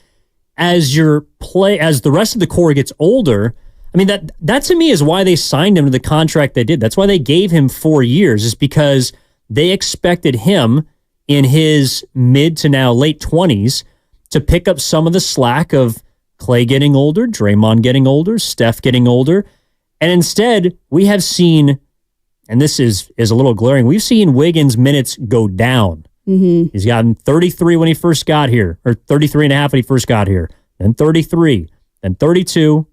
S1: as the rest of the core gets older, that to me is why they signed him to the contract they did. That's why they gave him 4 years, is because they expected him in his mid to now late 20s to pick up some of the slack of Clay getting older, Draymond getting older, Steph getting older. And instead, we have seen, and this is a little glaring, we've seen Wiggins' minutes go down.
S2: Mm-hmm.
S1: He's gotten 33 when he first got here, or 33 and a half when he first got here, then 33, then 32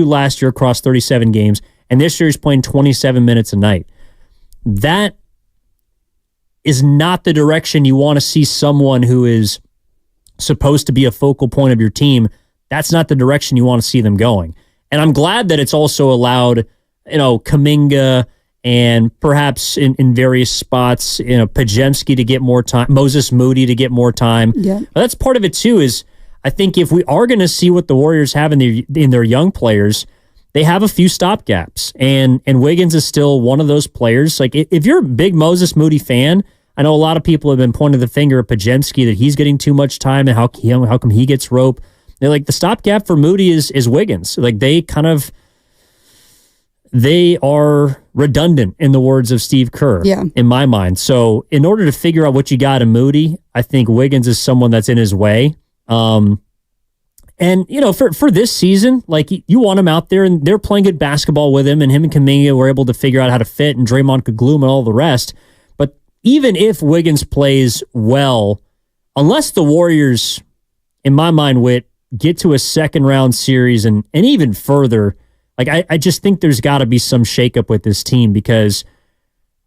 S1: last year across 37 games, and this year he's playing 27 minutes a night. That is not the direction you want to see someone who is supposed to be a focal point of your team. That's not the direction you want to see them going. And I'm glad that it's also allowed, Kaminga and perhaps in various spots, Pajemski to get more time, Moses Moody to get more time.
S2: Yeah.
S1: But that's part of it too, is I think if we are going to see what the Warriors have in their young players, they have a few stopgaps. And Wiggins is still one of those players. Like if you're a big Moses Moody fan, I know a lot of people have been pointing the finger at Pajemski that he's getting too much time and how come he gets rope. They're like, the stopgap for Moody is Wiggins. Like they are redundant, in the words of Steve Kerr, in my mind. So in order to figure out what you got in Moody, I think Wiggins is someone that's in his way. And, for this season, like you want him out there and they're playing good basketball with him, and Kaminga were able to figure out how to fit, and Draymond could glue him and all the rest. But even if Wiggins plays well, unless the Warriors, in my mind, get to a second round series and even further, like I just think there's got to be some shakeup with this team, because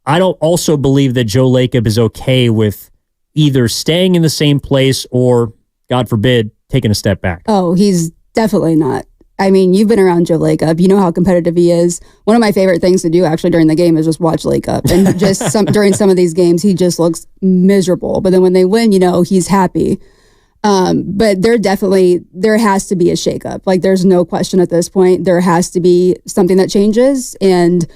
S1: I don't also believe that Joe Lacob is okay with either staying in the same place or, God forbid, taking a step back.
S2: Oh, he's definitely not. You've been around Joe Lacob. You know how competitive he is. One of my favorite things to do actually during the game is just watch Lacob. And just during some of these games, he just looks miserable. But then when they win, he's happy. But there has to be a shakeup. Like, there's no question at this point. There has to be something that changes. And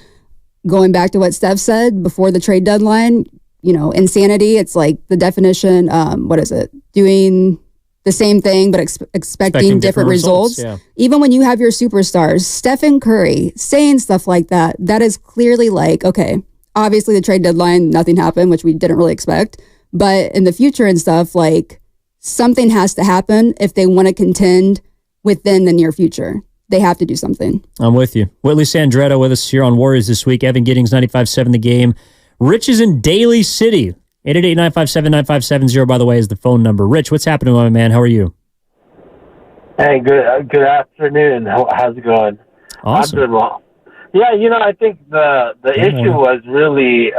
S2: going back to what Steph said before the trade deadline, insanity. It's like the definition. What is it? Doing the same thing but expecting different results.
S1: Yeah.
S2: Even when you have your superstars, Stephen Curry, saying stuff like that, that is clearly like, okay, obviously the trade deadline, nothing happened, which we didn't really expect. But in the future and stuff, like, something has to happen if they want to contend within the near future. They have to do something.
S1: I'm with you. Whitley Sandretto with us here on Warriors This Week. Evan Giddings, 95.7 The Game. Rich is in Daly City. 888-957-9570, by the way, is the phone number. Rich, what's happening, my man? How are you?
S18: Hey, good afternoon. How's it going?
S1: Awesome.
S18: I'm doing well. Yeah, I think the issue was really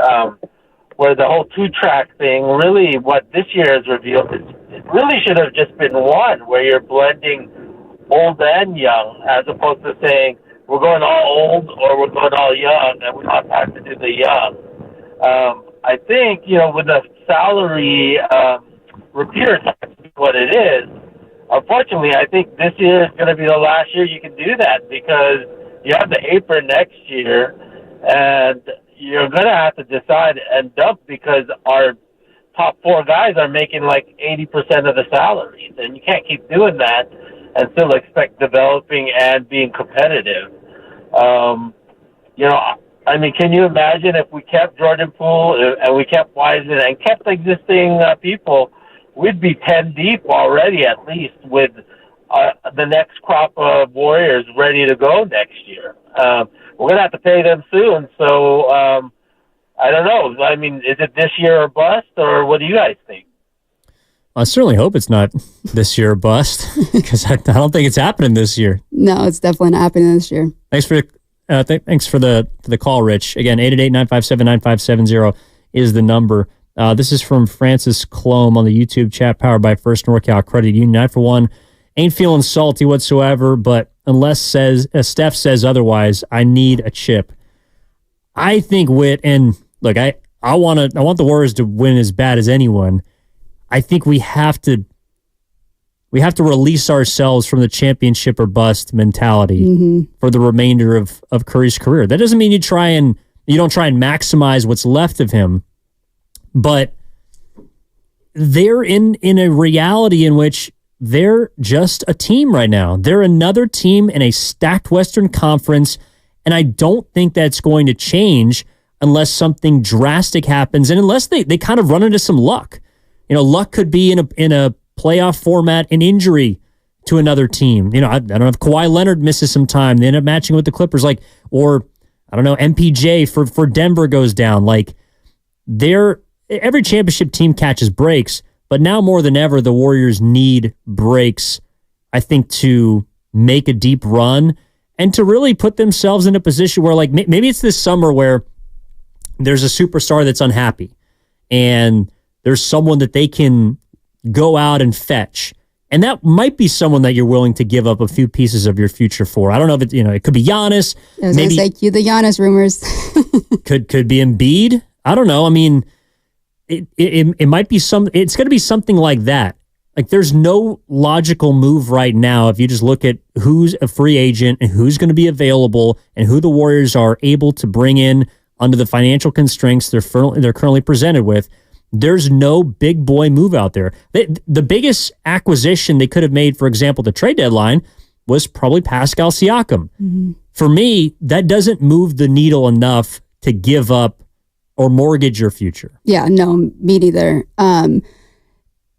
S18: where the whole 2-track thing, really what this year has revealed, it really should have just been one, where you're blending old and young, as opposed to saying we're going all old or we're going all young, and we don't have time to do the young. I think, with the salary repeater tax, what it is, unfortunately, I think this year is going to be the last year you can do that, because you have the apron next year, and you're going to have to decide and dump, because our top 4 guys are making like 80% of the salaries, and you can't keep doing that and still expect developing and being competitive. I mean, can you imagine if we kept Jordan Poole and we kept Wiseman and kept existing people, we'd be 10 deep already at least with the next crop of Warriors ready to go next year. We're going to have to pay them soon, so I don't know. I mean, is it this year or bust, or what do you guys think?
S1: I certainly hope it's not this year or bust, because I don't think it's happening this year.
S2: No, it's definitely not happening this year.
S1: Thanks for the call, Rich. Again, 888-957-9570 is the number. This is from Francis Clome on the YouTube chat, powered by First NorCal Credit Union. I, for one, ain't feeling salty whatsoever, but unless Steph says otherwise, I need a chip. I think and look, I want the Warriors to win as bad as anyone. I think we have to release ourselves from the championship or bust mentality for the remainder of Curry's career. That doesn't mean you don't try and maximize what's left of him, but they're in a reality in which they're just a team right now. They're another team in a stacked Western Conference, and I don't think that's going to change unless something drastic happens and unless they kind of run into some luck. Luck could be in a playoff format, an injury to another team. I don't know if Kawhi Leonard misses some time, they end up matching with the Clippers, or I don't know, MPJ for Denver goes down. Every championship team catches breaks, but now more than ever, the Warriors need breaks, I think, to make a deep run and to really put themselves in a position where, maybe it's this summer where there's a superstar that's unhappy and there's someone that they can go out and fetch. And that might be someone that you're willing to give up a few pieces of your future for. I don't know if it could be Giannis.
S2: I was going to say, cue the Giannis rumors.
S1: could be Embiid. I don't know. I mean, it might be it's going to be something like that. There's no logical move right now if you just look at who's a free agent and who's going to be available and who the Warriors are able to bring in under the financial constraints they're currently presented with. There's no big boy move out there. The biggest acquisition they could have made, for example, the trade deadline, was probably Pascal Siakam. Mm-hmm. For me, that doesn't move the needle enough to give up or mortgage your future.
S2: Yeah, no, me neither.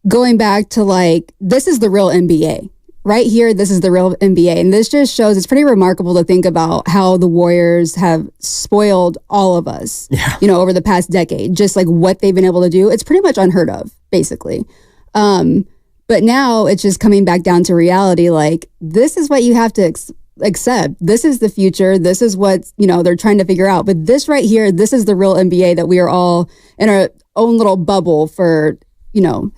S2: Going back to this is the real NBA. Right here, this is the real NBA. And this just shows, it's pretty remarkable to think about how the Warriors have spoiled all of us, over the past decade. Just what they've been able to do. It's pretty much unheard of, basically. But now it's just coming back down to reality. This is what you have to accept. This is the future. This is what, they're trying to figure out. But this right here, this is the real NBA that we are all in our own little bubble for,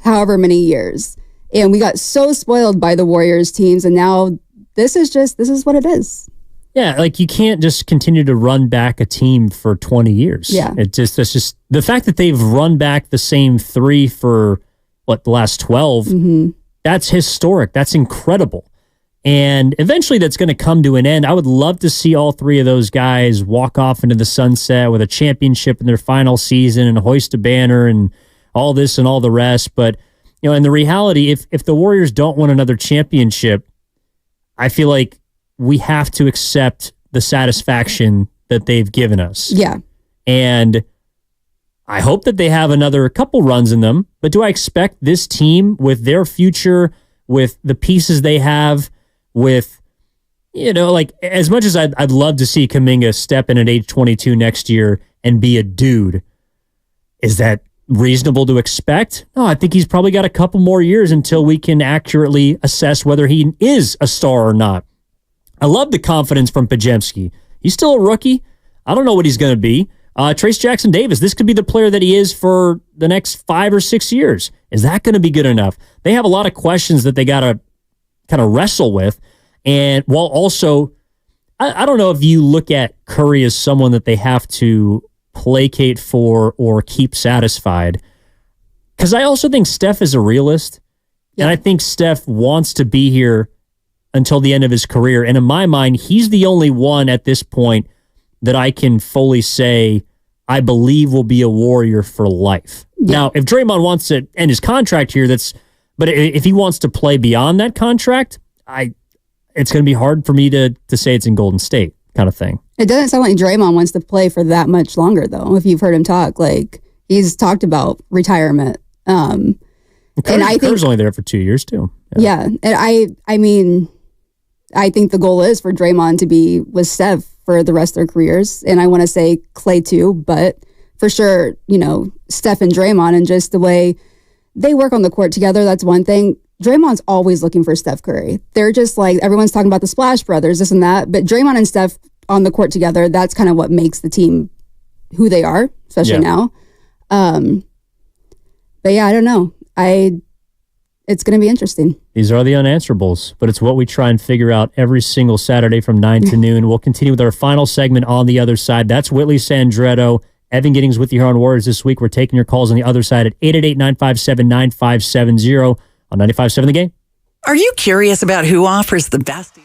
S2: however many years. And we got so spoiled by the Warriors teams, and now this is what it is.
S1: Yeah, you can't just continue to run back a team for 20 years.
S2: Yeah.
S1: That's just the fact that they've run back the same three for the last 12, that's historic. That's incredible. And eventually that's going to come to an end. I would love to see all three of those guys walk off into the sunset with a championship in their final season and hoist a banner and all this and all the rest. But and the reality, if the Warriors don't win another championship, I feel like we have to accept the satisfaction that they've given us.
S2: Yeah.
S1: And I hope that they have another couple runs in them, but do I expect this team with their future, with the pieces they have, with, as much as I'd love to see Kaminga step in at age 22 next year and be a dude, is that reasonable to expect? No, I think he's probably got a couple more years until we can accurately assess whether he is a star or not. I love the confidence from Podziemski. He's still a rookie. I don't know what he's going to be. Trace Jackson Davis, this could be the player that he is for the next 5 or 6 years. Is that going to be good enough? They have a lot of questions that they got to kind of wrestle with. And while also, I don't know if you look at Curry as someone that they have to placate for or keep satisfied, because I also think Steph is a realist, and I think Steph wants to be here until the end of his career. And in my mind, he's the only one at this point that I can fully say I believe will be a Warrior for life. Yeah. Now, if Draymond wants to end his contract here, but if he wants to play beyond that contract, it's going to be hard for me to say it's in Golden State. kind of thing.
S2: It doesn't sound like Draymond wants to play for that much longer, though. If you've heard him talk, like he's talked about retirement. And I think
S1: Kerr's only there for 2 years too.
S2: Yeah, and I mean, I think the goal is for Draymond to be with Steph for the rest of their careers, and I want to say Clay too, but for sure, Steph and Draymond, and just the way they work on the court together, that's one thing. Draymond's always looking for Steph Curry. They're just like, everyone's talking about the Splash Brothers, this and that, but Draymond and Steph on the court together, that's kind of what makes the team who they are, especially now. But yeah, I don't know. It's going to be interesting.
S1: These are the unanswerables, but it's what we try and figure out every single Saturday from 9 to noon. We'll continue with our final segment on the other side. That's Whitley Sandretto. Evan Giddings with you here on Warriors this week. We're taking your calls on the other side at 888-957-9570 on 95.7 The Game.
S5: Are you curious about who offers the best deal?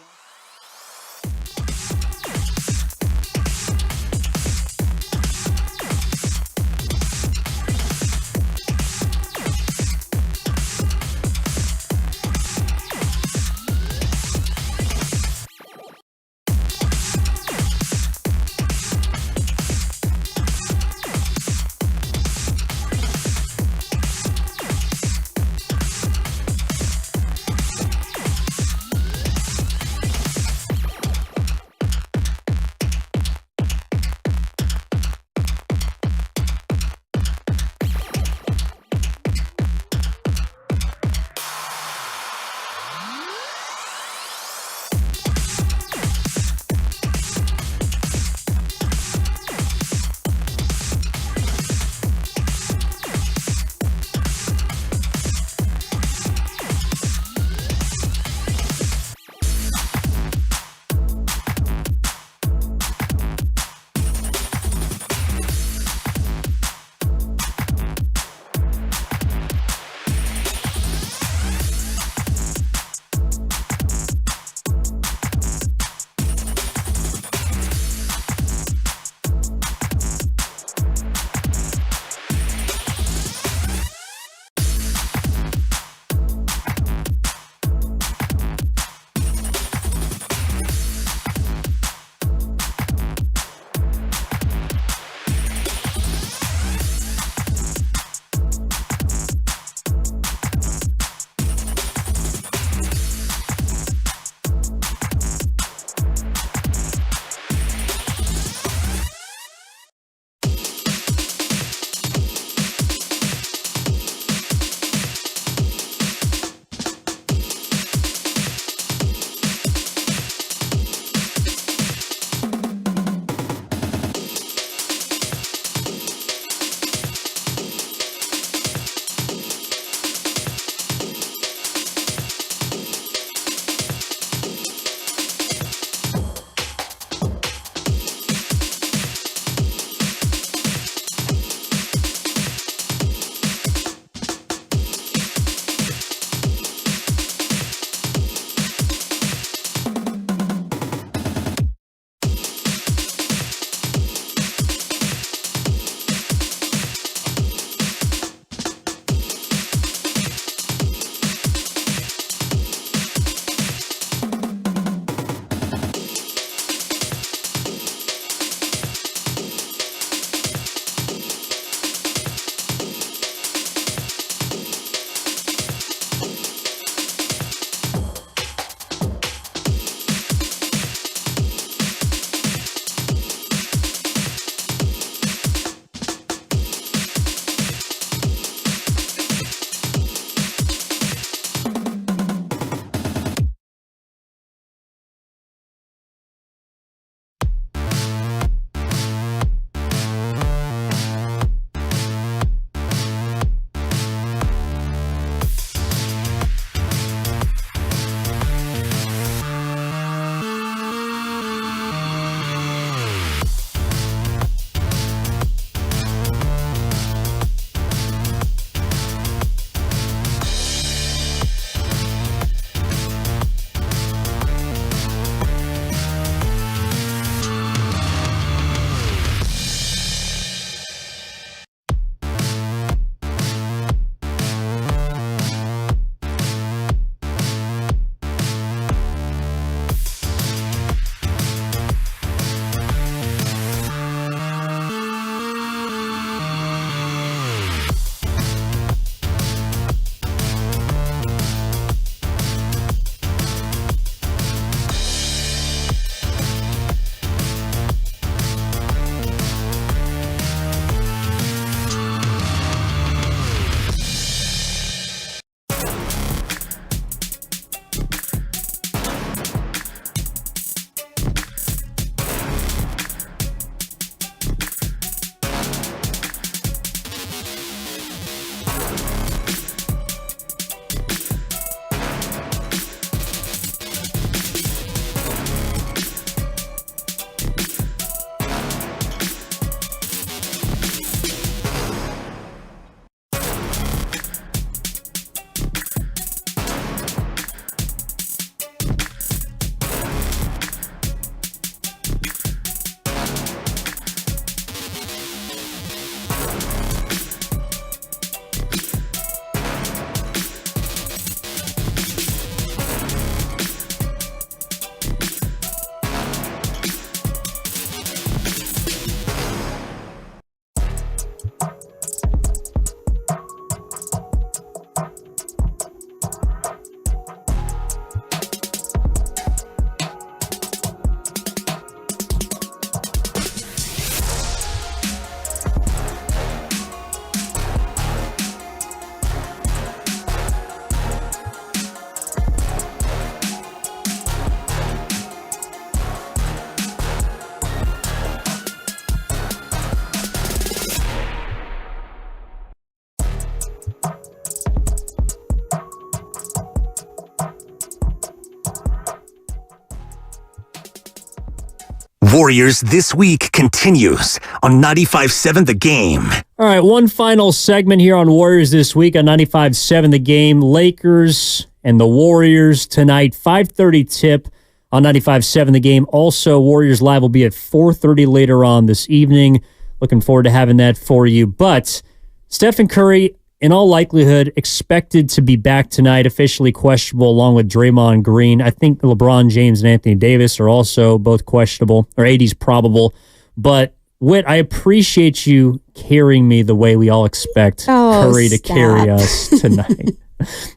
S8: Warriors This Week continues on 95.7 The Game.
S1: All right, one final segment here on Warriors This Week on 95.7 The Game. Lakers and the Warriors tonight, 5:30 tip on 95.7 The Game. Also, Warriors Live will be at 4:30 later on this evening. Looking forward to having that for you. But Stephen Curry, in all likelihood, expected to be back tonight, officially questionable along with Draymond Green. I think LeBron James and Anthony Davis are also both questionable, or AD's probable. But, Whit, I appreciate you carrying me the way we all expect Curry to carry us tonight.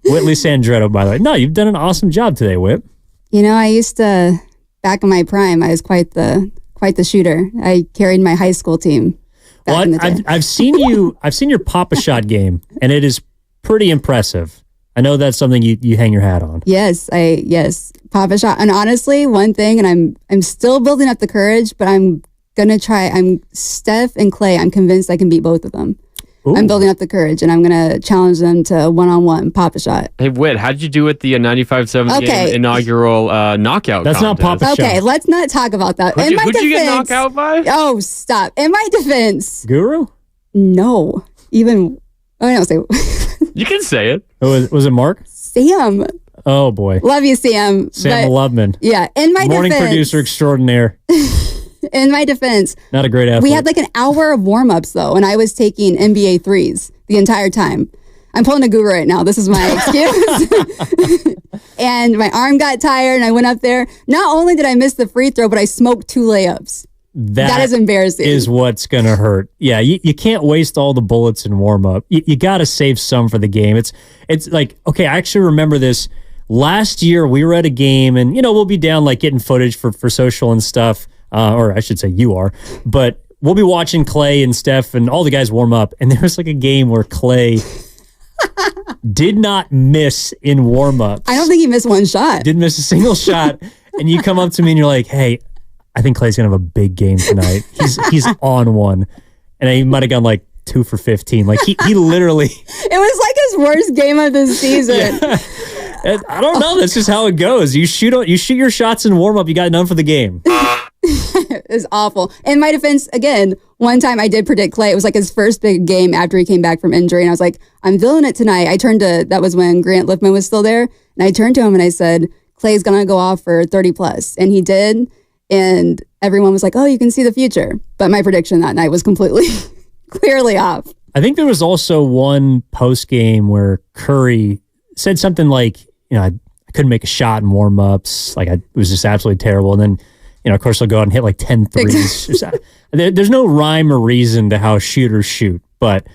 S1: Whitley Sandretto, by the way. No, you've done an awesome job today, Whit.
S2: You know, I used to, back in my prime, I was quite the shooter. I carried my high school team.
S1: Well, I've seen your Papa Shot game, and it is pretty impressive. I know that's something you hang your hat on.
S2: Yes, Papa Shot. And honestly, one thing, and I'm still building up the courage, but I'm gonna try. I'm Steph and Clay. I'm convinced I can beat both of them. Ooh. I'm building up the courage, and I'm gonna challenge them to one-on-one Papa Shot.
S15: Hey, Whit, how'd you do at the 95.7 Game inaugural knockout?
S1: That's
S15: contest?
S1: not Papa Shot.
S2: Okay, let's not talk about that.
S15: Who'd you get knocked out by?
S2: Oh, stop! In my defense,
S1: Guru?
S2: No, even I don't say.
S15: You can say it.
S1: Was it Mark?
S2: Sam.
S1: Oh boy,
S2: love you, Sam.
S1: Sam Loveman.
S2: Yeah, in my
S1: morning
S2: defense,
S1: producer extraordinaire.
S2: In my defense,
S1: not a great athlete.
S2: We had like an hour of warm-ups though, and I was taking NBA threes the entire time. I'm pulling a Guru right now. This is my excuse. And my arm got tired, and I went up there. Not only did I miss the free throw, but I smoked 2 layups. That is embarrassing.
S1: Is what's going to hurt. Yeah, you can't waste all the bullets in warm-up. You got to save some for the game. It's like, okay, I actually remember this. Last year, we were at a game, and, we'll be down, like, getting footage for social and stuff. Or I should say you are. But we'll be watching Clay and Steph and all the guys warm up. And there was like a game where Clay did not miss in warm-ups.
S2: I don't think he missed one shot.
S1: Didn't miss a single shot. And you come up to me and you're like, hey, I think Clay's going to have a big game tonight. He's on one. And he might have gone like 2 for 15. Like he literally.
S2: It was like his worst game of the season.
S1: Yeah. I don't know. That's just how it goes. You shoot your shots in warm-up. You got none for the game.
S2: It was awful. In my defense, again, one time I did predict Clay. It was like his first big game after he came back from injury. And I was like, I'm feeling it tonight. That was when Grant Lippman was still there. And I turned to him and I said, Clay's going to go off for 30 plus. And he did. And everyone was like, oh, you can see the future. But my prediction that night was completely, clearly off.
S1: I think there was also one post game where Curry said something like, I couldn't make a shot in warm-ups. Like, it was just absolutely terrible. And then, of course, he'll go out and hit like 10 threes. There's no rhyme or reason to how shooters shoot. But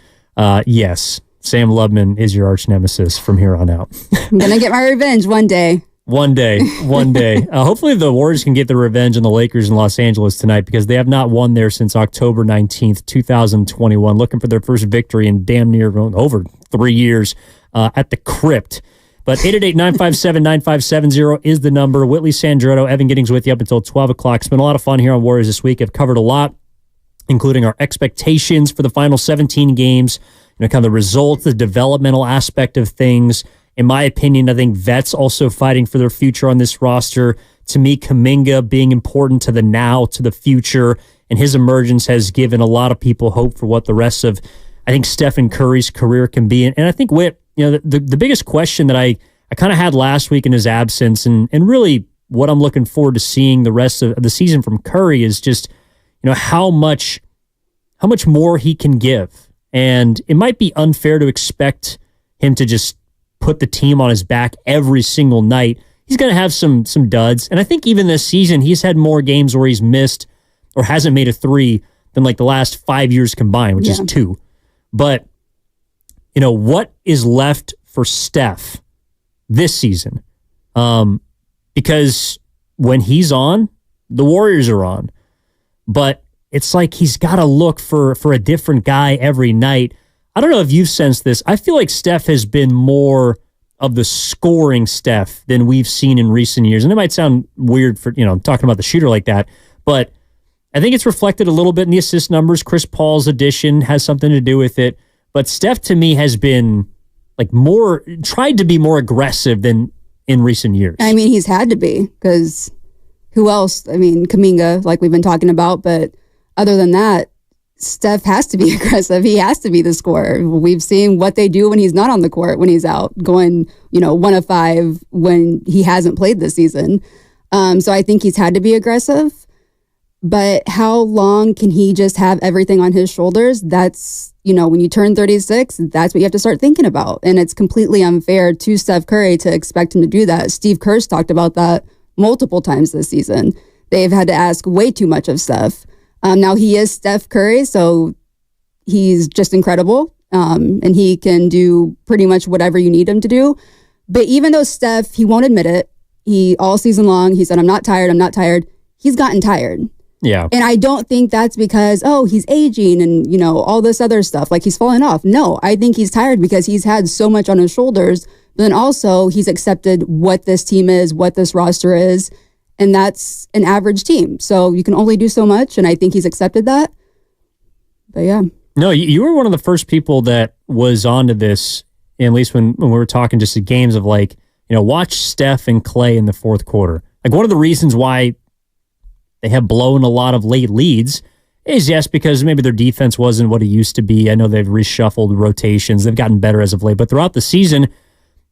S1: yes, Sam Loveman is your arch nemesis from here on out.
S2: I'm going to get my revenge one day.
S1: One day. Hopefully the Warriors can get the revenge on the Lakers in Los Angeles tonight because they have not won there since October 19th, 2021. Looking for their first victory in damn near over 3 years at the Crypt. But 888-957-9570 is the number. Whitley Sandretto, Evan Giddings with you up until 12 o'clock. It's been a lot of fun here on Warriors this week. I've covered a lot, including our expectations for the final 17 games, kind of the results, the developmental aspect of things. In my opinion, I think vets also fighting for their future on this roster. To me, Kaminga being important to the now, to the future, and his emergence has given a lot of people hope for what the rest of, I think, Stephen Curry's career can be. And I think, Whit, the biggest question that I kind of had last week in his absence and really what I'm looking forward to seeing the rest of the season from Curry is just, how much more he can give. And it might be unfair to expect him to just put the team on his back every single night. He's going to have some duds. And I think even this season, he's had more games where he's missed or hasn't made a three than like the last 5 years combined, which is 2. But, what is left for Steph this season? Because when he's on, the Warriors are on. But it's like he's got to look for a different guy every night. I don't know if you've sensed this. I feel like Steph has been more of the scoring Steph than we've seen in recent years. And it might sound weird for, talking about the shooter like that, but I think it's reflected a little bit in the assist numbers. Chris Paul's addition has something to do with it. But Steph, to me, has been tried to be more aggressive than in recent years.
S2: I mean, he's had to be because who else? I mean, Kaminga, like we've been talking about, but other than that, Steph has to be aggressive. He has to be the scorer. We've seen what they do when he's not on the court, when he's out, going, 1 of 5 when he hasn't played this season. So I think he's had to be aggressive. But how long can he just have everything on his shoulders? That's, when you turn 36, that's what you have to start thinking about. And it's completely unfair to Steph Curry to expect him to do that. Steve Kerr's talked about that multiple times this season. They've had to ask way too much of Steph. Now he is Steph Curry, so he's just incredible. And he can do pretty much whatever you need him to do. But even though Steph, he won't admit it, all season long, he said, I'm not tired. He's gotten tired.
S1: Yeah.
S2: And I don't think that's because, he's aging and, all this other stuff, like he's falling off. No, I think he's tired because he's had so much on his shoulders. But then also he's accepted what this team is, what this roster is. And that's an average team. So you can only do so much. And I think he's accepted that. But yeah.
S1: No, you were one of the first people that was onto this, at least when we were talking just at games of watch Steph and Klay in the fourth quarter. Like one of the reasons why they have blown a lot of late leads is, yes, because maybe their defense wasn't what it used to be. I know they've reshuffled rotations. They've gotten better as of late. But throughout the season,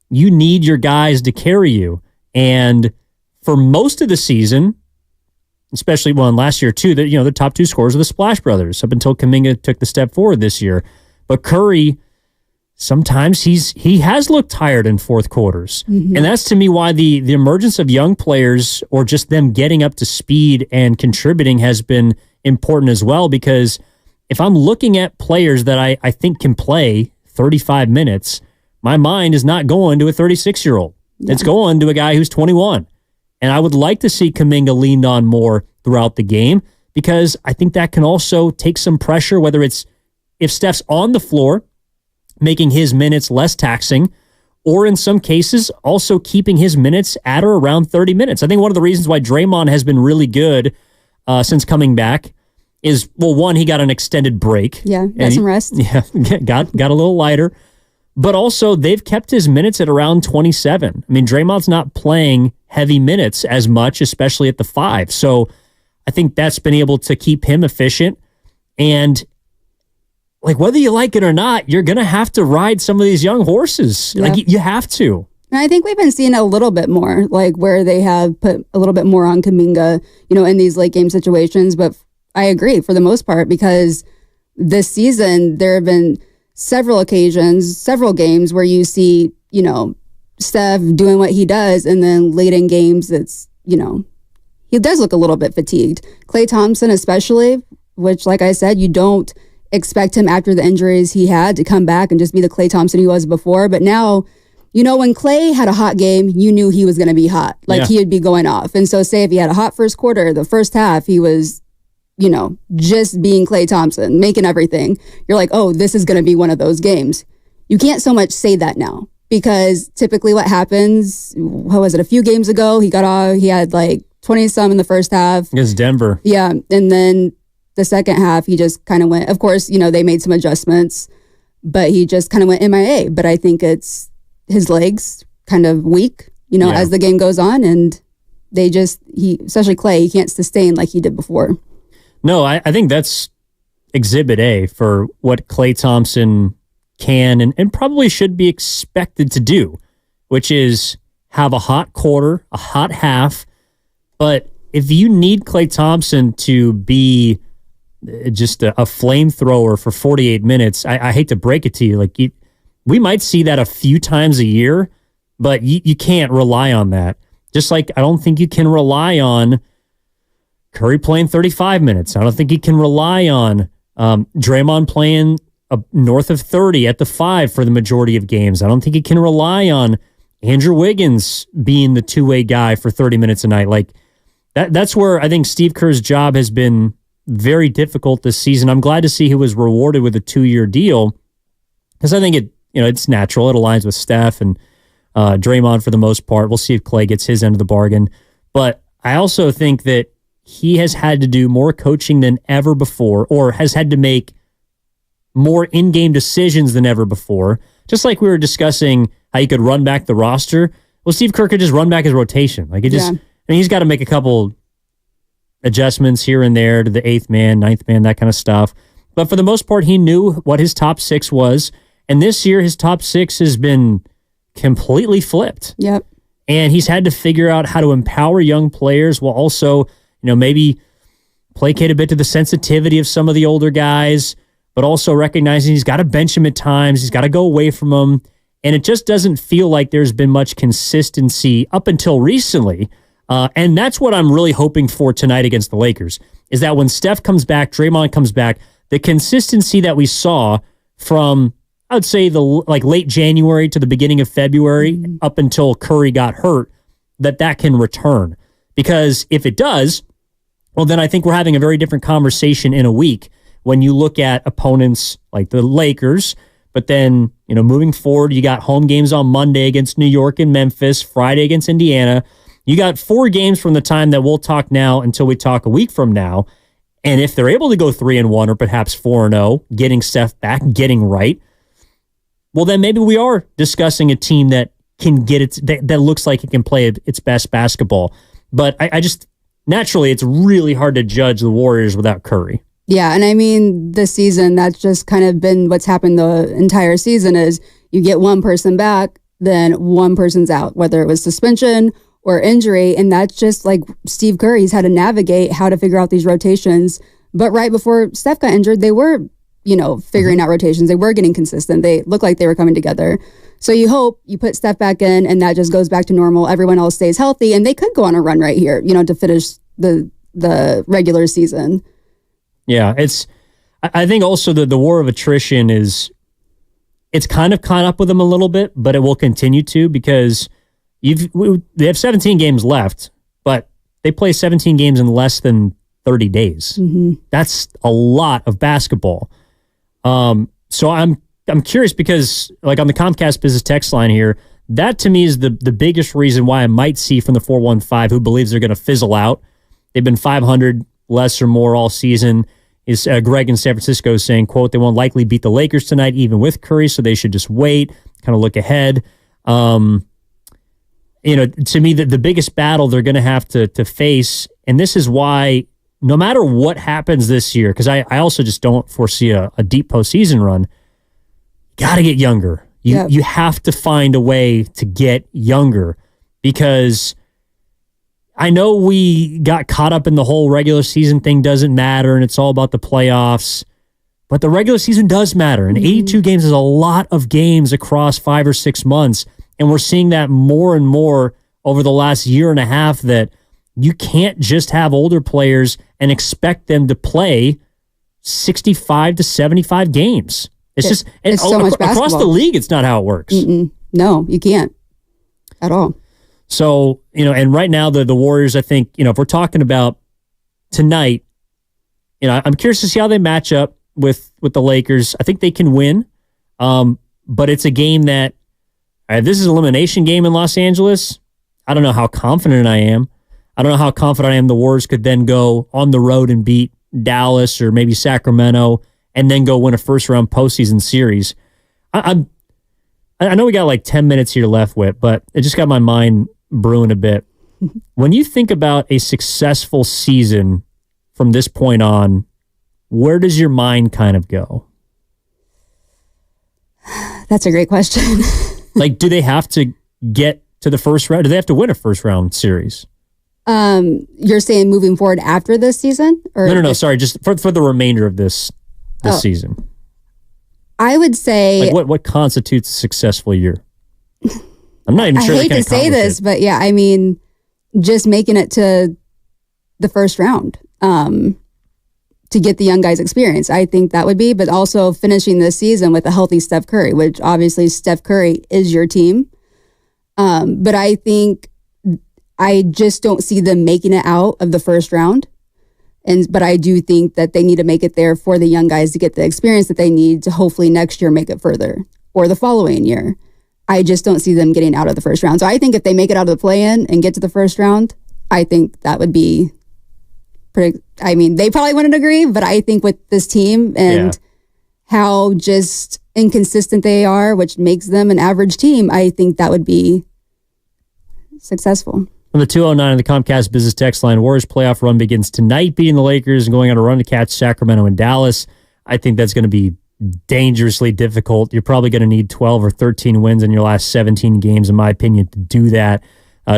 S1: you need your guys to carry you. And for most of the season, especially last year too, the top 2 scorers are the Splash Brothers up until Kaminga took the step forward this year. But Curry, sometimes he has looked tired in fourth quarters. Mm-hmm. And that's to me why the emergence of young players or just them getting up to speed and contributing has been important as well, because if I'm looking at players that I think can play 35 minutes, my mind is not going to a 36-year-old. Yeah. It's going to a guy who's 21. And I would like to see Kaminga leaned on more throughout the game, because I think that can also take some pressure, whether it's if Steph's on the floor, making his minutes less taxing, or in some cases, also keeping his minutes at or around 30 minutes. I think one of the reasons why Draymond has been really good since coming back is, one, he got an extended break.
S2: Yeah, got some rest.
S1: Yeah, got a little lighter. But also, they've kept his minutes at around 27. I mean, Draymond's not playing heavy minutes as much, especially at the 5. So I think that's been able to keep him efficient. And whether you like it or not, you're going to have to ride some of these young horses. Yeah. You have to.
S2: And I think we've been seeing a little bit more, where they have put a little bit more on Kaminga, in these late game situations. But I agree for the most part, because this season there have been several occasions, several games where you see, Steph doing what he does, and then late in games, it's, he does look a little bit fatigued. Klay Thompson especially, which, like I said, you don't expect him after the injuries he had to come back and just be the Klay Thompson he was before. But now, when Klay had a hot game, you knew he was going to be hot. He would be going off. And so say if he had a hot first quarter, the first half, he was, just being Klay Thompson, making everything. You're like, oh, this is going to be one of those games. You can't so much say that now, because typically what happens, a few games ago, he got off, he had 20-some in the first half.
S1: Against Denver.
S2: Yeah. And then the second half, he just kind of went, of course, they made some adjustments, but he just kind of went MIA. But I think it's his legs kind of weak, as the game goes on. And especially Klay, he can't sustain like he did before.
S1: No, I think that's exhibit A for what Klay Thompson can and probably should be expected to do, which is have a hot quarter, a hot half. But if you need Klay Thompson to be just a flamethrower for 48 minutes, I hate to break it to you. We might see that a few times a year, but you can't rely on that. Just like I don't think you can rely on Curry playing 35 minutes. I don't think you can rely on Draymond playing north of 30 at the 5 for the majority of games. I don't think you can rely on Andrew Wiggins being the two-way guy for 30 minutes a night. That's where I think Steve Kerr's job has been very difficult this season. I'm glad to see he was rewarded with a 2-year deal, because I think it's natural. It aligns with Steph and Draymond for the most part. We'll see if Klay gets his end of the bargain. But I also think that he has had to do more coaching than ever before, or has had to make more in-game decisions than ever before. Just like we were discussing how you could run back the roster. Well, Steve Kerr could just run back his rotation. He's got to make a couple adjustments here and there to the 8th man, 9th man, that kind of stuff. But for the most part, he knew what his top 6 was. And this year, his top 6 has been completely flipped.
S2: Yep.
S1: And he's had to figure out how to empower young players while also, maybe placate a bit to the sensitivity of some of the older guys, but also recognizing he's got to bench him at times. He's got to go away from him. And it just doesn't feel like there's been much consistency up until recently. And that's what I'm really hoping for tonight against the Lakers, is that when Steph comes back, Draymond comes back, the consistency that we saw from, I would say, the late January to the beginning of February up until Curry got hurt, that can return. Because if it does, well, then I think we're having a very different conversation in a week when you look at opponents like the Lakers. But then, moving forward, you got home games on Monday against New York and Memphis, Friday against Indiana. You got 4 games from the time that we'll talk now until we talk a week from now. And if they're able to go 3-1 or perhaps 4-0, getting Steph back, getting right, well, then maybe we are discussing a team that can get it, that looks like it can play its best basketball. But I just, naturally, it's really hard to judge the Warriors without Curry.
S2: Yeah, and I mean, this season, that's just kind of been what's happened the entire season is you get one person back, then one person's out, whether it was suspension or injury, and that's just like Steve Curry's had to navigate how to figure out these rotations. But right before Steph got injured, they were, figuring out rotations. They were getting consistent. They looked like they were coming together. So you hope you put Steph back in and that just goes back to normal. Everyone else stays healthy, and they could go on a run right here, to finish the regular season.
S1: Yeah, I think also the war of attrition it's kind of caught up with them a little bit, but it will continue to because they have 17 games left, but they play 17 games in less than 30 days.
S2: Mm-hmm.
S1: That's a lot of basketball. So I'm curious because like on the Comcast business text line here, that to me is the biggest reason why I might see from the 415 who believes they're going to fizzle out. They've been 500 less or more all season. Is Greg in San Francisco saying, quote, they won't likely beat the Lakers tonight, even with Curry, so they should just wait, kind of look ahead. To me, the biggest battle they're going to have to face, and this is why no matter what happens this year, because I also just don't foresee a deep postseason run, got to get younger. You have to find a way to get younger because I know we got caught up in the whole regular season thing doesn't matter and it's all about the playoffs, but the regular season does matter. And 82 games is a lot of games across 5 or 6 months. And we're seeing that more and more over the last year and a half that you can't just have older players and expect them to play 65 to 75 games. It's
S2: so much basketball.
S1: Across the league, it's not how it works.
S2: No, you can't at all.
S1: So, and right now the Warriors, I think, if we're talking about tonight, I'm curious to see how they match up with the Lakers. I think they can win. But it's a game that, this is an elimination game in Los Angeles. I don't know how confident I am. I don't know how confident I am the Warriors could then go on the road and beat Dallas or maybe Sacramento and then go win a first-round postseason series. I know we got like 10 minutes here left, Whit, but it just got my mind brewing a bit. When you think about a successful season from this point on, where does your mind kind of go?
S2: That's a great question.
S1: Like, do they have to get to the first round? Do they have to win a first-round series?
S2: You're saying moving forward after this season? Or
S1: No. Sorry, just for the remainder of this season.
S2: I would say...
S1: Like what constitutes a successful year? I'm not even sure.
S2: I hate to say this, but yeah, I mean, just making it to the first round to get the young guys experience. I think that would be, but also finishing this season with a healthy Steph Curry, which obviously Steph Curry is your team. But I think I just don't see them making it out of the first round. But I do think that they need to make it there for the young guys to get the experience that they need to hopefully next year make it further or the following year. I just don't see them getting out of the first round. So I think if they make it out of the play-in and get to the first round, I think that would be pretty... I mean, they probably wouldn't agree, but I think with this team and how just inconsistent they are, which makes them an average team, I think that would be successful.
S1: From the 209 on the Comcast Business Text line, Warriors playoff run begins tonight, beating the Lakers and going on a run to catch Sacramento and Dallas. I think that's going to be dangerously difficult. You're probably going to need 12 or 13 wins in your last 17 games, in my opinion, to do that,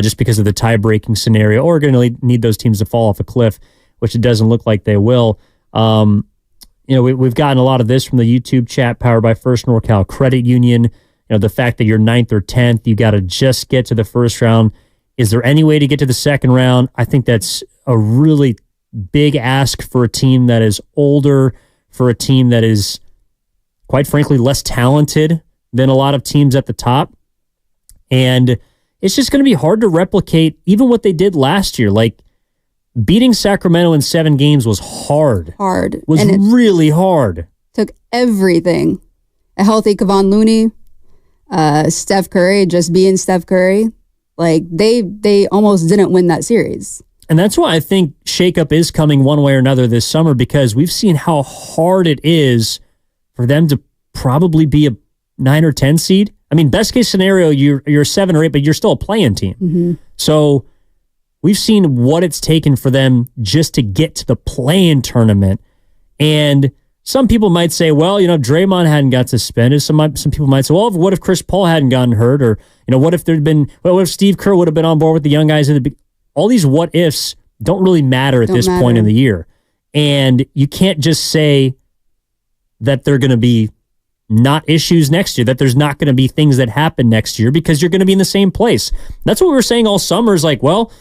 S1: just because of the tie-breaking scenario, or going to need those teams to fall off a cliff, which it doesn't look like they will. We've gotten a lot of this from the YouTube chat powered by First NorCal Credit Union. The fact that you're 9th or 10th, you got to just get to the first round. Is there any way to get to the second round? I think that's a really big ask for a team that is older, for a team that is, quite frankly, less talented than a lot of teams at the top. And it's just going to be hard to replicate even what they did last year. Like, beating Sacramento in 7 games was hard. Was really hard.
S2: Took everything. A healthy Kevon Looney, Steph Curry, just being Steph Curry. Like, they almost didn't win that series.
S1: And that's why I think shakeup is coming one way or another this summer, because we've seen how hard it is for them to probably be a 9 or 10 seed. I mean, best case scenario, you're 7 or 8, but you're still a play-in team.
S2: Mm-hmm.
S1: So we've seen what it's taken for them just to get to the play-in tournament. And some people might say, well, Draymond hadn't got suspended. Some people might say, well, what if Chris Paul hadn't gotten hurt? Or, what if Steve Kerr would have been on board with the young guys? All these what ifs don't really matter at this point in the year. And you can't just say that they're going to be not issues next year, that there's not going to be things that happen next year, because you're going to be in the same place. That's what we were saying all summer, is like, well,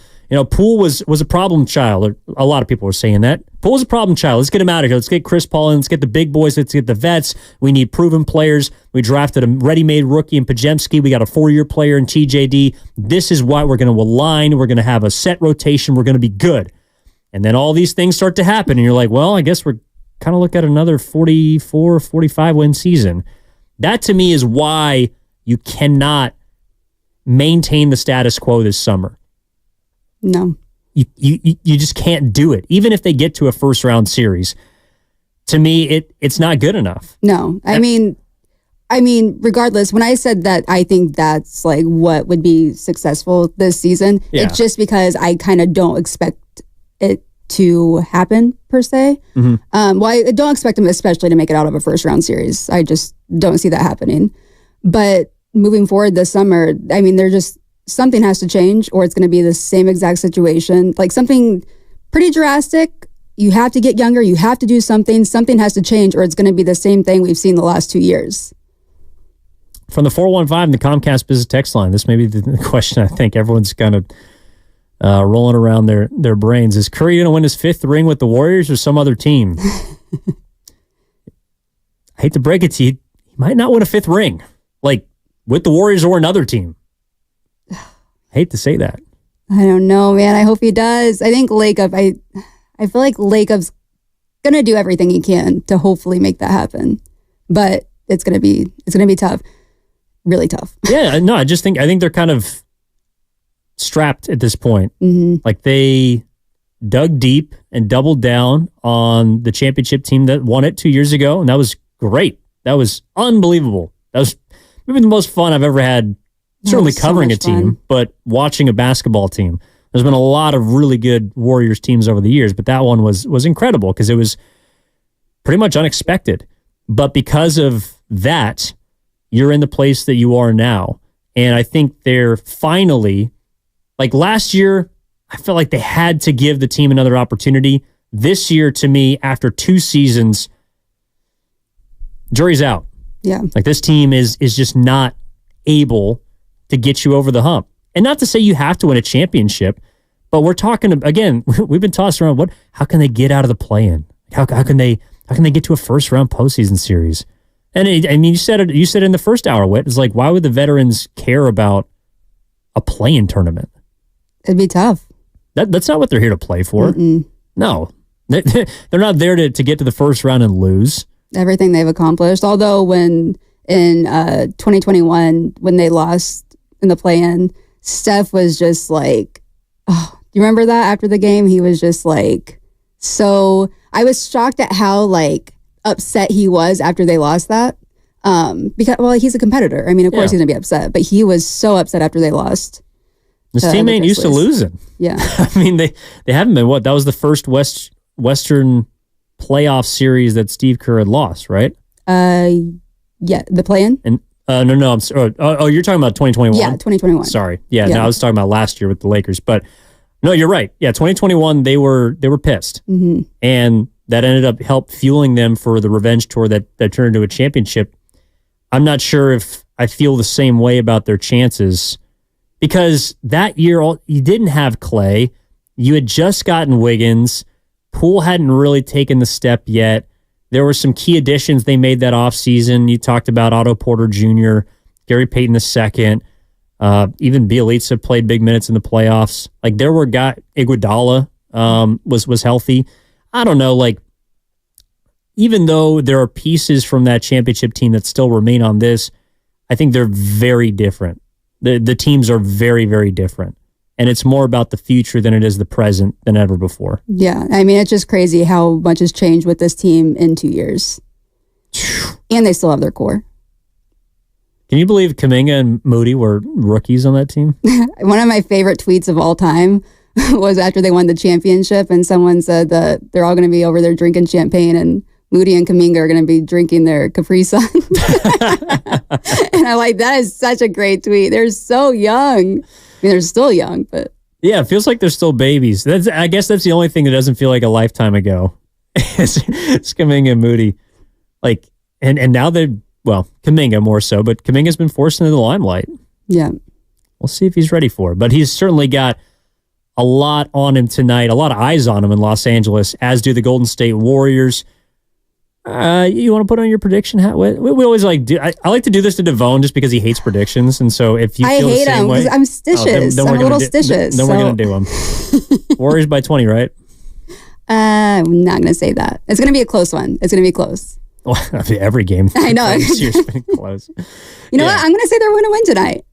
S1: Poole was a problem child. Or a lot of people were saying that. Poole was a problem child. Let's get him out of here. Let's get Chris Paul in. Let's get the big boys. Let's get the vets. We need proven players. We drafted a ready-made rookie in Pajemski. We got a 4-year player in TJD. This is why we're going to align. We're going to have a set rotation. We're going to be good. And then all these things start to happen, and you're like, well, I guess we're kind of looking at another 44, 45-win season. That, to me, is why you cannot maintain the status quo this summer.
S2: No.
S1: You just can't do it. Even if they get to a first round series, to me, it's not good enough.
S2: No. I mean, regardless, when I said that I think that's like what would be successful this season, it's just because I kind of don't expect it to happen per se.
S1: Mm-hmm.
S2: I don't expect them especially to make it out of a first round series. I just don't see that happening. But moving forward this summer, I mean, something has to change, or it's going to be the same exact situation. Like, something pretty drastic. You have to get younger. You have to do something. Something has to change, or it's going to be the same thing we've seen the last 2 years.
S1: From the 415, the Comcast Business Text line, this may be the question I think everyone's kind of rolling around their brains. Is Curry going to win his 5th ring with the Warriors or some other team? I hate to break it to you, he might not win a 5th ring, like with the Warriors or another team. I hate to say that.
S2: I don't know, man. I hope he does. I think I feel like Lacob's going to do everything he can to hopefully make that happen. But it's going to be tough. Really tough.
S1: Yeah, no, I think they're kind of strapped at this point.
S2: Mm-hmm.
S1: Like, they dug deep and doubled down on the championship team that won it 2 years ago, and that was great. That was unbelievable. That was maybe the most fun I've ever had. Certainly covering a team, but watching a basketball team. There's been a lot of really good Warriors teams over the years, but that one was incredible because it was pretty much unexpected. But because of that, you're in the place that you are now. And I think they're finally, like last year, I felt like they had to give the team another opportunity. This year, to me, after 2 seasons, jury's out.
S2: Yeah.
S1: Like, this team is just not able to get you over the hump. And not to say you have to win a championship, but we're talking, again, we've been tossed around, how can they get out of the play-in? How can they get to a first-round postseason series? And you said it in the first hour, Whit. It's like, why would the veterans care about a play-in tournament?
S2: It'd be tough.
S1: That's not what they're here to play for.
S2: Mm-mm.
S1: No. They're not there to get to the first round and lose.
S2: Everything they've accomplished. Although when in 2021, when they lost in the play-in, Steph was just like, oh, do you remember that after the game? He was just like, so I was shocked at how like upset he was after they lost that. Because, well, he's a competitor. I mean, of course he's gonna be upset, but he was so upset after they lost.
S1: This team ain't used to losing.
S2: Yeah.
S1: I mean, they haven't been. That was the first Western playoff series that Steve Kerr had lost, right?
S2: Yeah, the play-in?
S1: And no, I'm sorry. Oh, you're talking about 2021?
S2: Yeah, 2021.
S1: Sorry. Yeah, no, I was talking about last year with the Lakers. But no, you're right. Yeah, 2021, they were pissed.
S2: Mm-hmm.
S1: And that ended up help fueling them for the revenge tour that turned into a championship. I'm not sure if I feel the same way about their chances because that year you didn't have Clay. You had just gotten Wiggins. Poole hadn't really taken the step yet. There were some key additions they made that offseason. You talked about Otto Porter Jr., Gary Payton II, even Bielitsa played big minutes in the playoffs. Like there were Iguodala was healthy. I don't know, like even though there are pieces from that championship team that still remain on this, I think they're very different. The teams are very, very different. And it's more about the future than it is the present than ever before.
S2: Yeah. I mean, it's just crazy how much has changed with this team in 2 years. And they still have their core.
S1: Can you believe Kaminga and Moody were rookies on that team?
S2: One of my favorite tweets of all time was after they won the championship and someone said that they're all going to be over there drinking champagne and Moody and Kaminga are going to be drinking their Capri Sun. And I'm like, that is such a great tweet. They're so young. I mean, they're still young, but...
S1: Yeah, it feels like they're still babies. I guess that's the only thing that doesn't feel like a lifetime ago. It's Kaminga and Moody. Like, and now they're... Well, Kaminga more so, but Kaminga's been forced into the limelight.
S2: Yeah.
S1: We'll see if he's ready for it. But he's certainly got a lot on him tonight, a lot of eyes on him in Los Angeles, as do the Golden State Warriors. You want to put on your prediction hat? We always like do. I like to do this to Devone just because he hates predictions, and so if you feel the same way,
S2: I'm stitious. I'm a little stitious.
S1: Then we're gonna do them. Warriors by 20, right?
S2: I'm not gonna say that. It's gonna be a close one. It's gonna be close.
S1: Well, every game.
S2: I know.
S1: It's been close.
S2: You know what? I'm gonna say they're gonna win tonight.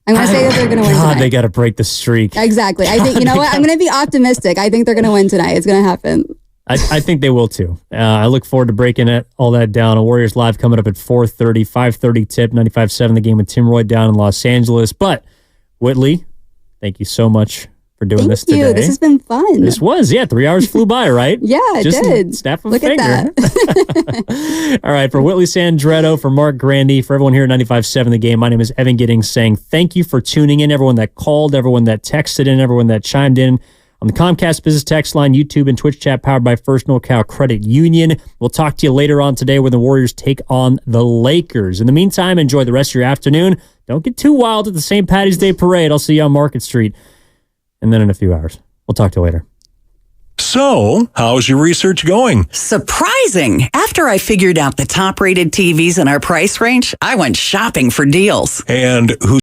S2: I'm gonna say that they're gonna win tonight.
S1: They got to break the streak.
S2: Exactly. I think you know what? I'm gonna be optimistic. I think they're gonna win tonight. It's gonna happen.
S1: I think they will too. I look forward to breaking all that down. A Warriors Live coming up at 4:30, 5:30 tip, 95.7 The Game with Tim Roy down in Los Angeles. But Whitley, thank you so much for doing this today.
S2: This has been fun.
S1: This was, 3 hours flew by, right?
S2: Yeah, it did.
S1: Snap of
S2: Look
S1: a finger.
S2: at that.
S1: All right, for Whitley Sandretto, for Mark Grandy, for everyone here at 95.7 The Game, my name is Evan Giddings saying thank you for tuning in, everyone that called, everyone that texted in, everyone that chimed in on the Comcast Business Text Line, YouTube, and Twitch chat powered by First NorCal Credit Union. We'll talk to you later on today when the Warriors take on the Lakers. In the meantime, enjoy the rest of your afternoon. Don't get too wild at the St. Paddy's Day Parade. I'll see you on Market Street. And then in a few hours. We'll talk to you later.
S19: So, how's your research going?
S5: Surprising! After I figured out the top-rated TVs in our price range, I went shopping for deals.
S19: And who